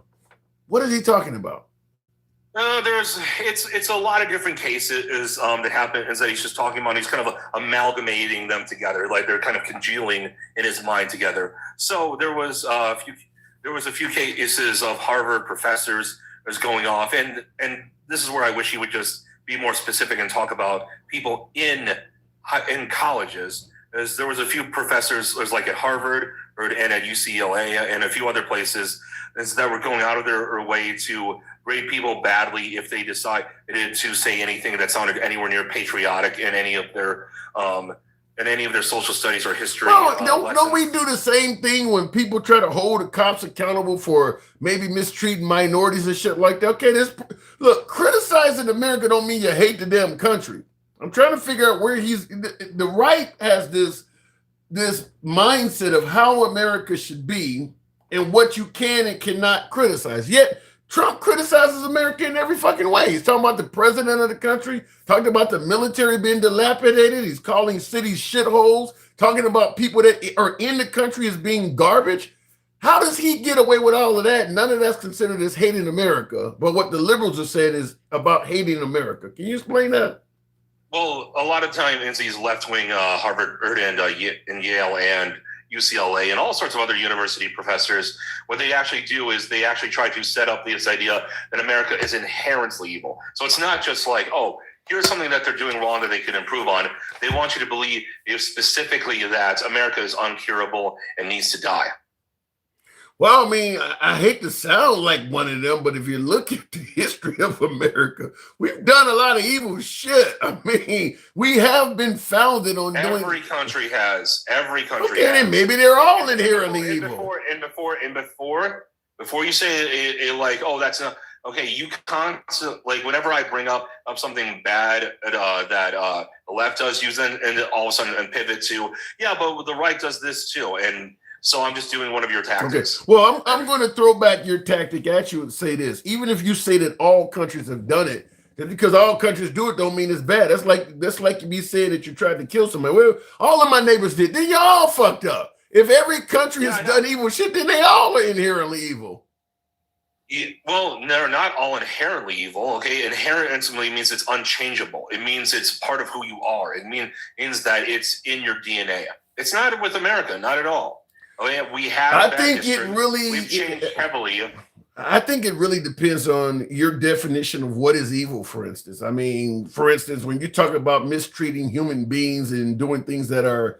What is he talking about? It's a lot of different cases that happen, is that he's just talking about. He's kind of amalgamating them together, like they're kind of congealing in his mind together. So there was a few cases of Harvard professors was going off, and this is where I wish he would just be more specific and talk about people in colleges. As there was a few professors, there's like at Harvard and at UCLA and a few other places, that were going out of their way to grade people badly if they decided to say anything that sounded anywhere near patriotic in any of their social studies or history. Don't we do the same thing when people try to hold the cops accountable for maybe mistreating minorities and shit like that? Okay, look, criticizing America don't mean you hate the damn country. I'm trying to figure out where the right has this mindset of how America should be and what you can and cannot criticize. Yet Trump criticizes America in every fucking way. He's talking about the president of the country, talking about the military being dilapidated. He's calling cities shitholes, talking about people that are in the country as being garbage. How does he get away with all of that? None of that's considered as hating America. But what the liberals are saying is about hating America. Can you explain that? Well, a lot of times these left-wing Harvard and Yale and UCLA and all sorts of other university professors, what they actually do is they actually try to set up this idea that America is inherently evil. So it's not just like, oh, here's something that they're doing wrong that they can improve on. They want you to believe specifically that America is uncurable and needs to die. Well, I mean, I hate to sound like one of them, but if you look at the history of America, we've done a lot of evil shit. I mean, we have been founded on doing. Every country has. Every country Okay, has. then maybe they're all inherently evil. Before you say it like, oh, that's not okay. You constantly, like, whenever I bring up something bad that the left does use, and all of a sudden and pivot to, yeah, but the right does this too, and so I'm just doing one of your tactics. Okay. Well, I'm going to throw back your tactic at you and say this. Even if you say that all countries have done it, just because all countries do it don't mean it's bad. That's like me saying that you tried to kill somebody. Well, all of my neighbors did. Then you all fucked up. If every country has done evil shit, then they all are inherently evil. Well, they're not all inherently evil. Okay, inherently means it's unchangeable. It means it's part of who you are. It means that it's in your DNA. It's not with America, not at all. Oh yeah, we have. I think history. We've changed heavily. I think it really depends on your definition of what is evil. For instance, I mean, for instance, when you talk about mistreating human beings and doing things that are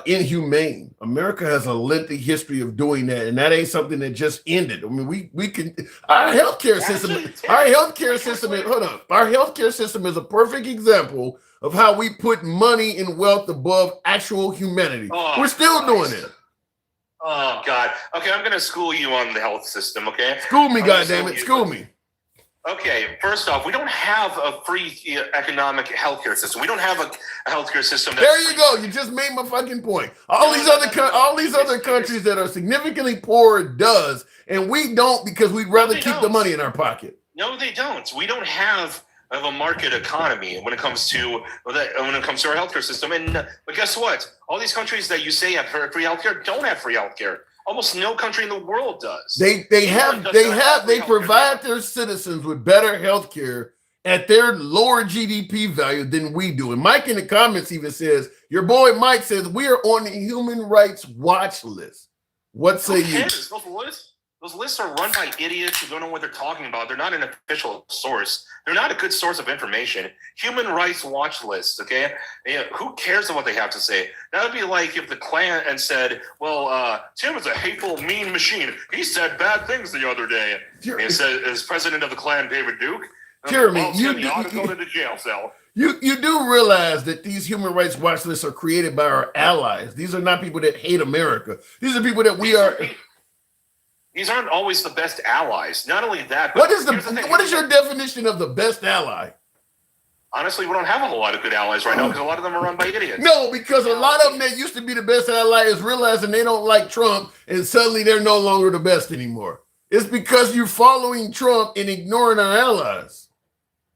inhumane, America has a lengthy history of doing that, and that ain't something that just ended. I mean, we can our healthcare system. Our healthcare system is Our healthcare system is a perfect example of how we put money and wealth above actual humanity. We're still doing it. Oh God. Okay, I'm going to school you on the health system. Okay. School me, goddammit. School me. Okay. First off, we don't have a free economic healthcare system. We don't have a healthcare system. There you go. You just made my fucking point. All these other countries that are significantly poorer does, and we don't because we'd rather keep the money in our pocket. No, they don't. We don't have a market economy when it comes to our healthcare system. And but guess what? All these countries that you say have free healthcare don't have free healthcare. Almost no country in the world does. They provide their citizens with better healthcare at their lower GDP value than we do. And Mike in the comments even says, your boy Mike says we are on the human rights watch list. What say you? Those lists are run by idiots who don't know what they're talking about. They're not an official source. They're not a good source of information. Human rights watch lists, okay? Yeah, who cares what they have to say? That would be like if the Klan and said, well, Tim is a hateful, mean machine. He said bad things the other day. And said, as president of the Klan, David Duke, Jeremy, you ought to go to the jail cell. You do realize that these human rights watch lists are created by our allies. These are not people that hate America. These are people that we are... These aren't always the best allies. Not only that, but what is your definition of the best ally? Honestly, we don't have a whole lot of good allies right now because a lot of them are run by idiots. No, because a lot of them that used to be the best ally is realizing they don't like Trump and suddenly they're no longer the best anymore. It's because you're following Trump and ignoring our allies.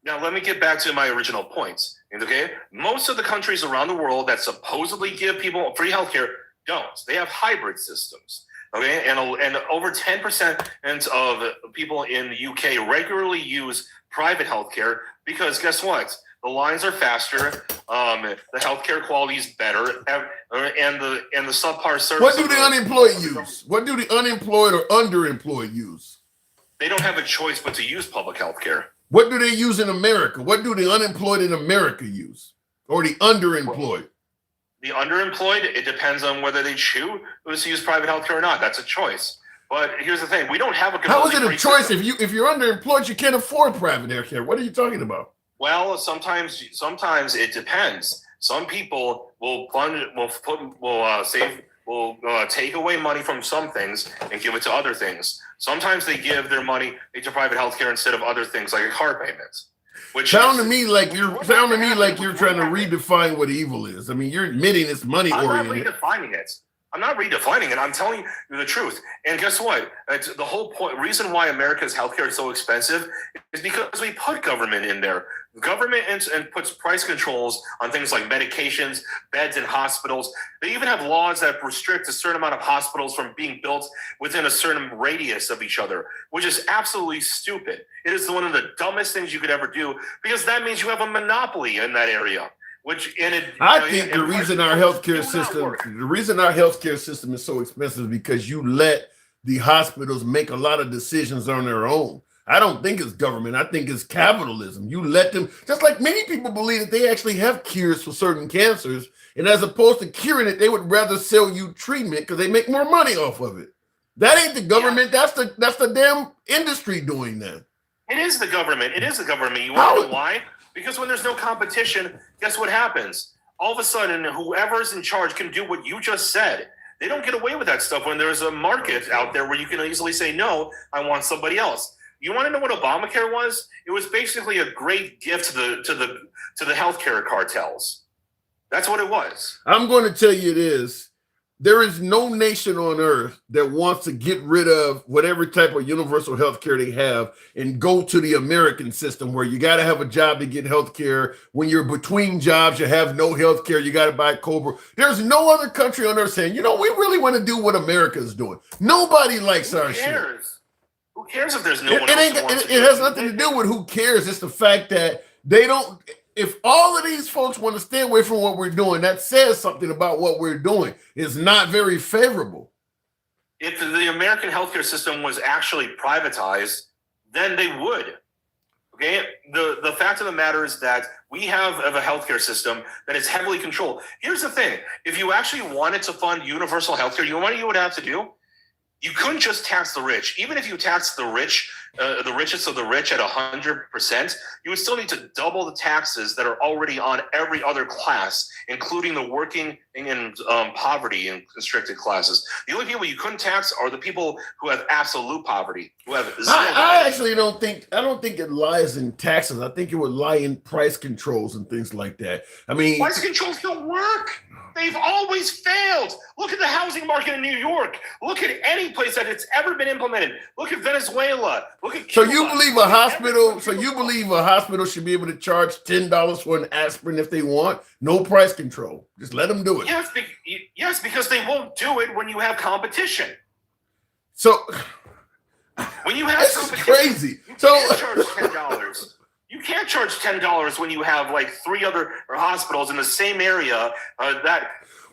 Now, let me get back to my original points. Okay, most of the countries around the world that supposedly give people free healthcare don't. They have hybrid systems. Okay, and over 10% of people in the UK regularly use private healthcare because guess what? The lines are faster, the healthcare quality is better, and the subpar service. What do the unemployed use? What do the unemployed or underemployed use? They don't have a choice but to use public healthcare. What do they use in America? What do the unemployed in America use, or the underemployed? The underemployed, it depends on whether they choose to use private healthcare or not. That's a choice. But here's the thing: we don't have a. How is it a choice if you're underemployed? You can't afford private healthcare. What are you talking about? Well, sometimes it depends. Some people will take away money from some things and give it to other things. Sometimes they give their money to private healthcare instead of other things like a car payment. Sound to me like you're trying to redefine what evil is. I mean, you're admitting it's money oriented. I'm not redefining it. I'm telling you the truth. And guess what? It's the whole reason why America's healthcare is so expensive is because we put government in there. Government and puts price controls on things like medications, beds in hospitals. They even have laws that restrict a certain amount of hospitals from being built within a certain radius of each other, which is absolutely stupid. It is one of the dumbest things you could ever do because that means you have a monopoly in that area. I think the reason our healthcare system is so expensive is because you let the hospitals make a lot of decisions on their own. I don't think it's government. I think it's capitalism. You let them, just like many people believe that they actually have cures for certain cancers, and as opposed to curing it, they would rather sell you treatment because they make more money off of it. That ain't the government. That's the damn industry doing that. It is the government. It is the government. You want to know why? Because when there's no competition, guess what happens? All of a sudden, whoever's in charge can do what you just said. They don't get away with that stuff when there's a market out there where you can easily say, no, I want somebody else. You want to know what Obamacare was? It was basically a great gift to the healthcare cartels. That's what it was. I'm going to tell you this. There is no nation on earth that wants to get rid of whatever type of universal health care they have and go to the American system where you got to have a job to get health care. When you're between jobs, you have no health care. You got to buy Cobra. There's no other country on earth saying, we really want to do what America is doing. Nobody likes our shit. Who cares if there's no one else who wants to It has nothing to do with who cares. It's the fact that they don't. If all of these folks want to stay away from what we're doing, that says something about what we're doing. It's not very favorable. If the American healthcare system was actually privatized, then they would. Okay. The fact of the matter is that we have a healthcare system that is heavily controlled. Here's the thing: if you actually wanted to fund universal healthcare, you know what you would have to do? You couldn't just tax the rich. Even if you tax the rich, the richest of the rich at 100%, you would still need to double the taxes that are already on every other class, including the working and poverty and constricted classes. The only people you couldn't tax are the people who have absolute poverty, who have zero. I actually don't think it lies in taxes. I think it would lie in price controls and things like that. I mean, price controls don't work. They've always failed. Look at the housing market in New York. Look at any place that it's ever been implemented. Look at Venezuela. Look at Cuba. So you believe a hospital? So you believe a hospital should be able to charge $10 for an aspirin if they want? No price control. Just let them do it. Yes, because they won't do it when you have competition. So when you have this is crazy. You can't charge $10. You can't charge $10 when you have like 3 other hospitals in the same area.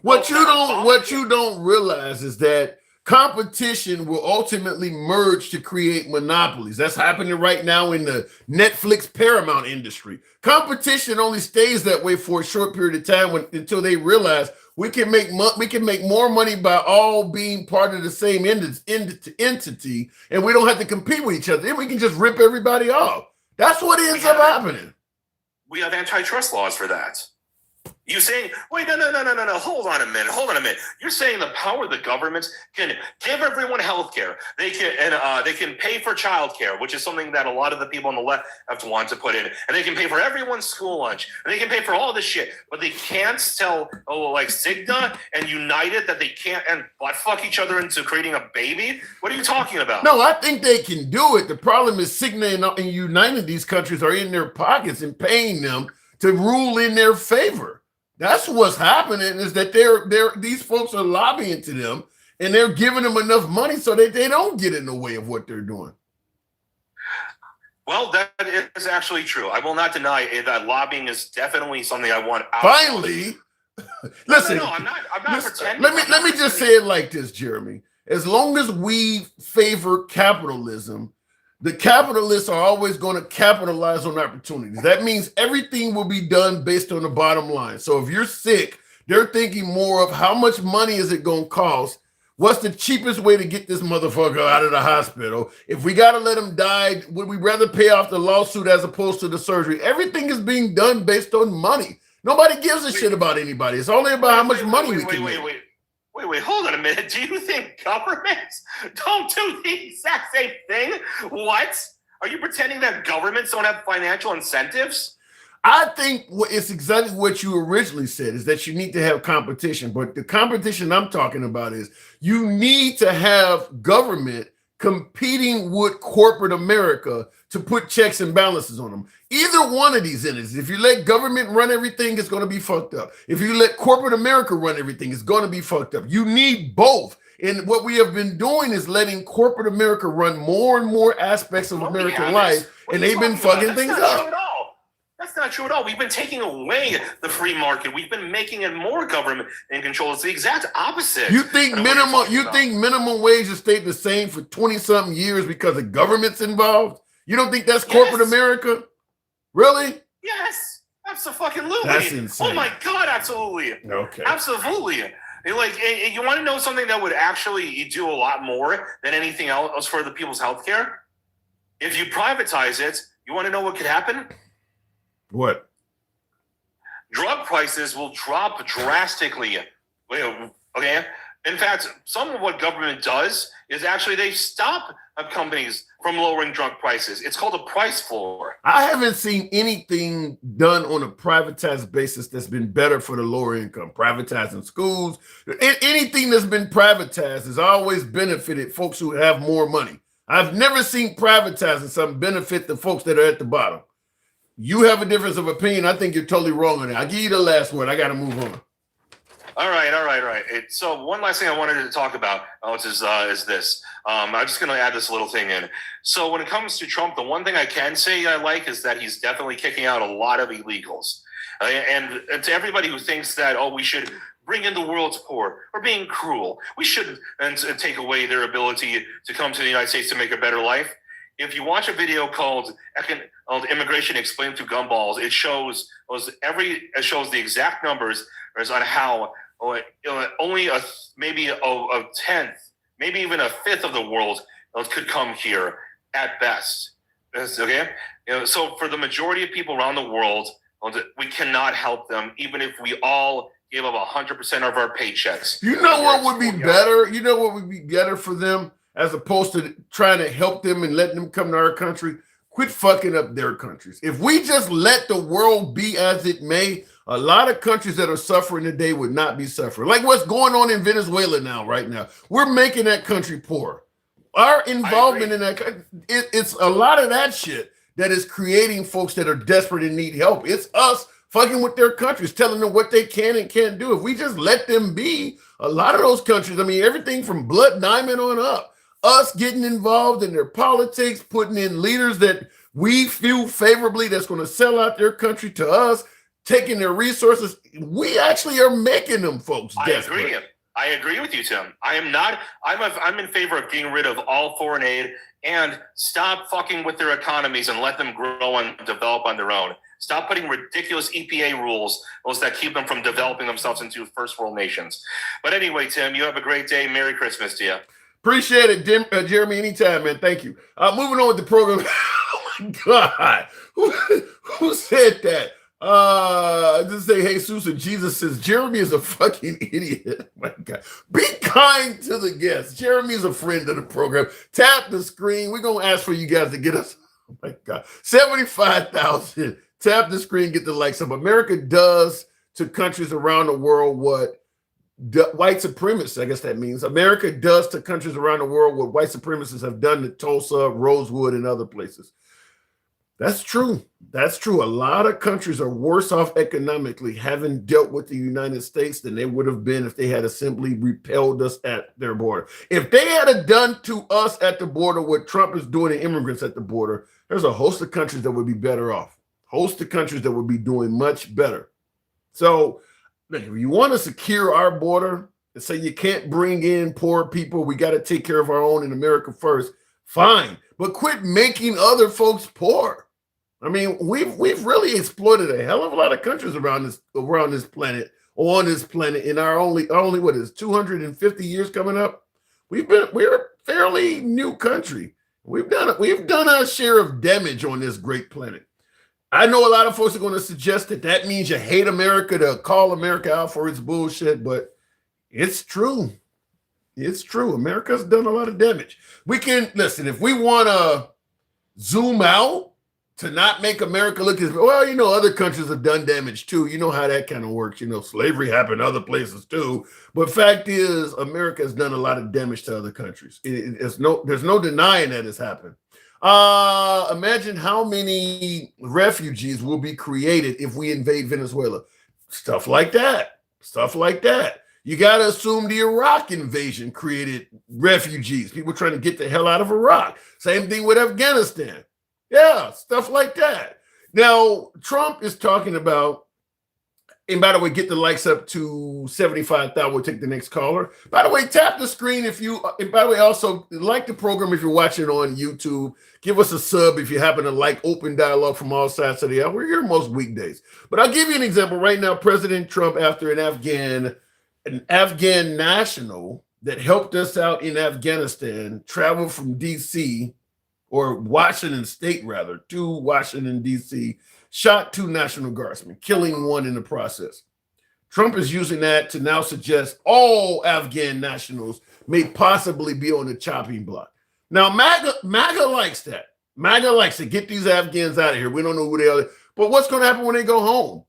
What you don't realize is that competition will ultimately merge to create monopolies. That's happening right now in the Netflix Paramount industry. Competition only stays that way for a short period of time until they realize we can make more money by all being part of the same entity, and we don't have to compete with each other. Then we can just rip everybody off. That's what ends up happening. We have antitrust laws for that. You saying, wait, no, hold on a minute. You're saying the power of the government can give everyone health care. They can pay for child care, which is something that a lot of the people on the left have to want to put in. And they can pay for everyone's school lunch. And they can pay for all this shit. But they can't tell, like Cigna and United that they can't and butt fuck each other into creating a baby? What are you talking about? No, I think they can do it. The problem is Cigna and United, these countries are in their pockets and paying them to rule in their favor. That's what's happening, is that these folks are lobbying to them and they're giving them enough money so that they don't get in the way of what they're doing. Well, that is actually true. I will not deny that lobbying is definitely something I want out. Finally, listen. No, I'm not pretending. Let me just say it like this, Jeremy. As long as we favor capitalism, the capitalists are always going to capitalize on opportunities. That means everything will be done based on the bottom line. So if you're sick, they're thinking more of how much money is it going to cost? What's the cheapest way to get this motherfucker out of the hospital? If we got to let him die, would we rather pay off the lawsuit as opposed to the surgery? Everything is being done based on money. Nobody gives a shit about anybody. It's only about how much money we can make. Wait, hold on a minute. Do you think governments don't do the exact same thing? What? Are you pretending that governments don't have financial incentives? I think it's exactly what you originally said, is that you need to have competition. But the competition I'm talking about is you need to have government competing with corporate America to put checks and balances on them. Either one of these entities, if you let government run everything, it's going to be fucked up. If you let corporate America run everything, it's going to be fucked up. You need both. And what we have been doing is letting corporate America run more and more aspects of American life, and they've been fucking things up. That's not true at all. We've been taking away the free market. We've been making it more government in control. It's the exact opposite. You think minimum wage has stayed the same for 20-something years because the government's involved? You don't think that's corporate America? Really? Yes, absolutely. That's insane. Oh my God, absolutely. Okay. Absolutely. Like, you want to know something that would actually do a lot more than anything else for the people's healthcare? If you privatize it, you want to know what could happen? What? Drug prices will drop drastically. Okay? In fact, some of what government does is actually they stop companies from lowering drug prices. It's called a price floor. I haven't seen anything done on a privatized basis that's been better for the lower income. Privatizing schools, anything that's been privatized has always benefited folks who have more money. I've never seen privatizing something benefit the folks that are at the bottom. You have a difference of opinion. I think you're totally wrong on that. I'll give you the last word. I got to move on. All right. So one last thing I wanted to talk about is this. I'm just going to add this little thing in. So when it comes to Trump, the one thing I can say I like is that he's definitely kicking out a lot of illegals. And to everybody who thinks that, we should bring in the world's poor or being cruel, we should and take away their ability to come to the United States to make a better life. If you watch a video called Immigration Explained to Gumballs, it shows the exact numbers on how only maybe a tenth, maybe even a fifth of the world could come here at best. Okay, so for the majority of people around the world, we cannot help them, even if we all gave up 100% of our paychecks. You know what would be better? You know what would be better for them, as opposed to trying to help them and letting them come to our country? Quit fucking up their countries. If we just let the world be as it may, a lot of countries that are suffering today would not be suffering. Like what's going on in Venezuela right now. We're making that country poor. Our involvement in that, it's a lot of that shit that is creating folks that are desperate and need help. It's us fucking with their countries, telling them what they can and can't do. If we just let them be, a lot of those countries, I mean, everything from Blood Diamond on up, us getting involved in their politics, putting in leaders that we feel favorably that's going to sell out their country to us, taking their resources, we actually are making them folks desperate. I agree with you, Tim. I'm in favor of getting rid of all foreign aid and stop fucking with their economies and let them grow and develop on their own. Stop putting ridiculous EPA rules, those that keep them from developing themselves into first world nations. But anyway, Tim, you have a great day. Merry Christmas to you. Appreciate it, Jeremy. Anytime, man. Thank you. Moving on with the program. Oh my God. Who said that? Just say Jesus, and Jesus says Jeremy is a fucking idiot. Oh my God. Be kind to the guests. Jeremy is a friend of the program. Tap the screen. We're going to ask for you guys to get us. Oh my God. 75,000. Tap the screen, get the likes up. America does to countries around the world what white supremacists, I guess that means, America does to countries around the world what white supremacists have done to Tulsa, Rosewood, and other places. That's true. That's true. A lot of countries are worse off economically having dealt with the United States than they would have been if they had simply repelled us at their border. If they had done to us at the border what Trump is doing to immigrants at the border, there's a host of countries that would be better off. Host of countries that would be doing much better. So if you want to secure our border and say you can't bring in poor people, we got to take care of our own in America first, fine. But quit making other folks poor. I mean, we've really exploited a hell of a lot of countries around this planet, on this planet, in our only what is 250 years coming up. We're a fairly new country. We've done our share of damage on this great planet. I know a lot of folks are going to suggest that means you hate America, to call America out for its bullshit, but it's true. It's true. America's done a lot of damage. We can, listen, if we want to zoom out to not make America look as, well, other countries have done damage too. You know how that kind of works. Slavery happened other places too. But fact is, America has done a lot of damage to other countries. There's no denying that it's happened. Imagine how many refugees will be created if we invade Venezuela. Stuff like that. You got to assume the Iraq invasion created refugees, people trying to get the hell out of Iraq. Same thing with Afghanistan. Yeah, stuff like that. Now, Trump is talking about, and by the way, get the likes up to 75,000. We'll take the next caller. By the way, tap the screen and by the way, also like the program if you're watching on YouTube. Give us a sub if you happen to like Open Dialogue from all sides of the hour. We're here most weekdays. But I'll give you an example right now. President Trump, after an Afghan an Afghan national that helped us out in Afghanistan traveled from DC or Washington State, rather, to Washington, D.C., shot 2 National Guardsmen, killing 1 in the process. Trump is using that to now suggest all Afghan nationals may possibly be on the chopping block. Now, MAGA likes that. MAGA likes to get these Afghans out of here. We don't know who they are. But what's going to happen when they go home?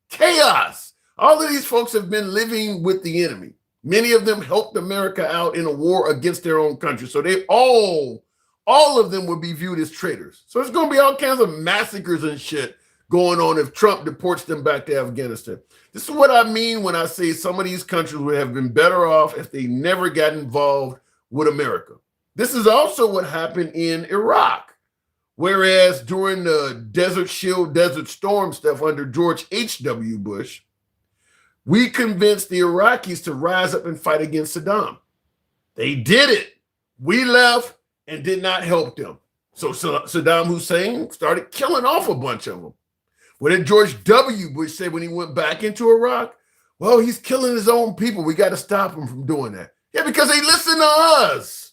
Chaos. All of these folks have been living with the enemy. Many of them helped America out in a war against their own country. So they all of them would be viewed as traitors. So there's going to be all kinds of massacres and shit going on if Trump deports them back to Afghanistan. This is what I mean when I say some of these countries would have been better off if they never got involved with America. This is also what happened in Iraq. Whereas during the Desert Shield, Desert Storm stuff under George H.W. Bush, we convinced the Iraqis to rise up and fight against Saddam. They did it. We left and did not help them. So Saddam Hussein started killing off a bunch of them. What did George W. Bush say when he went back into Iraq? Well, he's killing his own people. We got to stop him from doing that. Yeah, because they listen to us.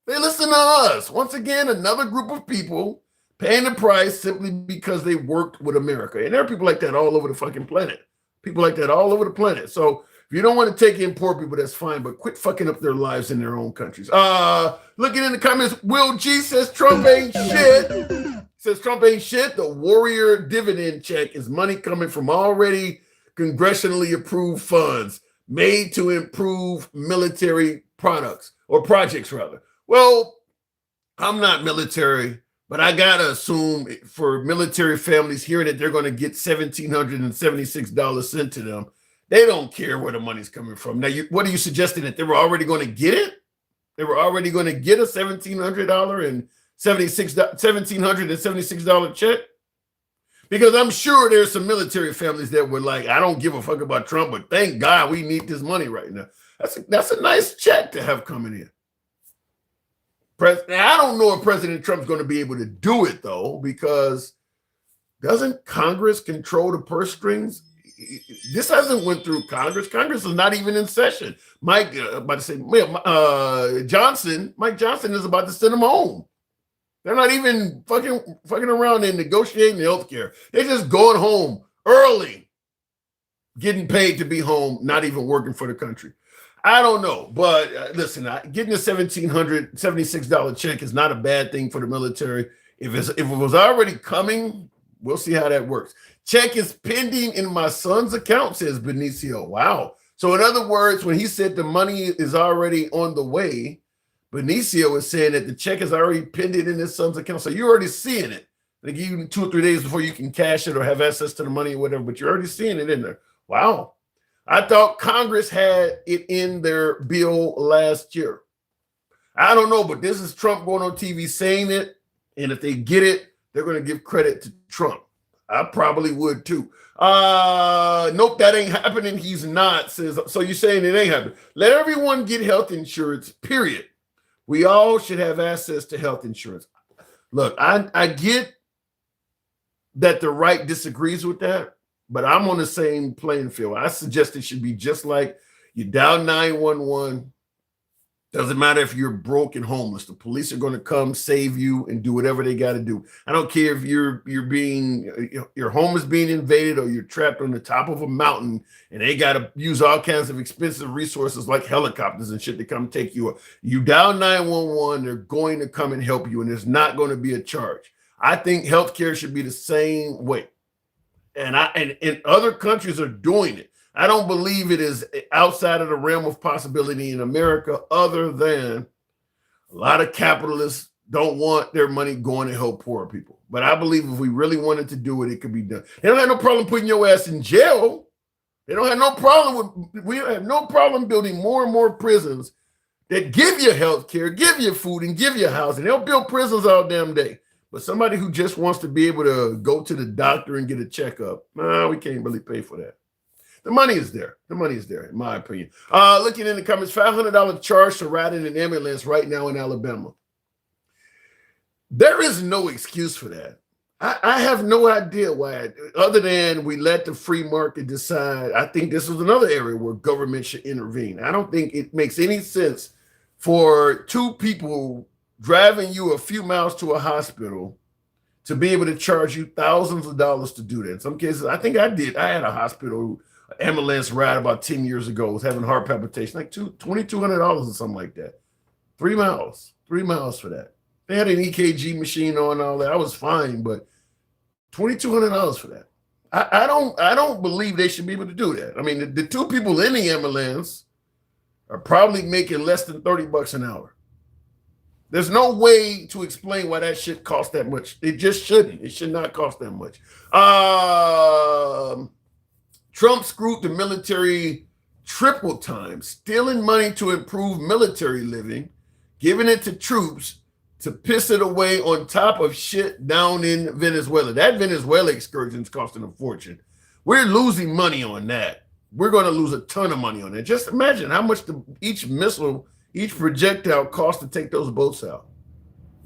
They listen to us. Once again, another group of people paying the price simply because they worked with America. And there are people like that all over the fucking planet. People like that all over the planet. So if you don't want to take in poor people, that's fine, but quit fucking up their lives in their own countries. Looking in the comments, Will G says Trump ain't shit. Says Trump ain't shit. The Warrior dividend check is money coming from already congressionally approved funds made to improve military products or projects, rather. Well, I'm not military, but I gotta assume for military families hearing that they're going to get $1,776 sent to them, they don't care where the money's coming from. Now, what are you suggesting, that they were already going to get it? They were already going to get a $1,776 check? Because I'm sure there's some military families that were like, I don't give a fuck about Trump, but thank God we need this money right now. That's a nice check to have coming in. Now, I don't know if President Trump's going to be able to do it, though, because doesn't Congress control the purse strings? This hasn't went through Congress. Congress is not even in session. Mike Johnson is about to send them home. They're not even fucking around and negotiating healthcare. They're just going home early, getting paid to be home, not even working for the country. I don't know, but listen, getting a $1,776 check is not a bad thing for the military. If it was already coming, we'll see how that works. Check is pending in my son's account, says Benicio. Wow. So in other words, when he said the money is already on the way, Benicio is saying that the check is already pending in his son's account. So you're already seeing it. They give you 2 or 3 days before you can cash it or have access to the money or whatever, but you're already seeing it in there. Wow. I thought Congress had it in their bill last year. I don't know, but this is Trump going on TV saying it. And if they get it, they're going to give credit to Trump. I probably would too. Nope, that ain't happening. He's not, says, so you're saying it ain't happening. Let everyone get health insurance, period. We all should have access to health insurance. Look, I get that the right disagrees with that, but I'm on the same playing field. I suggest it should be just like you dial 911. Doesn't matter if you're broke and homeless. The police are going to come save you and do whatever they got to do. I don't care if your home is being invaded or you're trapped on the top of a mountain and they got to use all kinds of expensive resources like helicopters and shit to come take you up. You dial 911, they're going to come and help you, and there's not going to be a charge. I think healthcare should be the same way. And other countries are doing it. I don't believe it is outside of the realm of possibility in America, other than a lot of capitalists don't want their money going to help poor people. But I believe if we really wanted to do it, it could be done. They don't have no problem putting your ass in jail. They don't have no problem we have no problem building more and more prisons that give you health care, give you food, and give you housing. They'll build prisons all damn day. But somebody who just wants to be able to go to the doctor and get a checkup, we can't really pay for that. The money is there. The money is there, in my opinion. Looking in the comments, $500 charge to ride in an ambulance right now in Alabama. There is no excuse for that. I have no idea why, other than we let the free market decide. I think this is another area where government should intervene. I don't think it makes any sense for two people driving you a few miles to a hospital to be able to charge you thousands of dollars to do that. In some cases, I think I did. I had a hospital ambulance ride about 10 years ago. I was having heart palpitation, like $2,200 or something like that. 3 miles for that. They had an EKG machine on, all that. I was fine, but $2,200 for that. I don't believe they should be able to do that. I mean, the two people in the ambulance are probably making less than $30 an hour. There's no way to explain why that shit costs that much. It just shouldn't. It should not cost that much. Trump screwed the military triple time, stealing money to improve military living, giving it to troops to piss it away on top of shit down in Venezuela. That Venezuela excursion is costing a fortune. We're losing money on that. We're going to lose a ton of money on that. Just imagine how much each missile, each projectile costs to take those boats out.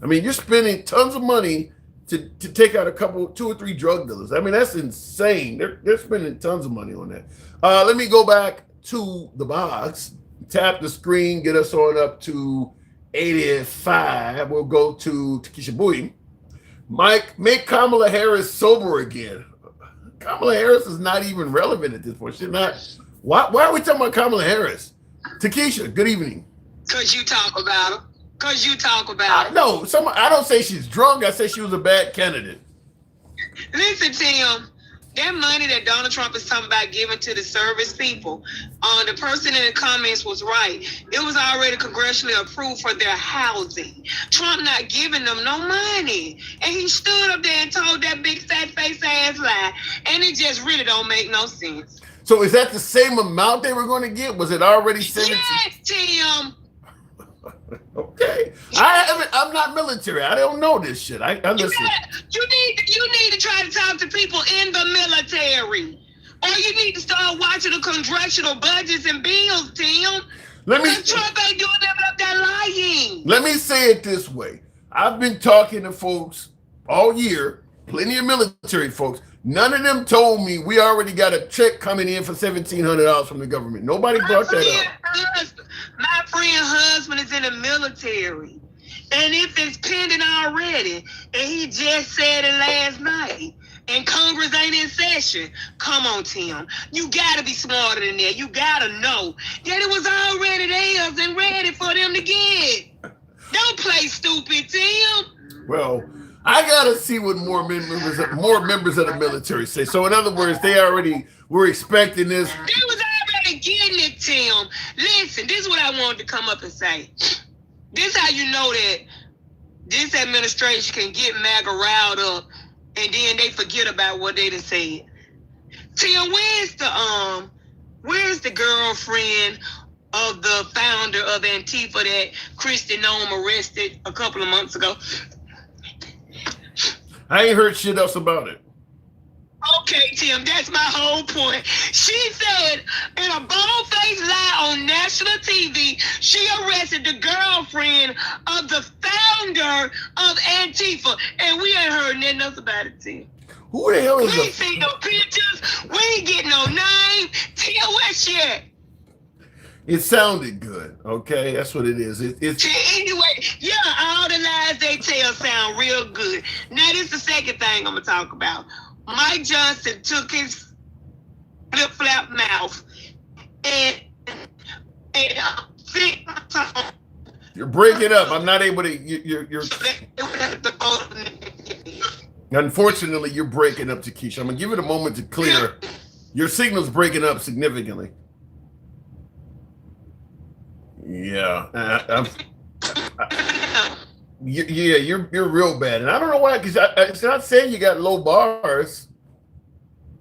I mean, you're spending tons of money to take out 2 or 3 drug dealers. I mean, that's insane. They're spending tons of money on that. Let me go back to the box, tap the screen, get us on up to 85. We'll go to Takesha Bowie. Mike, make Kamala Harris sober again. Kamala Harris is not even relevant at this point. She's not. Why are we talking about Kamala Harris? Takesha, good evening. Because you talk about her. No, I don't say she's drunk. I say she was a bad candidate. Listen, Tim, that money that Donald Trump is talking about giving to the service people, the person in the comments was right. It was already congressionally approved for their housing. Trump not giving them no money. And he stood up there and told that big fat face ass lie. And it just really don't make no sense. So is that the same amount they were going to get? Was it already 17? Yes, Tim. Okay. I'm not military. I don't know this shit. I listen. You need to try to talk to people in the military. Or you need to start watching the congressional budgets and bills, Tim. Trump ain't doing that up there lying. Let me say it this way. I've been talking to folks all year, plenty of military folks. None of them told me we already got a check coming in for $1,700 from the government. Nobody brought that up. My friend's husband is in the military. And if it's pending already, and he just said it last night, and Congress ain't in session, come on, Tim. You got to be smarter than that. You got to know that it was already theirs and ready for them to get. Don't play stupid, Tim. Well, I gotta see what more members of the military say. So in other words, they already were expecting this. They was already getting it, Tim. Listen, this is what I wanted to come up and say. This is how you know that this administration can get MAGA riled up and then they forget about what they done said. Tim, where's the girlfriend of the founder of Antifa that Kristi Noem arrested a couple of months ago? I ain't heard shit else about it. Okay, Tim, that's my whole point. She said in a bold-faced lie on national TV, she arrested the girlfriend of the founder of Antifa, and we ain't heard nothing else about it, Tim. Who the hell is We ain't seen no pictures. We ain't getting no name. Tim, where's she at? It sounded good, okay? That's what it is. It's Anyway, yeah, all the lies they tell sound real good. Now, this is the second thing I'm going to talk about. Mike Johnson took his flip-flap mouth and you're breaking up. I'm not able to. You're. Unfortunately, you're breaking up, Takesha. I'm gonna give it a moment to clear. Your signal's breaking up significantly. Yeah, you're real bad, and I don't know why. Because it's not saying you got low bars.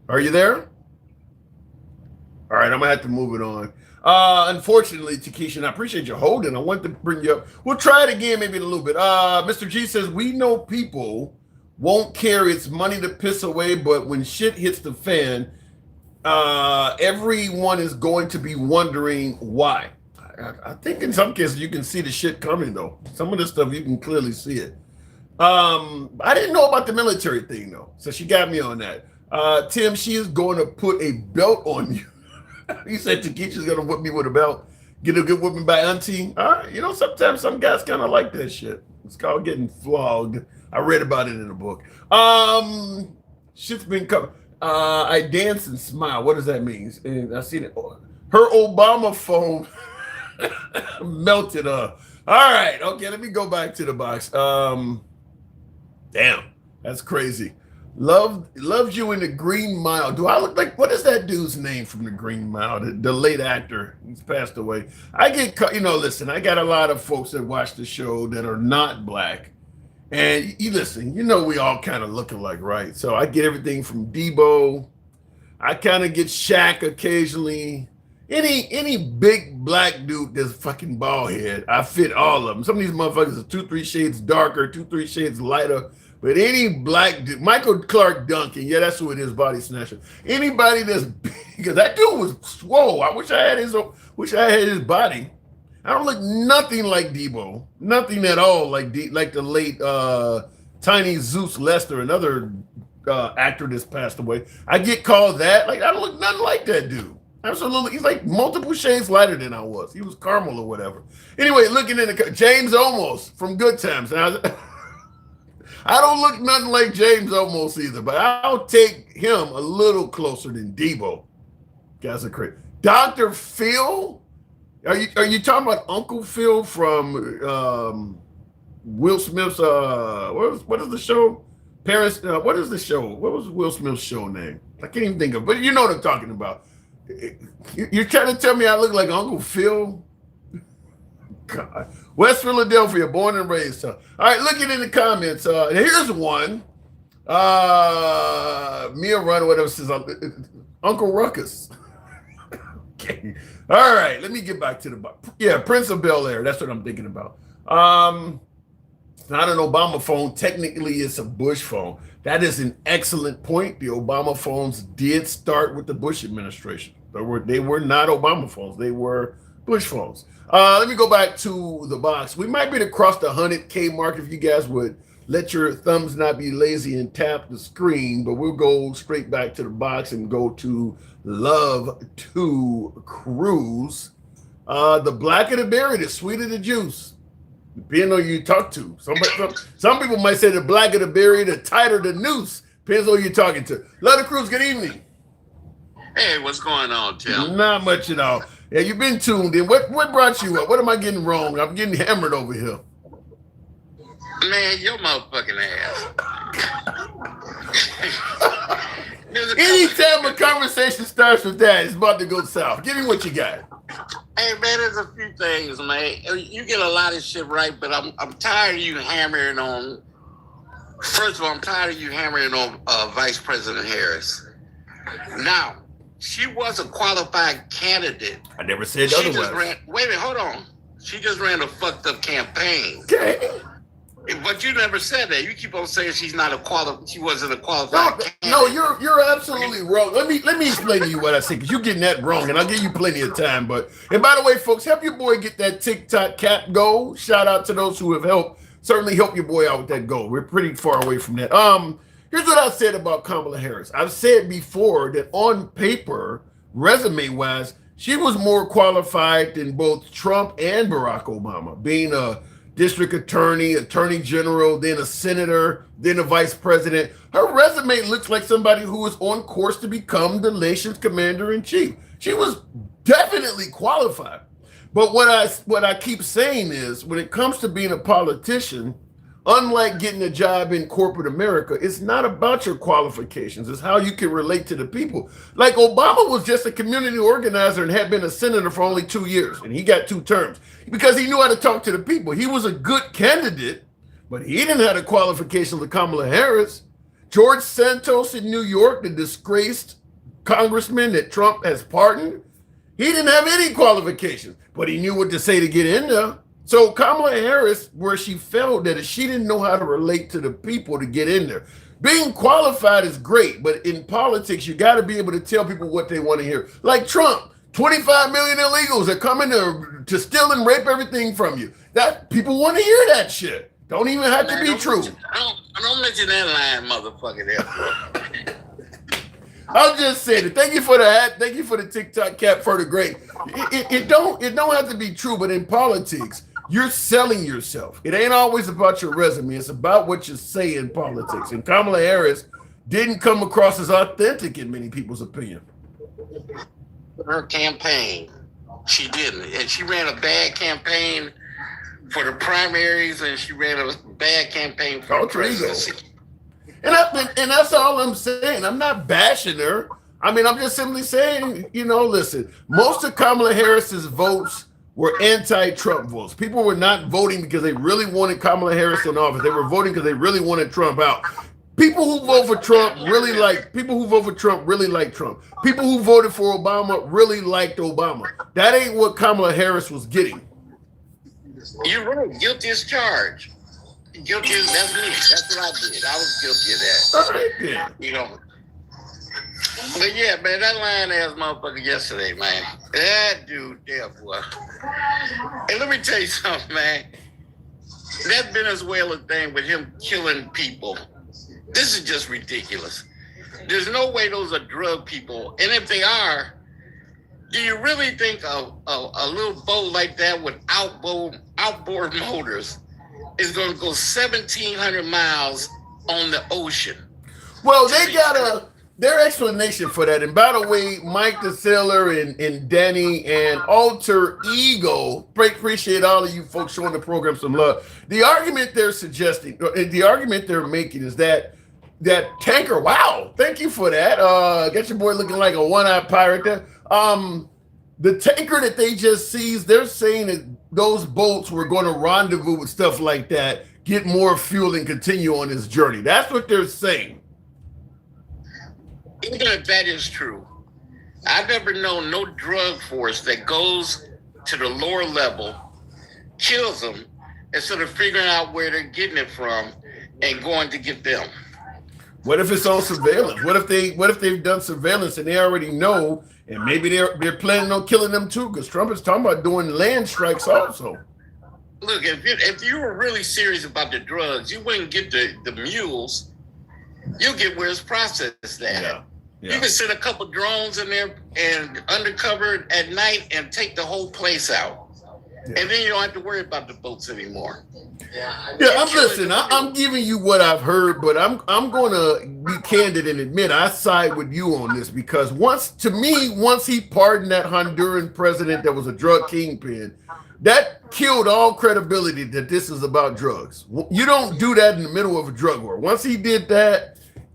Are you there? All right, I'm gonna have to move it on. Unfortunately, Takesha, and I appreciate you holding. I want to bring you up. We'll try it again, maybe in a little bit. Mr. G says we know people won't care. It's money to piss away, but when shit hits the fan, everyone is going to be wondering why. I think in some cases you can see the shit coming though. Some of this stuff you can clearly see it. I didn't know about the military thing though, so she got me on that. Tim, she is going to put a belt on you. You said Takesha's going to whip me with a belt. Get a good whipping by auntie. All right, you know, sometimes some guys kind of like that shit. It's called getting flogged. I read about it in a book. Shit's been covered. I dance and smile. What does that mean? And I seen it. Her Obama phone melted. All right. Okay. Let me go back to the box. Damn, that's crazy. Loves you in the Green Mile. Do I look like, what is that dude's name from the Green Mile? The late actor. He's passed away. I get, listen, I got a lot of folks that watch the show that are not black. And you listen, we all kind of look alike, right? So I get everything from Debo. I kind of get Shaq occasionally. Any big black dude that's fucking bald head, I fit all of them. Some of these motherfuckers are 2-3 shades darker, 2-3 shades lighter. But any black dude, Michael Clark Duncan, yeah, that's who it is, Body Snatcher. Anybody that's big, because that dude was swole. I wish I had his body. I don't look nothing like Debo, nothing at all like the late Tiny Zeus Lester, another actor that's passed away. I get called that. Like I don't look nothing like that dude. Absolutely, he's like multiple shades lighter than I was. He was caramel or whatever. Anyway, looking in the James Olmos from Good Times. Now, I don't look nothing like James Olmos either, but I'll take him a little closer than Debo. Guys are crazy. Dr. Phil. Are you talking about Uncle Phil from Will Smith's what is the show? Parents, what is the show? What was Will Smith's show name? I can't even think of it, but you know what I'm talking about. You're trying to tell me I look like Uncle Phil? God. West Philadelphia, born and raised. All right, looking in the comments. Here's one. Mia Run, whatever says Uncle Ruckus. Okay. All right, let me get back to Prince of Bel Air. That's what I'm thinking about. It's not an Obama phone. Technically, it's a Bush phone. That is an excellent point. The Obama phones did start with the Bush administration. They were not Obama phones. They were Bush phones. Let me go back to the box. We might be to cross the 100K mark if you guys would let your thumbs not be lazy and tap the screen, but we'll go straight back to the box and go to Love to Cruise. The blacker the berry, the sweeter the juice. Depending on who you talk to. Some people might say the blacker the berry, the tighter the noose. Depends on who you're talking to. Love to Cruise, good evening. Hey, what's going on, Tim? Not much at all. Yeah, you've been tuned in. What brought you up? What am I getting wrong? I'm getting hammered over here. Man, your motherfucking ass. Anytime a conversation starts with that, it's about to go south. Give me what you got. Hey, man, there's a few things, man. You get a lot of shit right, but I'm tired of you hammering on. First of all, I'm tired of you hammering on Vice President Harris. Now, she was a qualified candidate. I never said otherwise. Wait a minute, hold on. She just ran a fucked up campaign. Okay. But you never said that. You keep on saying she wasn't a qualified candidate. No, you're absolutely wrong. Let me explain to you what I said, because you're getting that wrong, and I'll give you plenty of time. And by the way, folks, help your boy get that TikTok cap goal. Shout out to those who have helped. Certainly help your boy out with that goal. We're pretty far away from that. Here's what I said about Kamala Harris. I've said before that on paper, resume-wise, she was more qualified than both Trump and Barack Obama, being a district attorney, attorney general, then a senator, then a vice president. Her resume looks like somebody who was on course to become the nation's commander-in-chief. She was definitely qualified. But what I keep saying is, when it comes to being a politician, unlike getting a job in corporate America, it's not about your qualifications. It's how you can relate to the people. Like Obama was just a community organizer and had been a senator for only 2 years, and he got 2 terms because he knew how to talk to the people. He was a good candidate, but he didn't have the qualifications of Kamala Harris. George Santos in New York, the disgraced congressman that Trump has pardoned, he didn't have any qualifications, but he knew what to say to get in there. So Kamala Harris, where she felt that she didn't know how to relate to the people to get in there. Being qualified is great, but in politics, you got to be able to tell people what they want to hear. Like Trump, 25 million illegals are coming to steal and rape everything from you. That people want to hear that shit. Don't even have to be true. Don't mention that line, motherfucker. There, I'm just saying it. Thank you for the hat. Thank you for the TikTok cap for the great. It don't have to be true, but in politics, you're selling yourself. It ain't always about your resume. It's about what you say in politics. And Kamala Harris didn't come across as authentic in many people's opinion. her campaign, she didn't, and she ran a bad campaign for the primaries, and she ran a bad campaign for the presidency. And that's all I'm saying. I'm not bashing her. I mean, I'm just simply saying, listen, most of Kamala Harris's votes were anti-Trump votes. People were not voting because they really wanted Kamala Harris in office. They were voting because they really wanted Trump out. People who vote for Trump really like Trump. People who voted for Obama really liked Obama. That ain't what Kamala Harris was getting. You're right. Guilty as charged. Guilty as that's me. That's what I did. I was guilty of that. All right, then. But yeah, man, that lying ass motherfucker yesterday, man. That dude there, boy. And let me tell you something, man. That Venezuela thing with him killing people, this is just ridiculous. There's no way those are drug people. And if they are, do you really think a little boat like that with outboard motors is going to go 1,700 miles on the ocean? Well, they got their explanation for that. And by the way, Mike the Sailor and Danny and Alter Ego, appreciate all of you folks showing the program some love. The argument they're suggesting, the argument they're making is that tanker, wow, thank you for that. Got your boy looking like a one-eyed pirate there. The tanker that they just seized, they're saying that those boats were going to rendezvous with stuff like that, get more fuel and continue on this journey. That's what they're saying. Even if that is true, I've never known no drug force that goes to the lower level, kills them, instead of figuring out where they're getting it from and going to get them. What if it's on surveillance? What if they've done surveillance and they already know, and maybe they're planning on killing them too? Because Trump is talking about doing land strikes also. Look, if you were really serious about the drugs, you wouldn't get the mules. You'll get where it's processed at. Yeah. You can send a couple drones in there and undercover at night and take the whole place out. Yeah. And then you don't have to worry about the boats anymore. I'm giving you what I've heard, but I'm going to be candid and admit I side with you on this, because once he pardoned that Honduran president that was a drug kingpin, that killed all credibility that this is about drugs. You don't do that in the middle of a drug war. Once he did that,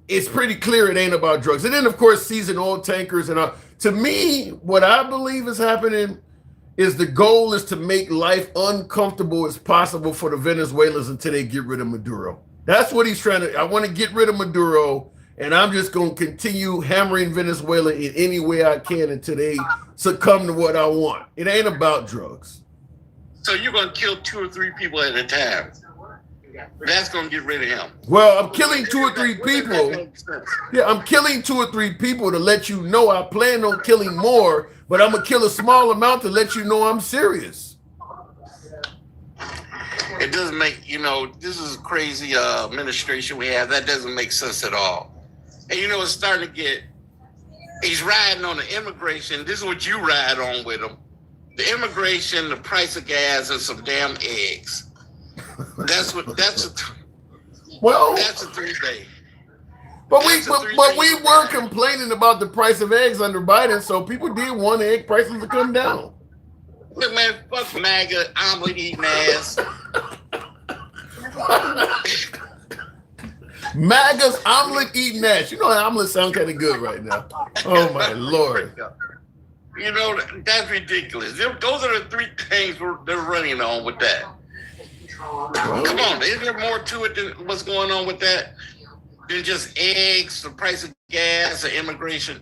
it's pretty clear it ain't about drugs. And then, of course, seizing oil tankers and to me, what I believe is happening is the goal is to make life uncomfortable as possible for the Venezuelans until they get rid of Maduro. That's what he's trying to. I want to get rid of Maduro, and I'm just going to continue hammering Venezuela in any way I can until they succumb to what I want. It ain't about drugs. So you're going to kill 2 or 3 people at a time. That's going to get rid of him. Well, I'm killing 2 or 3 people. Yeah, I'm killing 2 or 3 people to let you know I plan on killing more, but I'm going to kill a small amount to let you know I'm serious. It doesn't make, this is a crazy administration we have. That doesn't make sense at all. And it's starting to get, he's riding on the immigration. This is what you ride on with him. The immigration, the price of gas, and some damn eggs. That's a 3-day. But we were complaining about the price of eggs under Biden, so people did want egg prices to come down. Look, man, fuck MAGA, omelet eating ass. MAGA's omelet eating ass. Omelets sound kind of good right now. Oh my Lord. That's ridiculous. Those are the 3 things they're running on with that. Come on, is there more to it than what's going on with that than just eggs, the price of gas, or immigration?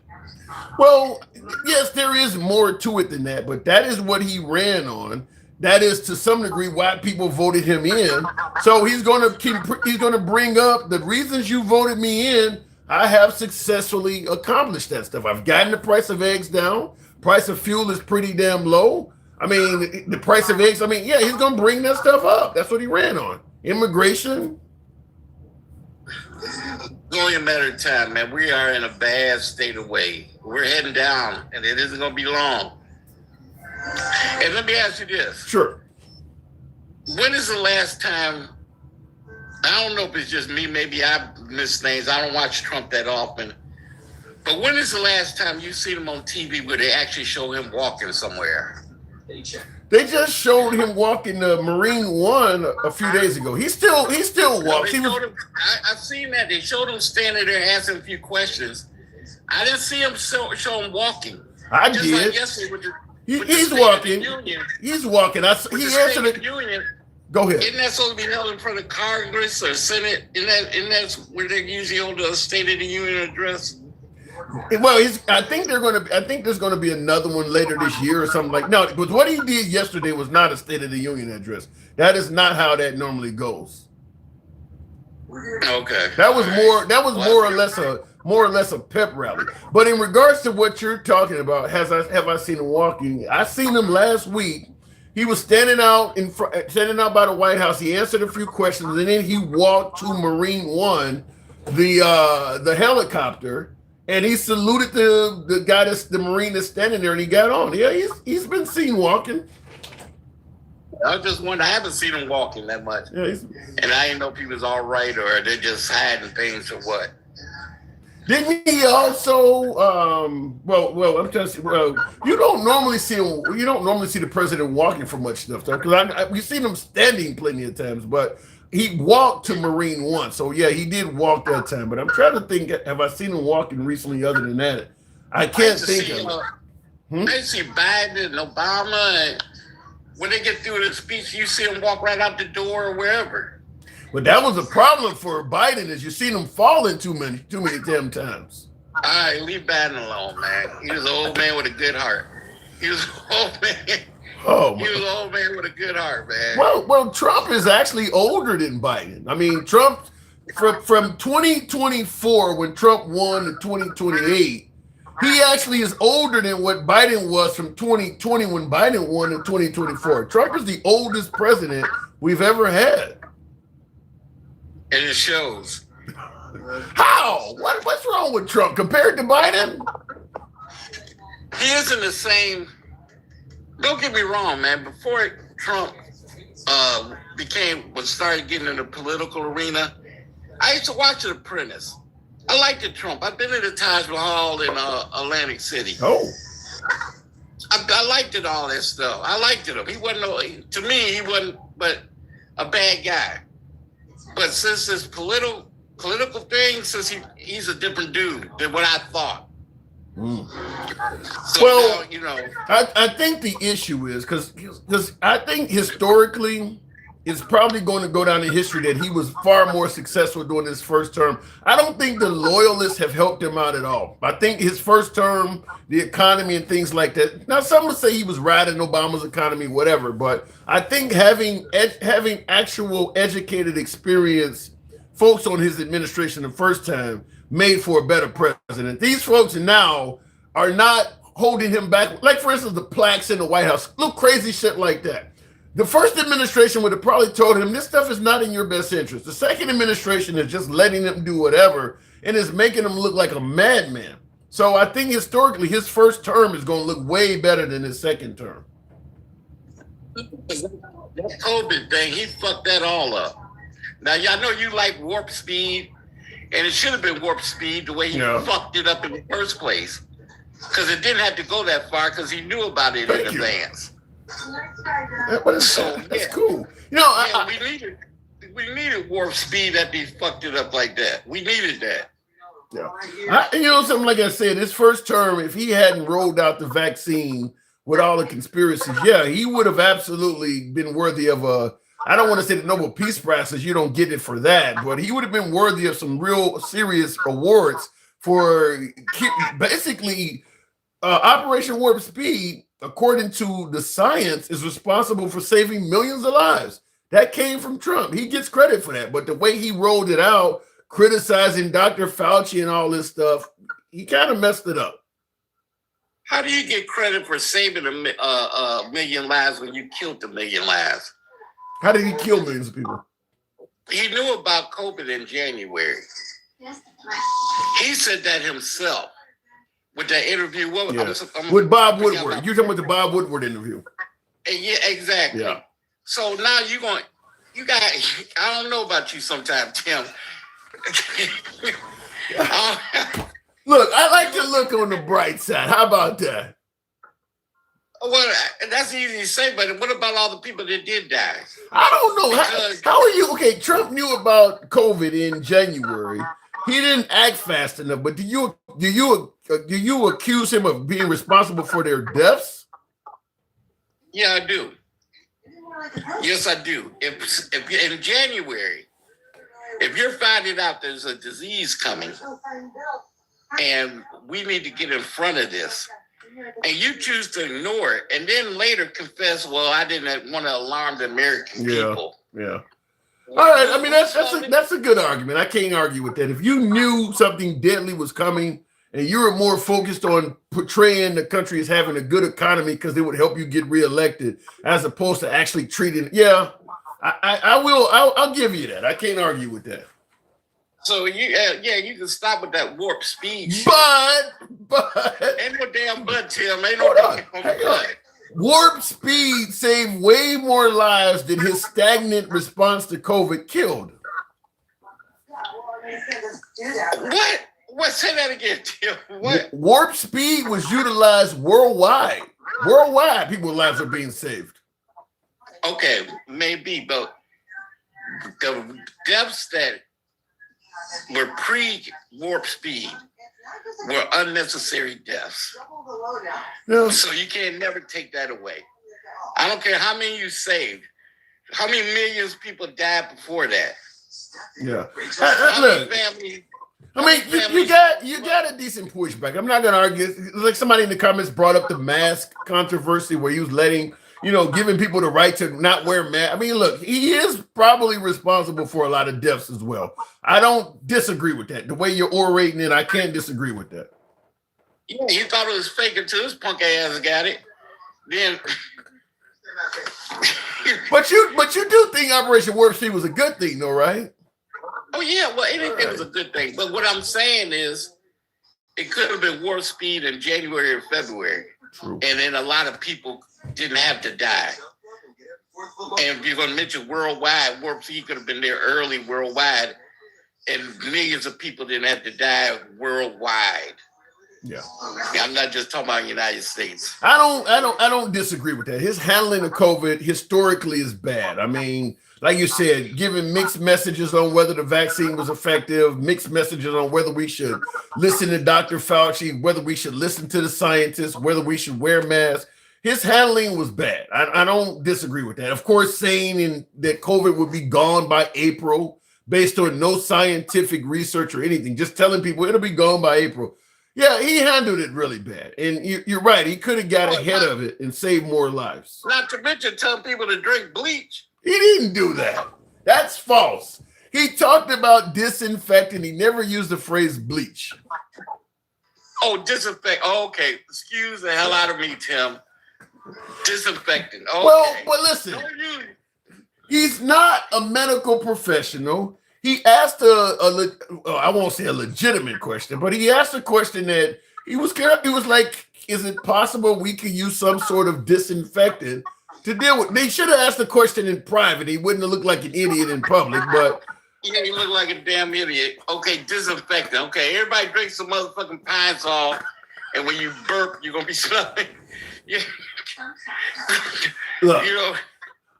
Well, yes, there is more to it than that, but that is what he ran on. That is to some degree why people voted him in. So he's going to bring up the reasons you voted me in. I have successfully accomplished that stuff. I've gotten the price of eggs down. Price of fuel is pretty damn low. I mean, the price of eggs, he's going to bring that stuff up. That's what he ran on. immigration? It's only a matter of time, man. We are in a bad state of way. We're heading down, and it isn't going to be long. And let me ask you this. Sure. When is the last time, I don't know if it's just me, maybe I miss things. I don't watch Trump that often. But when is the last time you seen him on TV where they actually show him walking somewhere? They just showed him walking the Marine One a few days ago. He still walks. They showed him, I've seen that. They showed him standing there answering a few questions. I didn't see him show him walking. I Just did. like yesterday with the He's State of walking. the Union. He's walking. He With the answered State of it. the Union, Go ahead. isn't that supposed to be held in front of Congress or Senate? Isn't that where they usually hold the State of the Union address? Well, I think there's gonna be another one later this year or something like. No, but what he did yesterday was not a State of the Union address. That is not how that normally goes. Okay. That was more or less a pep rally. But in regards to what you're talking about, have I seen him walking? I seen him last week. He was standing out by the White House. He answered a few questions, and then he walked to Marine One, the helicopter, and he saluted the guy the Marine that's standing there, and he got on. Yeah, he's been seen walking. I just wonder. I haven't seen him walking that much, Yeah, and I didn't know if he was all right or they're just hiding things or what. didn't he also? Well, I'm trying to see. Well, you don't normally see the president walking for much stuff, though, because we've seen him standing plenty of times, but he walked to Marine One, so yeah, he did walk that time. But I'm trying to think, have I seen him walking recently other than that? I can't think of it. I see Biden and Obama, and when they get through the speech, you see them walk right out the door or wherever. But that was a problem for Biden, is you seen him falling too many damn times. All right, leave Biden alone, man. He was an old man with a good heart. He was an old man. Oh, He was an old man with a good heart, man. well, Trump is actually older than Biden. I mean, Trump from 2024, when Trump won to 2028, he actually is older than what Biden was from 2020 when Biden won in 2024. Trump is the oldest president we've ever had. And it shows. How? What's wrong with Trump compared to Biden? He isn't the same. Don't get me wrong, man. Before Trump started getting in the political arena, I used to watch The Apprentice. I liked the Trump. I've been to the Taj Mahal in Atlantic City. Oh, I liked it, all that stuff. I liked it. He wasn't to me, he wasn't but a bad guy. But since this political thing, since he's a different dude than what I thought. So well, now, you know, I think the issue is because I think historically it's probably going to go down in history that he was far more successful during his first term. I don't think the loyalists have helped him out at all. I think his first term, the economy and things like that. Now, some would say he was riding Obama's economy, whatever, but I think having actual educated experience folks on his administration the first time made for a better president. These folks now are not holding him back. Like, for instance, the plaques in the White House, little crazy shit like that. The first administration would have probably told him, this stuff is not in your best interest. The second administration is just letting him do whatever and is making him look like a madman. So I think historically his first term is going to look way better than his second term. that COVID thing, he fucked that all up. Now, y'all know you like Warp Speed, and it should have been Warp Speed the way he fucked it up in the first place. Because it didn't have to go that far because he knew about it in advance. That's cool. You know, we needed Warp Speed that he fucked it up like that. We needed that. Yeah. You know, something like I said, his first term, if he hadn't rolled out the vaccine with all the conspiracies, he would have absolutely been worthy of I don't want to say the Nobel Peace Prize, because you don't get it for that, but he would have been worthy of some real serious awards for basically Operation Warp Speed, according to the science, is responsible for saving millions of lives. That came from Trump. He gets credit for that. But the way he rolled it out, criticizing Dr. Fauci and all this stuff, he kind of messed it up. How do you get credit for saving a million lives when you killed a million lives? How did he kill millions of people? he knew about COVID in January. He said that himself with that interview. With Bob Woodward. You're talking about the Bob Woodward interview. Yeah, exactly. Yeah. So now you got, I don't know about you sometimes, Tim. Look, I like to look on the bright side. How about that? Well, that's easy to say, but what about all the people that did die? I don't know. How are you? Okay, Trump knew about COVID in January. He didn't act fast enough. But do you accuse him of being responsible for their deaths? Yeah, I do. Yes, I do. If in January, if you're finding out there's a disease coming, and we need to get in front of this, and you choose to ignore it, and then later confess, well, I didn't want to alarm the American people. Yeah. All right. I mean, that's a good argument. I can't argue with that. If you knew something deadly was coming and you were more focused on portraying the country as having a good economy because it would help you get reelected, as opposed to actually treating, I'll give you that. I can't argue with that. So you can stop with that warp speech. But ain't no damn but, Tim. Ain't hold no on, damn but. Warp speed saved way more lives than his stagnant response to COVID killed. What? Say that again, Tim. What? Warp speed was utilized worldwide. Worldwide, people's lives are being saved. Okay, maybe, but the deaths that were pre-warp speed were unnecessary deaths. No. So you can never take that away. I don't care how many you saved, how many millions of people died before that. Yeah. Look, I mean, you got a decent pushback. I'm not gonna argue. Like somebody in the comments brought up the mask controversy where he was letting, giving people the right to not wear masks. I mean, look, he is probably responsible for a lot of deaths as well. I don't disagree with that. The way you're orating it, I can't disagree with that. Yeah, he thought it was fake until his punk ass got it. Then, but you do think Operation Warp Speed was a good thing, though, right? Oh yeah, well, anything was a good thing. But what I'm saying is, it could have been Warp Speed in January or February. True. And then a lot of people didn't have to die. And if you're going to mention worldwide, Warp Speed could have been there early worldwide, and millions of people didn't have to die worldwide. Yeah. I'm not just talking about the United States. I don't disagree with that. His handling of COVID historically is bad. I mean, like you said, giving mixed messages on whether the vaccine was effective, mixed messages on whether we should listen to Dr. Fauci, whether we should listen to the scientists, whether we should wear masks. His handling was bad. I don't disagree with that. Of course, saying that COVID would be gone by April based on no scientific research or anything, just telling people it'll be gone by April. Yeah, he handled it really bad. And you're right. He could have got ahead of it and saved more lives. Not to mention telling people to drink bleach. He didn't do that. That's false. He talked about disinfecting. He never used the phrase bleach. Oh, disinfect. Oh, okay. Excuse the hell out of me, Tim. Disinfecting. Okay. Well, but listen, he's not a medical professional. He asked I won't say a legitimate question, but he asked a question that he was like, is it possible we could use some sort of disinfectant to deal with? They should have asked the question in private. He wouldn't have looked like an idiot in public, but yeah, you look like a damn idiot. Okay, disinfectant. Okay, everybody drink some motherfucking Pine Sol, and when you burp, you're gonna be smelling. Yeah. Look,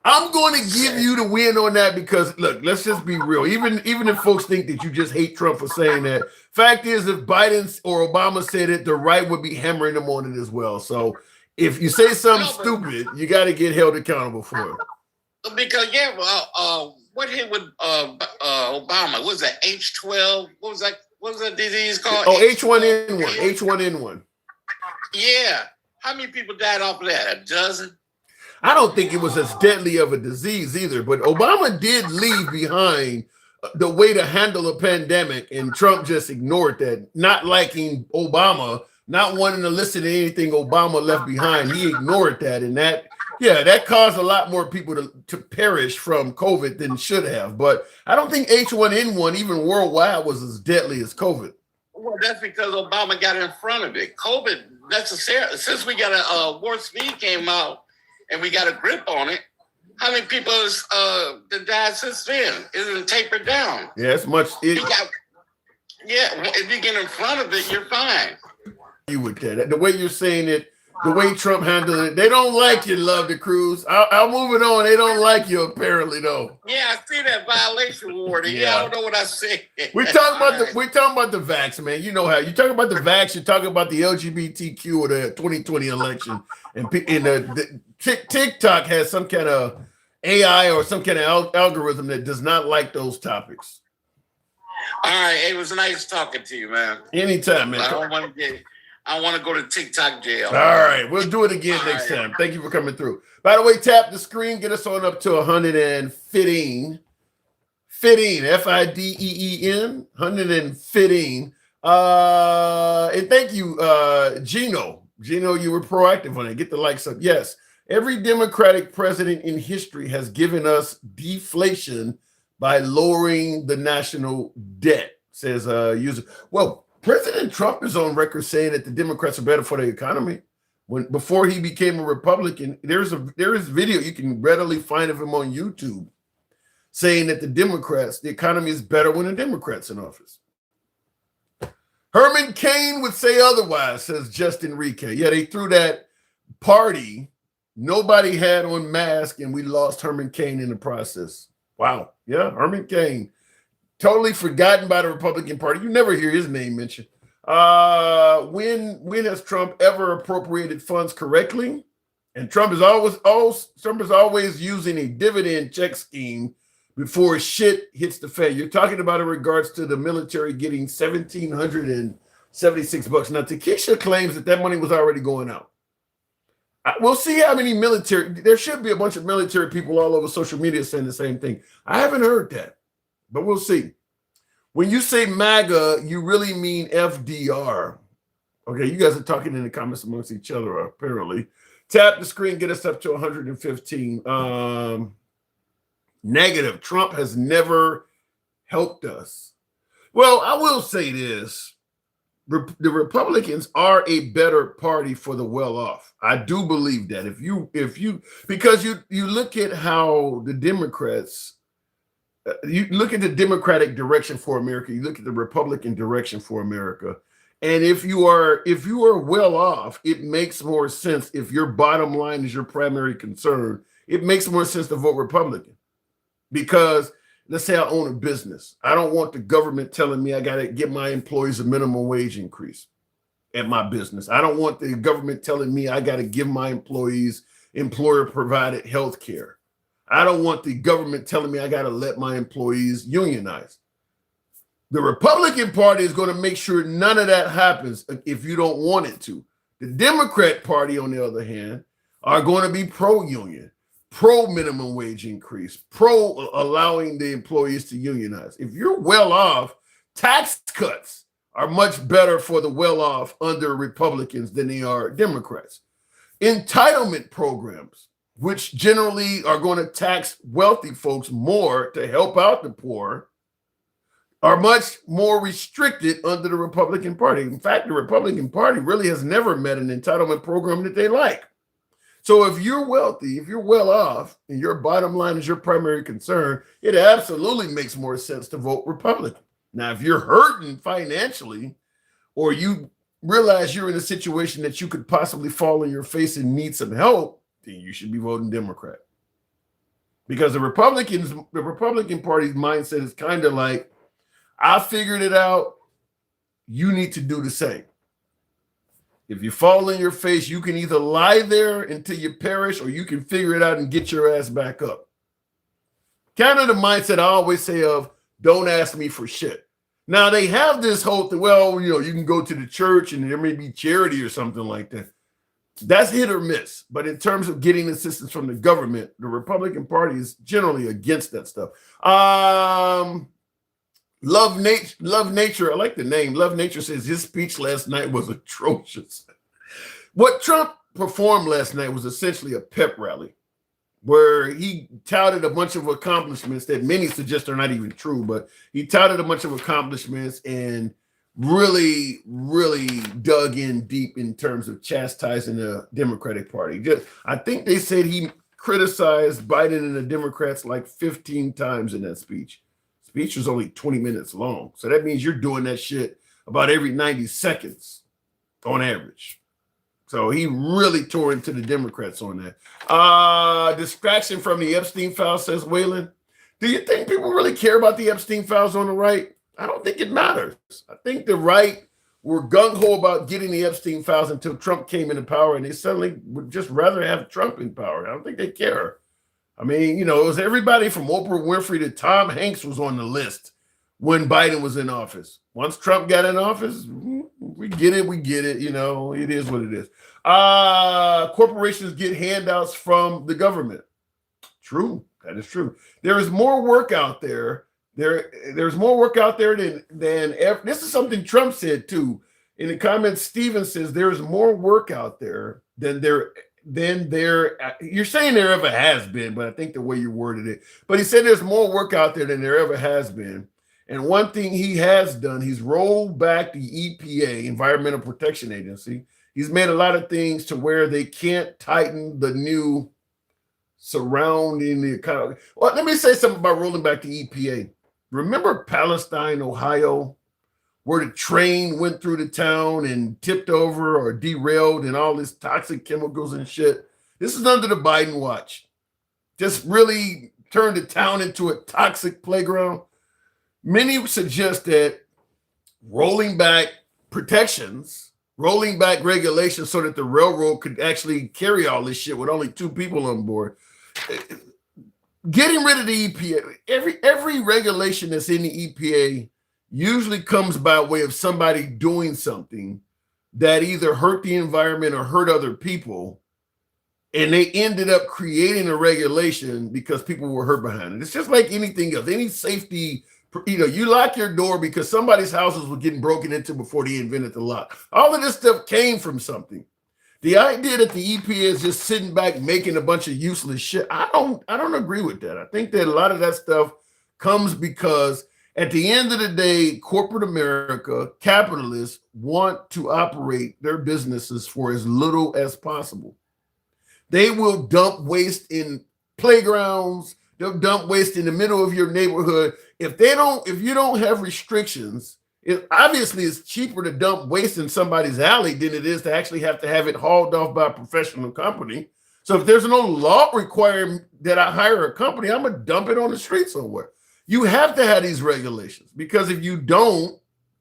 I'm going to give you the win on that because, look, let's just be real. Even if folks think that you just hate Trump for saying that, fact is, if Biden or Obama said it, the right would be hammering them on it as well. So if you say something stupid, you got to get held accountable for it. Because, what hit with Obama? What was that, H12? What was that disease called? Oh, H1N1. H1N1. Yeah. How many people died off of that? A dozen? I don't think it was as deadly of a disease either, but Obama did leave behind the way to handle a pandemic, and Trump just ignored that. Not liking Obama, not wanting to listen to anything Obama left behind, he ignored that, and that Yeah, that caused a lot more people to perish from COVID than should have. But I don't think H1N1, even worldwide, was as deadly as COVID. Well, that's because Obama got in front of it. COVID, necessarily, since we got a Warp Speed came out and we got a grip on it, how many people that died since then? Isn't tapered down? Yeah, it's much. If you get in front of it, you're fine. You with that? The way you're saying it, the way Trump handled it, they don't like you, Love the Cruise. I'll move it on. They don't like you, apparently, though. Yeah, I see that violation warning. Yeah, I don't know what I said. We're talking about the vax, man. You know how you talk about the vax, you're talking about the LGBTQ or the 2020 election, and the TikTok has some kind of AI or some kind of algorithm that does not like those topics. All right, it was nice talking to you, man. Anytime, man. I want to go to TikTok jail. All right, we'll do it again next time. Thank you for coming through. By the way, tap the screen, get us on up to 115. 15, F-I-D-E-E-N, 115. And thank you, Gino. Gino, you were proactive on it. Get the likes up. Yes, every Democratic president in history has given us deflation by lowering the national debt, says user. Well, President Trump is on record saying that the Democrats are better for the economy. Before he became a Republican, there is video, you can readily find of him on YouTube, saying that the economy is better when the Democrats in office. Herman Cain would say otherwise, says Justin Enrique. Yeah, they threw that party. Nobody had on mask, and we lost Herman Cain in the process. Wow. Yeah, Herman Cain. Totally forgotten by the Republican Party. You never hear his name mentioned. When has Trump ever appropriated funds correctly? And Trump is always using a dividend check scheme before shit hits the fan. You're talking about in regards to the military getting $1,776. Now, Takesha claims that money was already going out. We'll see how many military. There should be a bunch of military people all over social media saying the same thing. I haven't heard that, but we'll see. When you say MAGA, you really mean FDR. Okay, you guys are talking in the comments amongst each other, apparently. Tap the screen, get us up to 115. Negative. Trump has never helped us. Well, I will say this. The Republicans are a better party for the well-off. I do believe that. Because you look at how the Democrats, you look at the Democratic direction for America, you look at the Republican direction for America, and if you are well off, it makes more sense. If your bottom line is your primary concern, it makes more sense to vote Republican. Because let's say I own a business. I don't want the government telling me I got to give my employees a minimum wage increase at my business. I don't want the government telling me I got to give my employees employer-provided health care. I don't want the government telling me I got to let my employees unionize. The Republican Party is going to make sure none of that happens if you don't want it to. The Democrat Party, on the other hand, are going to be pro-union, pro-minimum wage increase, pro-allowing the employees to unionize. If you're well off, tax cuts are much better for the well-off under Republicans than they are Democrats. Entitlement programs, which generally are going to tax wealthy folks more to help out the poor, are much more restricted under the Republican Party. In fact, the Republican Party really has never met an entitlement program that they like. So if you're wealthy, if you're well off, and your bottom line is your primary concern, it absolutely makes more sense to vote Republican. Now, if you're hurting financially, or you realize you're in a situation that you could possibly fall on your face and need some help, then you should be voting Democrat. Because the Republican Party's mindset is kind of like, I figured it out, you need to do the same. If you fall in your face, you can either lie there until you perish, or you can figure it out and get your ass back up. Kind of the mindset I always say of, don't ask me for shit. Now, they have this whole thing, well, you can go to the church and there may be charity or something like that. That's hit or miss. But in terms of getting assistance from the government, the Republican Party is generally against that stuff. Love Nature. I like the name. Love Nature says his speech last night was atrocious. What Trump performed last night was essentially a pep rally where he touted a bunch of accomplishments that many suggest are not even true, but he touted a bunch of accomplishments and really, really dug in deep in terms of chastising the Democratic Party. I think they said he criticized Biden and the Democrats like 15 times in that speech. Speech was only 20 minutes long. So that means you're doing that shit about every 90 seconds on average. So he really tore into the Democrats on that. Distraction from the Epstein files, says Waylon. Do you think people really care about the Epstein files on the right? I don't think it matters. I think the right were gung-ho about getting the Epstein files until Trump came into power, and they suddenly would just rather have Trump in power. I don't think they care. I mean, it was everybody from Oprah Winfrey to Tom Hanks was on the list when Biden was in office. Once Trump got in office, we get it. It is what it is. Corporations get handouts from the government. True. That is true. There is more work out there. There's more work out there than ever. This is something Trump said too. In the comments, Steven says there's more work out there than there. You're saying there ever has been, but I think the way you worded it. But he said there's more work out there than there ever has been. And one thing he has done, he's rolled back the EPA, Environmental Protection Agency. He's made a lot of things to where they can't tighten the new surrounding the economy. Well, let me say something about rolling back the EPA. Remember Palestine, Ohio, where the train went through the town and tipped over or derailed and all this toxic chemicals and shit? This is under the Biden watch. Just really turned the town into a toxic playground. Many suggest that rolling back protections, rolling back regulations so that the railroad could actually carry all this shit with only 2 people on board. Getting rid of the EPA, every regulation that's in the EPA usually comes by way of somebody doing something that either hurt the environment or hurt other people. And they ended up creating a regulation because people were hurt behind it. It's just like anything else, any safety. You lock your door because somebody's houses were getting broken into before they invented the lock. All of this stuff came from something. The idea that the EPA is just sitting back making a bunch of useless shit, I don't agree with that. I think that a lot of that stuff comes because at the end of the day, corporate America, capitalists want to operate their businesses for as little as possible. They will dump waste in playgrounds. They'll dump waste in the middle of your neighborhood. If you don't have restrictions, it obviously is cheaper to dump waste in somebody's alley than it is to actually have it hauled off by a professional company. So if there's no law requiring that I hire a company, I'm gonna dump it on the street somewhere. You have to have these regulations because if you don't,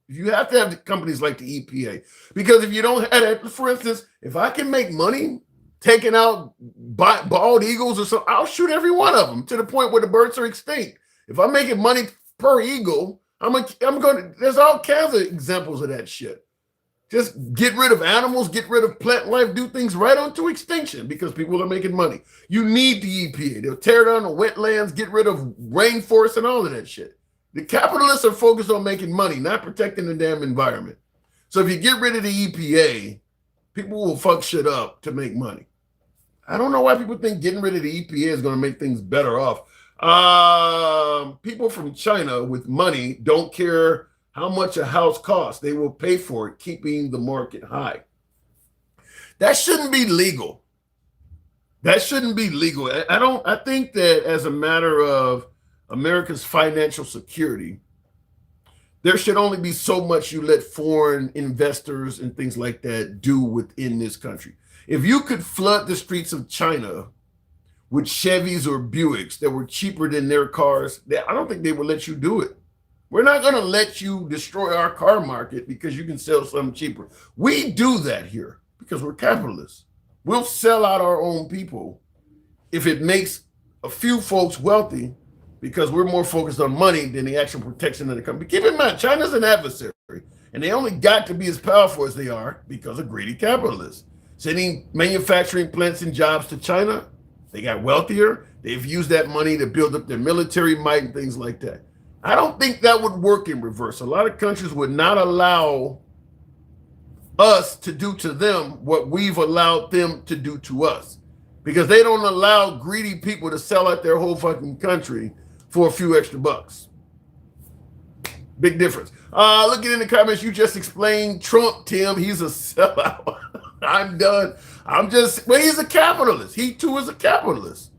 you have to have companies like the EPA. Because if you don't have that, for instance, if I can make money taking out bald eagles or something, I'll shoot every one of them to the point where the birds are extinct. If I'm making money per eagle, I'm going to, there's all kinds of examples of that shit. Just get rid of animals, get rid of plant life, do things right on to extinction because people are making money. You need the EPA. They'll tear down the wetlands, get rid of rainforests and all of that shit. The capitalists are focused on making money, not protecting the damn environment. So if you get rid of the EPA, people will fuck shit up to make money. I don't know why people think getting rid of the EPA is going to make things better off. People from China with money don't care how much a house costs. They will pay for it, keeping the market high. That shouldn't be legal. That shouldn't be legal. I think that as a matter of America's financial security, there should only be so much you let foreign investors and things like that do within this country. If you could flood the streets of China with Chevys or Buicks that were cheaper than their cars, I don't think they would let you do it. We're not going to let you destroy our car market because you can sell something cheaper. We do that here because we're capitalists. We'll sell out our own people if it makes a few folks wealthy because we're more focused on money than the actual protection of the company. Keep in mind, China's an adversary, and they only got to be as powerful as they are because of greedy capitalists. Sending manufacturing plants and jobs to China, they got wealthier. They've used that money to build up their military might and things like that. I don't think that would work in reverse. A lot of countries would not allow us to do to them what we've allowed them to do to us, because they don't allow greedy people to sell out their whole fucking country for a few extra bucks. Big difference. Looking in the comments, you just explained Trump, Tim. He's a sellout. I'm done. Well, he's a capitalist. He too is a capitalist.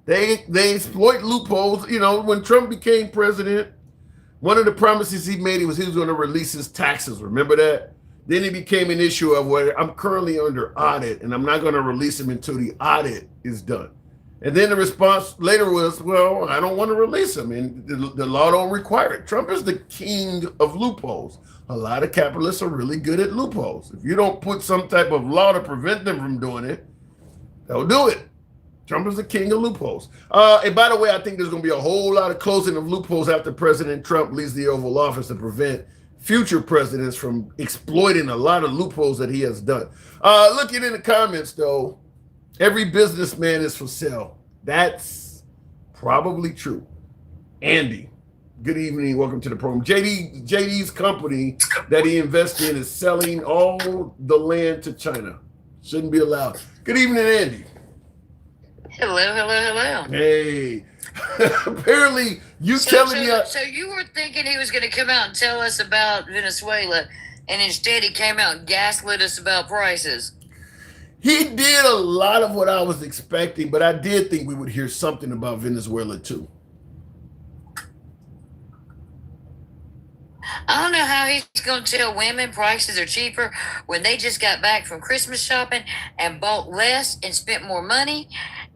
They exploit loopholes. You know, when Trump became president, one of the promises he made was he was going to release his taxes. Remember that? Then it became an issue of, well, I'm currently under audit and I'm not going to release him until the audit is done. And then the response later was, well, I don't want to release him, and the law don't require it. Trump is the king of loopholes. A lot of capitalists are really good at loopholes. If you don't put some type of law to prevent them from doing it, they'll do it. Trump is the king of loopholes. And by the way, I think there's going to be a whole lot of closing of loopholes after President Trump leaves the Oval Office to prevent future presidents from exploiting a lot of loopholes that he has done. Looking in the comments, though, every businessman is for sale. That's probably true. Andy, good evening. Welcome to the program. JD's company that he invested in is selling all the land to China. Shouldn't be allowed. Good evening, Andy. Hello. Hey. Apparently, telling me. So you were thinking he was going to come out and tell us about Venezuela, and instead he came out and gaslit us about prices. He did a lot of what I was expecting, but I did think we would hear something about Venezuela too. I don't know how he's going to tell women prices are cheaper when they just got back from Christmas shopping and bought less and spent more money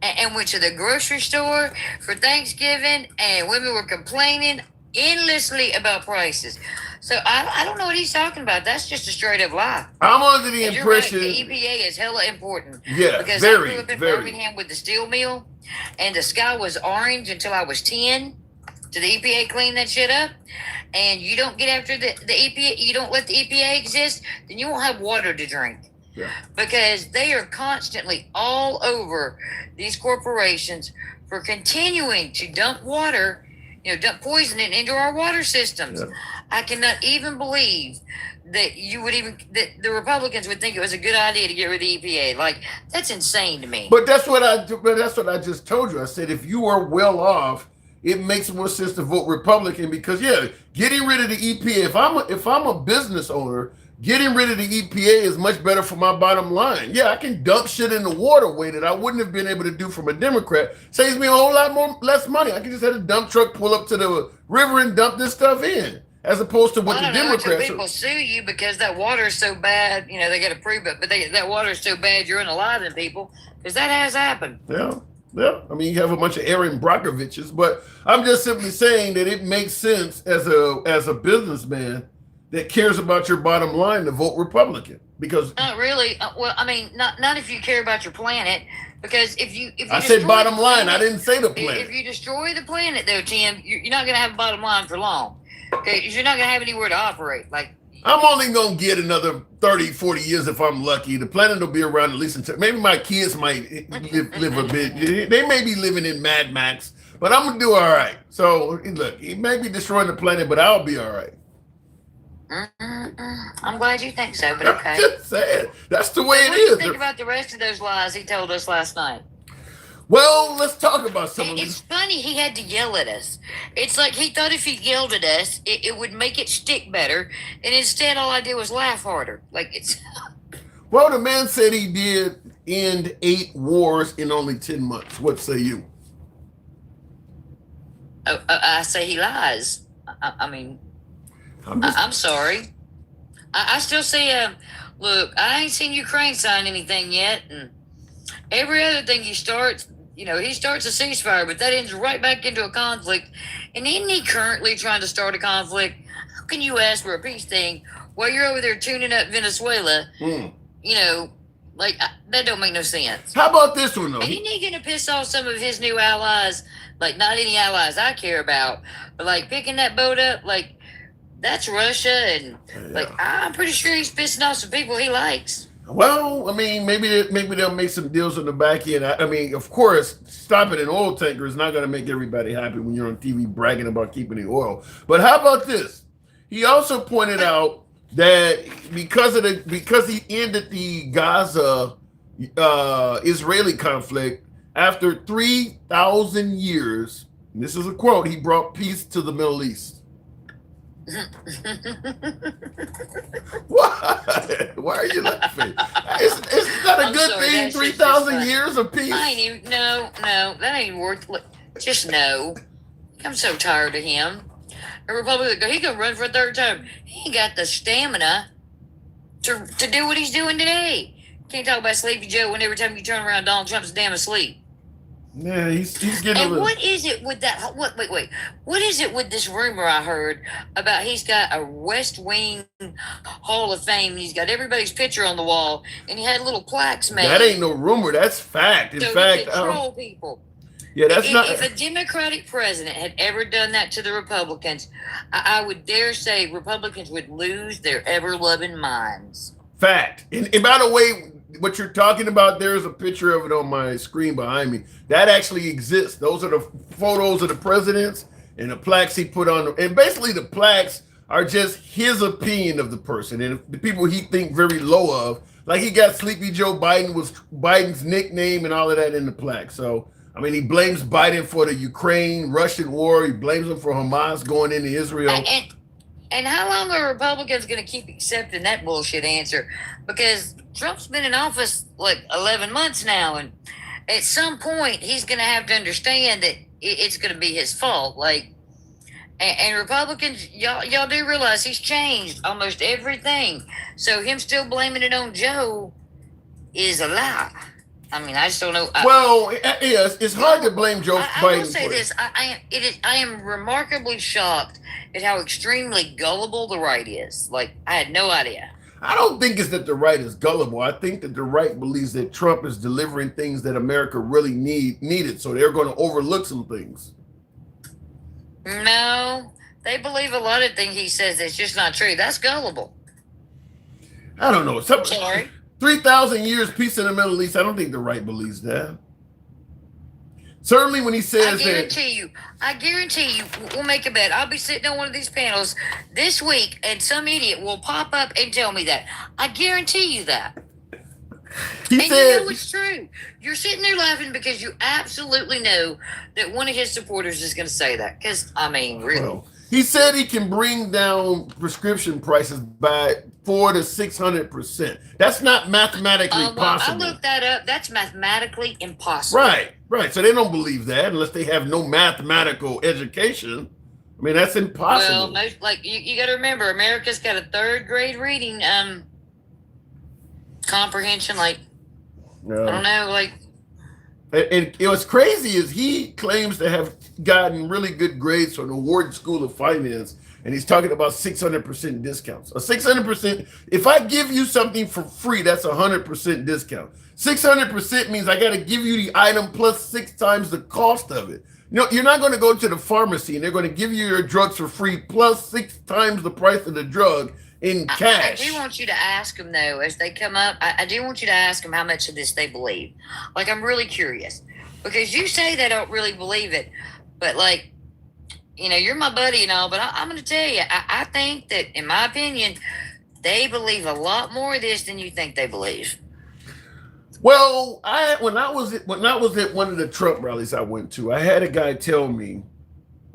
and went to the grocery store for Thanksgiving, and women were complaining endlessly about prices. So I don't know what he's talking about. That's just a straight up lie. I'm under the impression the EPA is hella important. Yeah, because very, I grew up in very. Birmingham with the steel mill, and the sky was orange until I was 10. So the EPA cleaned that shit up, and you don't get after the EPA. You don't let the EPA exist, then you won't have water to drink. Yeah. Because they are constantly all over these corporations for continuing to dump water, dump poison into our water systems. Yeah. I cannot even believe that that the Republicans would think it was a good idea to get rid of the EPA. Like, that's insane to me. But that's what I just told you. I said if you are well off, it makes more sense to vote Republican, because getting rid of the EPA. If I'm a business owner, getting rid of the EPA is much better for my bottom line. Yeah, I can dump shit in the waterway that I wouldn't have been able to do from a Democrat. Saves me a whole lot less money. I can just have a dump truck pull up to the river and dump this stuff in, as opposed to what the Democrats. People sue you because that water is so bad. They got to prove it, but that water is so bad you're unaliving people, because that has happened. Yeah. I mean, you have a bunch of Aaron Brockoviches, but I'm just simply saying that it makes sense as a businessman that cares about your bottom line to vote Republican, because not really. Well, I mean, not if you care about your planet, because if you I said bottom line, I didn't say the planet. If you destroy the planet, though, Tim, you're not going to have a bottom line for long. Okay, you're not going to have anywhere to operate. Like, I'm only going to get another 30, 40 years if I'm lucky. The planet will be around at least until maybe my kids might live a bit. They may be living in Mad Max, but I'm going to do all right. So, look, he may be destroying the planet, but I'll be all right. I'm glad you think so, but okay. I'm just saying. That's the way it is. What do you think about the rest of those lies he told us last night? Well, let's talk about some of It's funny he had to yell at us. It's like he thought if he yelled at us, it would make it stick better, and instead all I did was laugh harder. Like, it's... Well, the man said he did end 8 wars in only 10 months. What say you? I say he lies. I mean... I'm sorry. I still say, look, I ain't seen Ukraine sign anything yet, and every other thing he starts, he starts a ceasefire, but that ends right back into a conflict. And isn't he currently trying to start a conflict? How can you ask for a peace thing while you're over there tuning up Venezuela? That don't make no sense. How about this one, though? Isn't he going to piss off some of his new allies? Like, not any allies I care about, but, like, picking that boat up, like, that's Russia, and I'm pretty sure he's pissing off some people he likes. Well, I mean, maybe they'll make some deals on the back end. I mean, of course, stopping an oil tanker is not going to make everybody happy when you're on TV bragging about keeping the oil. But how about this? He also pointed out that because he ended the Gaza Israeli conflict after 3,000 years. This is a quote. He brought peace to the Middle East. Why? Why are you laughing? It's not a good thing. 3,000 years of peace. No, that ain't worth. Just no. I'm so tired of him. A Republican, he could run for a third term. He ain't got the stamina to do what he's doing today. Can't talk about Sleepy Joe when every time you turn around, Donald Trump's damn asleep. Yeah, he's getting and what is it with that? Wait. What is it with this rumor I heard about he's got a West Wing Hall of Fame? He's got everybody's picture on the wall, and he had little plaques made. That ain't no rumor. That's fact. In fact, he could troll people. Yeah, that's not. If a Democratic president had ever done that to the Republicans, I would dare say Republicans would lose their ever-loving minds. Fact. And by the way, what you're talking about, there's a picture of it on my screen behind me. That actually exists. Those are the photos of the presidents and the plaques he put on them. And basically the plaques are just his opinion of the person and the people he think very low of. Like he got Sleepy Joe Biden was Biden's nickname and all of that in the plaque. So I mean, he blames Biden for the Ukraine-Russian war. He blames him for Hamas going into Israel. And how long are Republicans going to keep accepting that bullshit answer? Because Trump's been in office like 11 months now, and at some point he's going to have to understand that it's going to be his fault. Like, and Republicans, y'all do realize he's changed almost everything. So him still blaming it on Joe is a lie. I mean, I just don't know. Yes, it's hard to blame Joe Biden. I will say this: I am remarkably shocked at how extremely gullible the right is. Like, I had no idea. I don't think it's that the right is gullible. I think that the right believes that Trump is delivering things that America really needed, so they're going to overlook some things. No, they believe a lot of things he says that's just not true. That's gullible. I don't know. Sorry. 3,000 years peace in the Middle East. I don't think the right believes that. Certainly when he says I guarantee you, we'll make a bet. I'll be sitting on one of these panels this week and some idiot will pop up and tell me that. I guarantee you that. You know it's true. You're sitting there laughing because you absolutely know that one of his supporters is going to say that. Because, I mean, really. Well, he said he can bring down prescription prices by 400 to 600%. That's not mathematically possible. I looked that up. That's mathematically impossible. Right. So they don't believe that unless they have no mathematical education. I mean, that's impossible. Well, you got to remember, America's got a third grade reading comprehension. Like, I don't know, like. And what's crazy is he claims to have gotten really good grades from the Wharton School of Finance, and he's talking about 600% discounts. A 600%, if I give you something for free, that's 100% discount. 600% means I got to give you the item plus 6 times the cost of it. You know, you're not going to go to the pharmacy and they're going to give you your drugs for free plus 6 times the price of the drug in cash. I do want you to ask them, though, as they come up. I do want you to ask them how much of this they believe. Like, I'm really curious. Because you say they don't really believe it. But, like, you know, you're my buddy and all. But I'm going to tell you, I think that, in my opinion, they believe a lot more of this than you think they believe. Well, when I was at one of the Trump rallies I went to, I had a guy tell me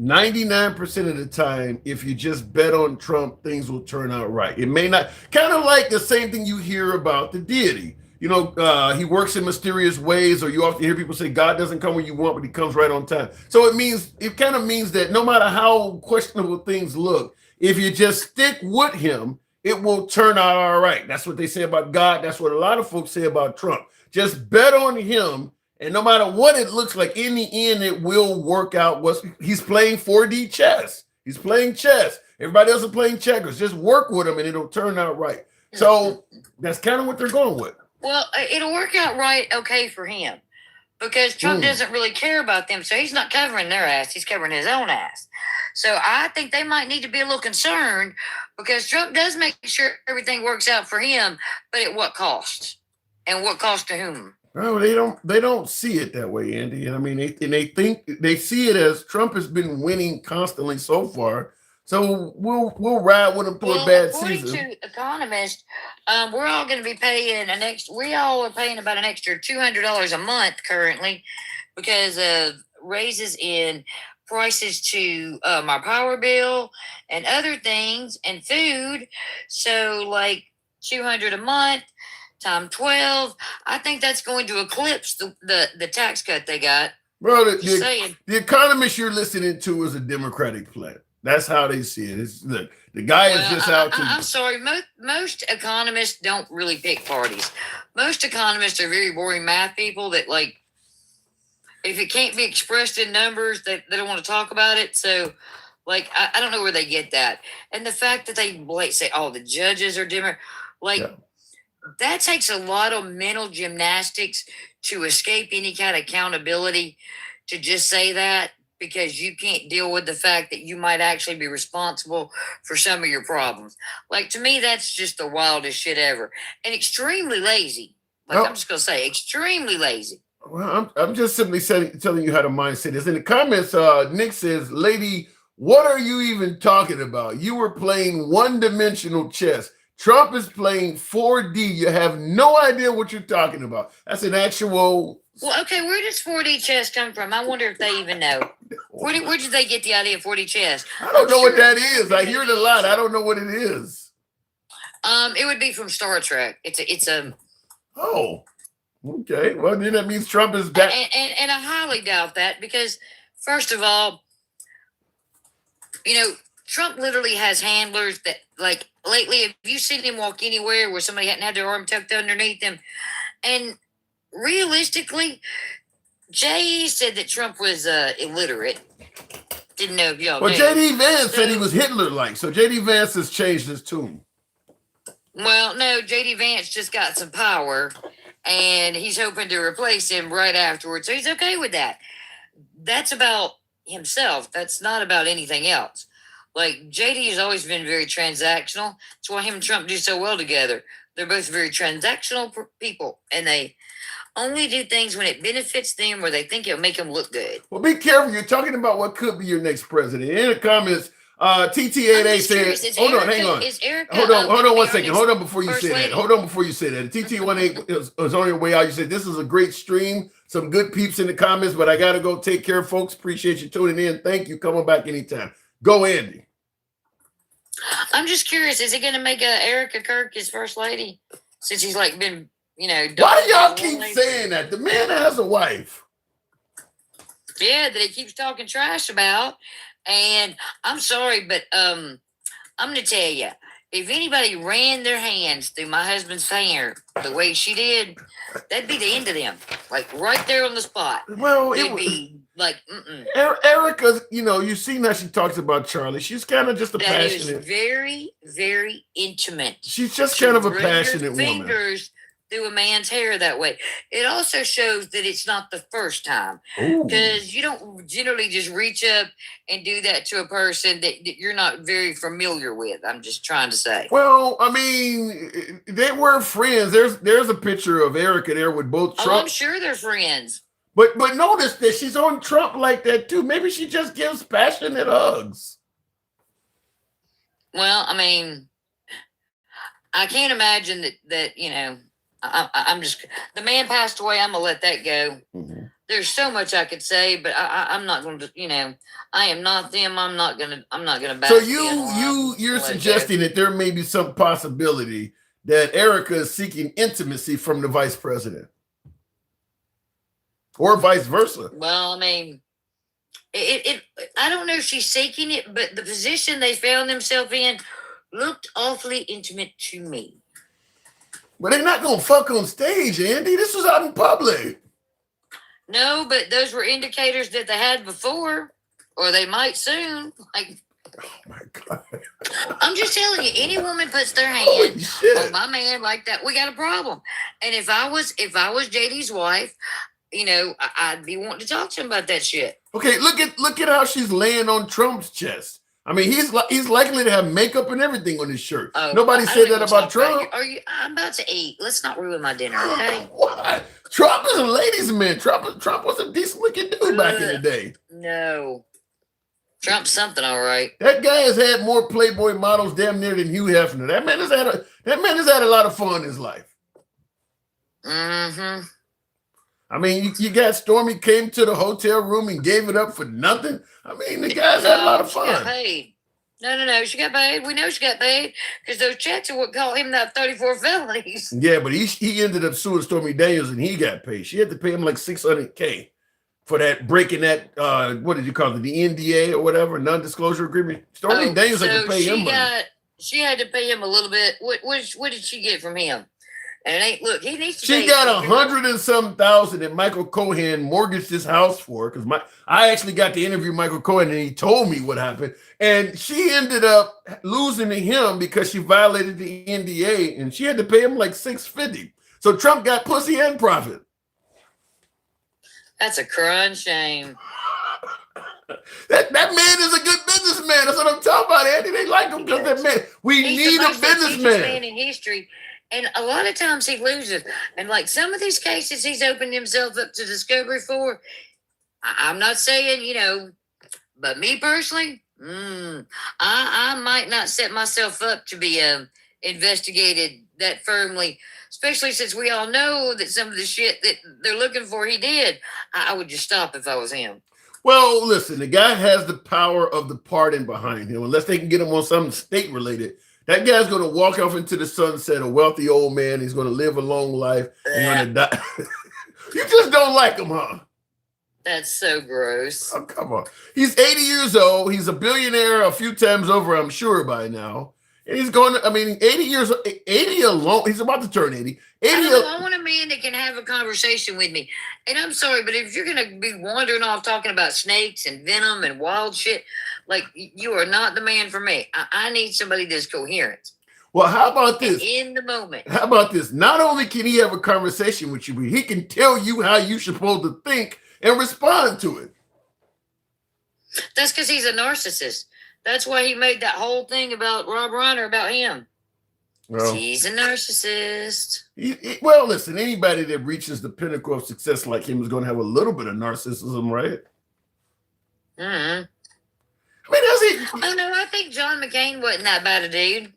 99% of the time, if you just bet on Trump, things will turn out right. It may not, kind of like the same thing you hear about the deity. You know, he works in mysterious ways, or you often hear people say God doesn't come when you want, but he comes right on time. So it kind of means that no matter how questionable things look, if you just stick with him, it will turn out all right. That's what they say about God. That's what a lot of folks say about Trump. Just bet on him. And no matter what it looks like, in the end, it will work out. He's playing 4D chess. He's playing chess. Everybody else is playing checkers. Just work with him and it'll turn out right. So that's kind of what they're going with. Well, it'll work out right, okay, for him. Because Trump doesn't really care about them. So he's not covering their ass. He's covering his own ass. So I think they might need to be a little concerned because Trump does make sure everything works out for him. But at what cost? And what cost to whom? No, they don't see it that way, Andy. And I mean, they see it as Trump has been winning constantly so far. So we'll ride with them through a bad according season. to economists, we're all going to be paying we all are paying about an extra $200 a month currently because of raises in prices to our power bill and other things and food. So like $200 a month times 12, I think that's going to eclipse the tax cut they got. Bro, the economist you're listening to is a Democratic play. That's how they see it. Look, the guy is just out to. I'm sorry. Most economists don't really pick parties. Most economists are very boring math people that, like, if it can't be expressed in numbers, they don't want to talk about it. So, like, I don't know where they get that. And the fact that they say, oh, the judges are different. Like, that takes a lot of mental gymnastics to escape any kind of accountability to just say that. Because you can't deal with the fact that you might actually be responsible for some of your problems. Like, to me, that's just the wildest shit ever. And extremely lazy. Like, I'm just going to say, extremely lazy. Well, I'm just simply telling you how the mindset is. In the comments, Nick says, lady, what are you even talking about? You were playing one-dimensional chess. Trump is playing 4D. You have no idea what you're talking about. That's an actual... Well, okay, where does 4D chess come from? I wonder if they even know. Where did they get the idea of 4D chess? I don't know what that is. I hear it a lot. I don't know what it is. It would be from Star Trek. It's a. Oh, okay. Well, then that means Trump is back. And I highly doubt that because, first of all, Trump literally has handlers that, like, lately, have you seen him walk anywhere where somebody hadn't had their arm tucked underneath them? And realistically, Jay said that Trump was illiterate. Didn't know if y'all knew. J.D. Vance said he was Hitler-like, so J.D. Vance has changed his tune. Well, no, J.D. Vance just got some power, and he's hoping to replace him right afterwards, so he's okay with that. That's about himself. That's not about anything else. Like, J.D. has always been very transactional. That's why him and Trump do so well together. They're both very transactional people, and they only do things when it benefits them or they think it'll make them look good. Well, be careful. You're talking about what could be your next president. In the comments, TT88 said, hold on, hang on. Hold on 1 second. Hold on before you say that. Hold on before you say that. TT18 was on your way out. You said, this is a great stream. Some good peeps in the comments, but I got to go take care, folks. Appreciate you tuning in. Thank you. Come on back anytime. Go, Andy. I'm just curious. Is he going to make Erica Kirk his first lady? Since he's like been... Why do y'all keep saying that? The man has a wife. Yeah, that he keeps talking trash about. And I'm sorry, but I'm going to tell you, if anybody ran their hands through my husband's hair the way she did, that'd be the end of them. Like right there on the spot. Well, it'd be like, Erica, you've seen how she talks about Charlie. She's kind of just a passionate. That is very, very intimate. She's just kind of a passionate woman. Fingers through a man's hair that way. It also shows that it's not the first time. Because you don't generally just reach up and do that to a person that you're not very familiar with. I'm just trying to say. Well, I mean, they were friends. There's a picture of Erica there with both Trump. Oh, I'm sure they're friends. But notice that she's on Trump like that too. Maybe she just gives passionate hugs. Well, I mean, I can't imagine that I'm just, the man passed away. I'm gonna let that go. Mm-hmm. There's so much I could say, but I'm not going to, I am not them. I'm not gonna back. So you're suggesting that there may be some possibility that Erica is seeking intimacy from the vice president, or vice versa. Well, I mean, I don't know if she's seeking it, but the position they found themselves in looked awfully intimate to me. But they're not gonna fuck on stage, Andy. This was out in public. No, but those were indicators that they had before, or they might soon. Like, oh my God! I'm just telling you, any woman puts their hand on my man like that, we got a problem. And if I was JD's wife, I'd be wanting to talk to him about that shit. Okay, look at how she's laying on Trump's chest. I mean, he's likely to have makeup and everything on his shirt. Oh, nobody said that about Trump. I'm about to eat. Let's not ruin my dinner, okay? What? Trump is a ladies' man. Trump was a decent looking dude back in the day. No. Trump's something, all right. That guy has had more Playboy models damn near than Hugh Hefner. That man has had a lot of fun in his life. Mm-hmm. I mean, you got Stormy came to the hotel room and gave it up for nothing. I mean, the guy's had a lot of She got fun. paid. No. She got paid. We know she got paid because those checks are what caught him that 34 felonies. Yeah, but he ended up suing Stormy Daniels and he got paid. She had to pay him like $600K for that breaking that what did you call it, the NDA or whatever, non-disclosure agreement. Stormy Daniels had to pay him money. She had to pay him a little bit. What did she get from him? And it ain't, look, he needs to. She got $100 and some thousand that Michael Cohen mortgaged his house for, because I actually got to interview Michael Cohen and he told me what happened. And she ended up losing to him because she violated the NDA and she had to pay him like $650. So Trump got pussy and profit. That's a crying shame. That man is a good businessman. That's what I'm talking about, Andy. They like him because that man. We need a businessman. Man in history. And a lot of times he loses. And like some of these cases he's opened himself up to discovery for, I'm not saying, but me personally, I might not set myself up to be investigated that firmly, especially since we all know that some of the shit that they're looking for he did. I would just stop if I was him. Well, listen, the guy has the power of the pardon behind him, unless they can get him on something state-related. That guy's going to walk off into the sunset, a wealthy old man. He's going to live a long life. He's going to die. You just don't like him, huh? That's so gross. Oh, come on. He's 80 years old. He's a billionaire a few times over, I'm sure, by now. And he's going to, 80 alone. He's about to turn 80. I want a man that can have a conversation with me. And I'm sorry, but if you're going to be wandering off talking about snakes and venom and wild shit, like, you are not the man for me. I need somebody that's coherent. Well, how about this? In the moment. How about this? Not only can he have a conversation with you, but he can tell you how you're supposed to think and respond to it. That's because he's a narcissist. That's why he made that whole thing about Rob Reiner about him. Well, he's a narcissist. Well, listen, anybody that reaches the pinnacle of success like him is going to have a little bit of narcissism, right? Mm-hmm. Oh no, I think John McCain wasn't that bad a dude.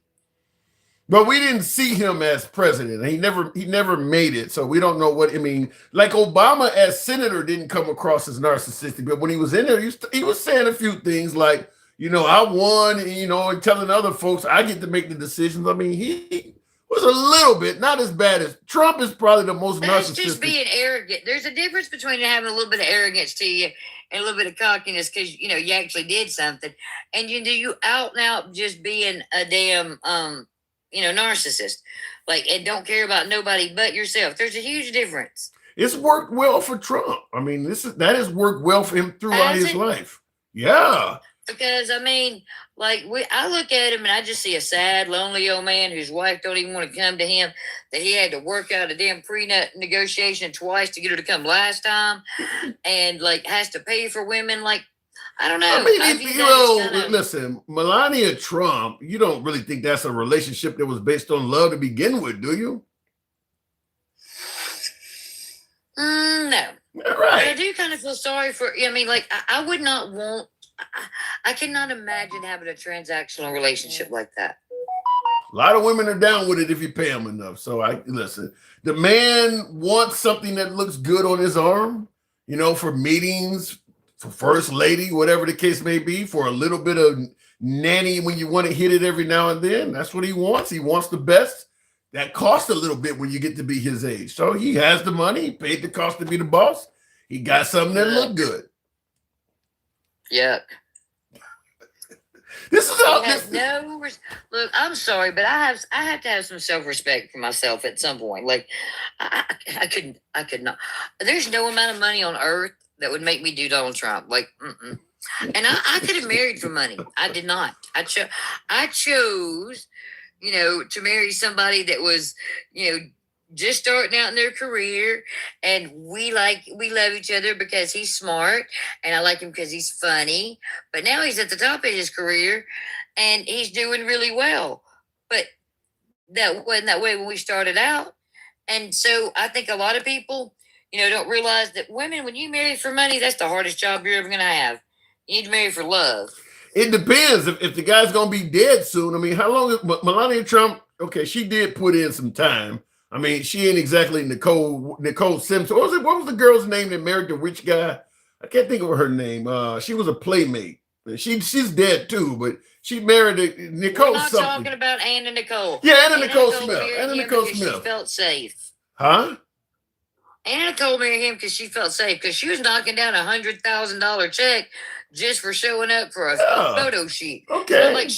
But we didn't see him as president. He never made it, so we don't know what. Like Obama as senator didn't come across as narcissistic, but when he was in there, he was saying a few things like, I won, and telling other folks I get to make the decisions. He was a little bit, not as bad as Trump is probably the most narcissistic. That's just being arrogant. There's a difference between having a little bit of arrogance to you and a little bit of cockiness because, you actually did something. And you out and out just being a damn, narcissist. Like, and don't care about nobody but yourself. There's a huge difference. It's worked well for Trump. That has worked well for him throughout his life. Yeah. Because, I look at him and I just see a sad, lonely old man whose wife don't even want to come to him, that he had to work out a damn prenup negotiation twice to get her to come last time, and, has to pay for women. I don't know. Listen, Melania Trump, you don't really think that's a relationship that was based on love to begin with, do you? No. Right. But I do kind of feel sorry for, I would not want, I cannot imagine having a transactional relationship like that. A lot of women are down with it if you pay them enough. So listen, the man wants something that looks good on his arm, for meetings, for first lady, whatever the case may be, for a little bit of nanny when you want to hit it every now and then. That's what he wants. He wants the best. That costs a little bit when you get to be his age. So he has the money. He paid the cost to be the boss. He got something that looked good. Yuck. This is how. Look, I'm sorry, but I have to have some self-respect for myself at some point. Like, I could not. There's no amount of money on earth that would make me do Donald Trump. And I could have married for money. I did not. I chose, to marry somebody that was, just starting out in their career, and we love each other because he's smart, and I like him because he's funny. But now he's at the top of his career, and he's doing really well. But that wasn't that way when we started out. And so I think a lot of people, don't realize that women, when you marry for money, that's the hardest job you're ever going to have. You need to marry for love. It depends if the guy's gonna be dead soon. I mean, how long is Melania Trump? Okay, she did put in some time. I mean, she ain't exactly Nicole Simpson. What was the girl's name that married the rich guy? I can't think of her name. She was a playmate. She's dead too, but she married Nicole. We're not something. talking about Anna Nicole. Yeah, Anna Nicole Smith. Anna Nicole She Smith. felt safe. Huh? Anna Nicole married him because she felt safe, because she was knocking down $100,000 check just for showing up for a photo shoot. Okay. So like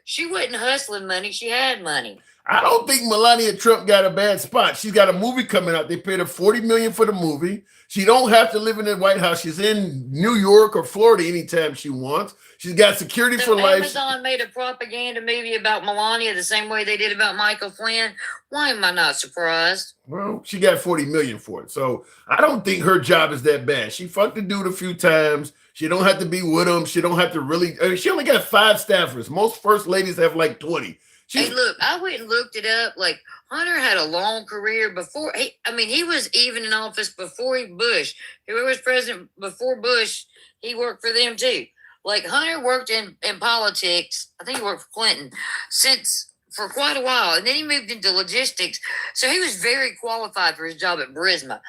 she wasn't hustling money; she had money. I don't think Melania Trump got a bad spot. She's got a movie coming out. They paid her $40 million for the movie. She don't have to live in the White House. She's in New York or Florida anytime she wants. She's got security for life. Amazon made a propaganda movie about Melania the same way they did about Michael Flynn. Why am I not surprised? Well, she got $40 million for it. So I don't think her job is that bad. She fucked the dude a few times. She don't have to be with him. She don't have to really. I mean, she only got 5 staffers. Most first ladies have like 20. Hey, look, I went and looked it up. Like, Hunter had a long career before. He was even in office before Bush. Whoever was president before Bush, he worked for them too. Like, Hunter worked in politics. I think he worked for Clinton for quite a while. And then he moved into logistics. So he was very qualified for his job at Burisma.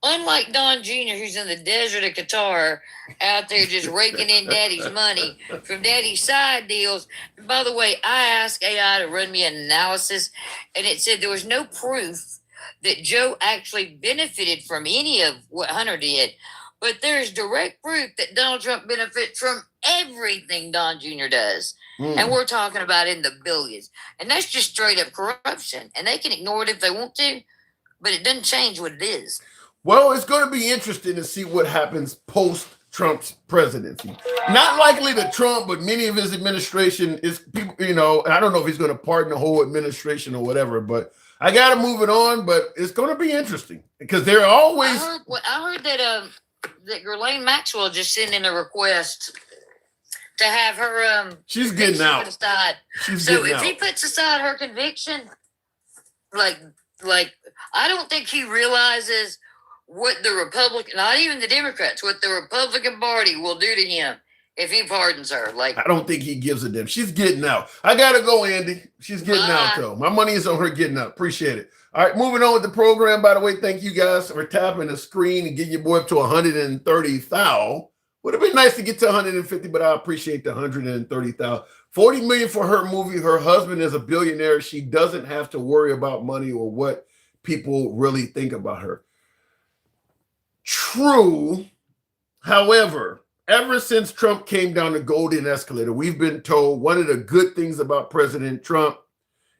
Unlike Don Jr., who's in the desert of Qatar, out there just raking in daddy's money from daddy's side deals. And by the way, I asked AI to run me an analysis, and it said there was no proof that Joe actually benefited from any of what Hunter did. But there's direct proof that Donald Trump benefits from everything Don Jr. does. And we're talking about in the billions. And that's just straight up corruption. And they can ignore it if they want to, but it doesn't change what it is. Well, it's going to be interesting to see what happens post-Trump's presidency. Not likely to Trump, but many of his administration is people, I don't know if he's going to pardon the whole administration or whatever, but I got to move it on. But it's going to be interesting because they're always. I heard that Ghislaine Maxwell just sent in a request to have her. She's getting out. If he puts aside her conviction, like I don't think he realizes what the Republican, not even the Democrats, what the Republican Party will do to him if he pardons her. Like, I don't think he gives a damn. She's getting out. I gotta go, Andy. She's getting out though. My money is on her getting out. Appreciate it. All right, moving on with the program. By the way, thank you guys for tapping the screen and getting your boy up to 130,000. Would have been nice to get to 150, but I appreciate the 130,000. 40 million for her movie. Her husband is a billionaire. She doesn't have to worry about money or what people really think about her. True. However, ever since Trump came down the golden escalator, we've been told one of the good things about President Trump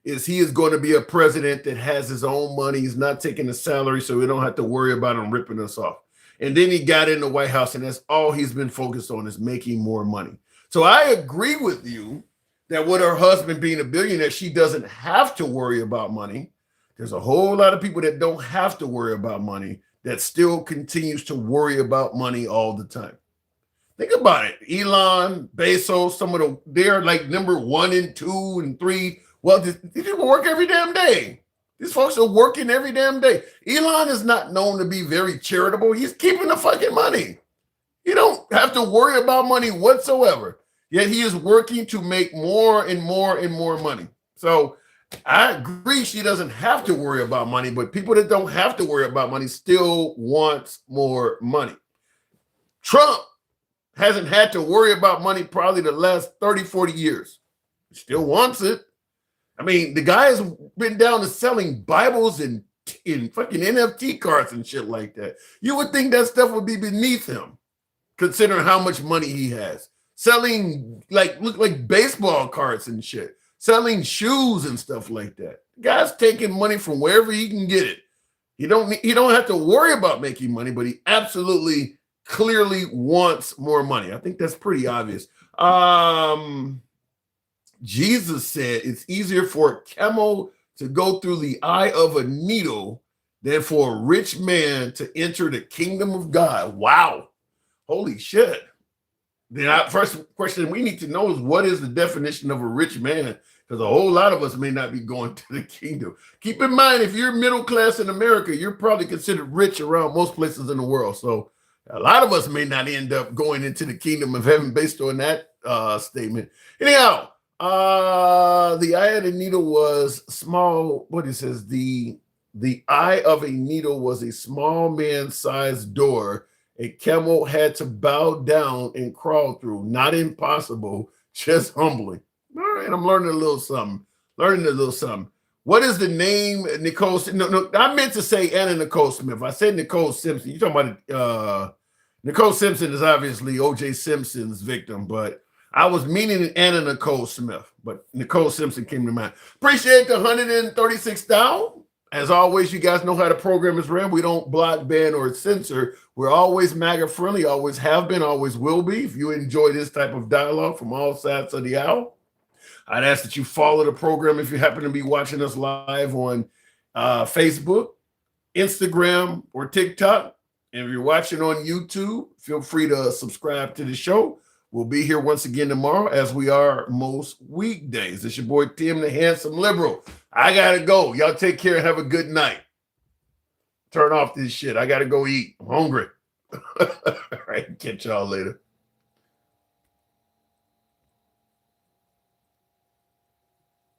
is he is going to be a president that has his own money. He's not taking a salary, so we don't have to worry about him ripping us off. And then he got in the White House, and that's all he's been focused on is making more money. So I agree with you that with her husband being a billionaire, she doesn't have to worry about money. There's a whole lot of people that don't have to worry about money that still continues to worry about money all the time. Think about it. Elon, Bezos, they're like number 1 and 2 and 3. Well, these people work every damn day. These folks are working every damn day. Elon is not known to be very charitable. He's keeping the fucking money. You don't have to worry about money whatsoever. Yet he is working to make more and more and more money. So I agree she doesn't have to worry about money, but people that don't have to worry about money still want more money. Trump hasn't had to worry about money probably the last 30, 40 years. He still wants it. I mean, the guy has been down to selling Bibles and fucking NFT cards and shit like that. You would think that stuff would be beneath him, considering how much money he has. Selling look like baseball cards and shit. Selling shoes and stuff like that. The guy's taking money from wherever he can get it. He don't have to worry about making money, but he absolutely clearly wants more money. I think that's pretty obvious. Jesus said it's easier for a camel to go through the eye of a needle than for a rich man to enter the kingdom of God. Wow. Holy shit. The first question we need to know is, what is the definition of a rich man? Because a whole lot of us may not be going to the kingdom. Keep in mind, if you're middle class in America, you're probably considered rich around most places in the world. So A lot of us may not end up going into the kingdom of heaven based on that statement. Anyhow, the eye of the needle was small. What he says, the eye of a needle was a small man-sized door a camel had to bow down and crawl through. Not impossible, just humbling. All right, I'm learning a little something. What is the name, Nicole? No, I meant to say Anna Nicole Smith. I said Nicole Simpson. You're talking about Nicole Simpson is obviously O.J. Simpson's victim, but I was meaning Anna Nicole Smith, but Nicole Simpson came to mind. Appreciate the 136 down. As always, you guys know how the program is ran. We don't block, ban, or censor. We're always MAGA friendly, always have been, always will be. If you enjoy this type of dialogue from all sides of the aisle, I'd ask that you follow the program if you happen to be watching us live on Facebook, Instagram, or TikTok. And if you're watching on YouTube, feel free to subscribe to the show. We'll be here once again tomorrow, as we are most weekdays. It's your boy Tim, the handsome liberal. I gotta go. Y'all take care and have a good night. Turn off this shit. I gotta go eat. I'm hungry. All right, catch y'all later.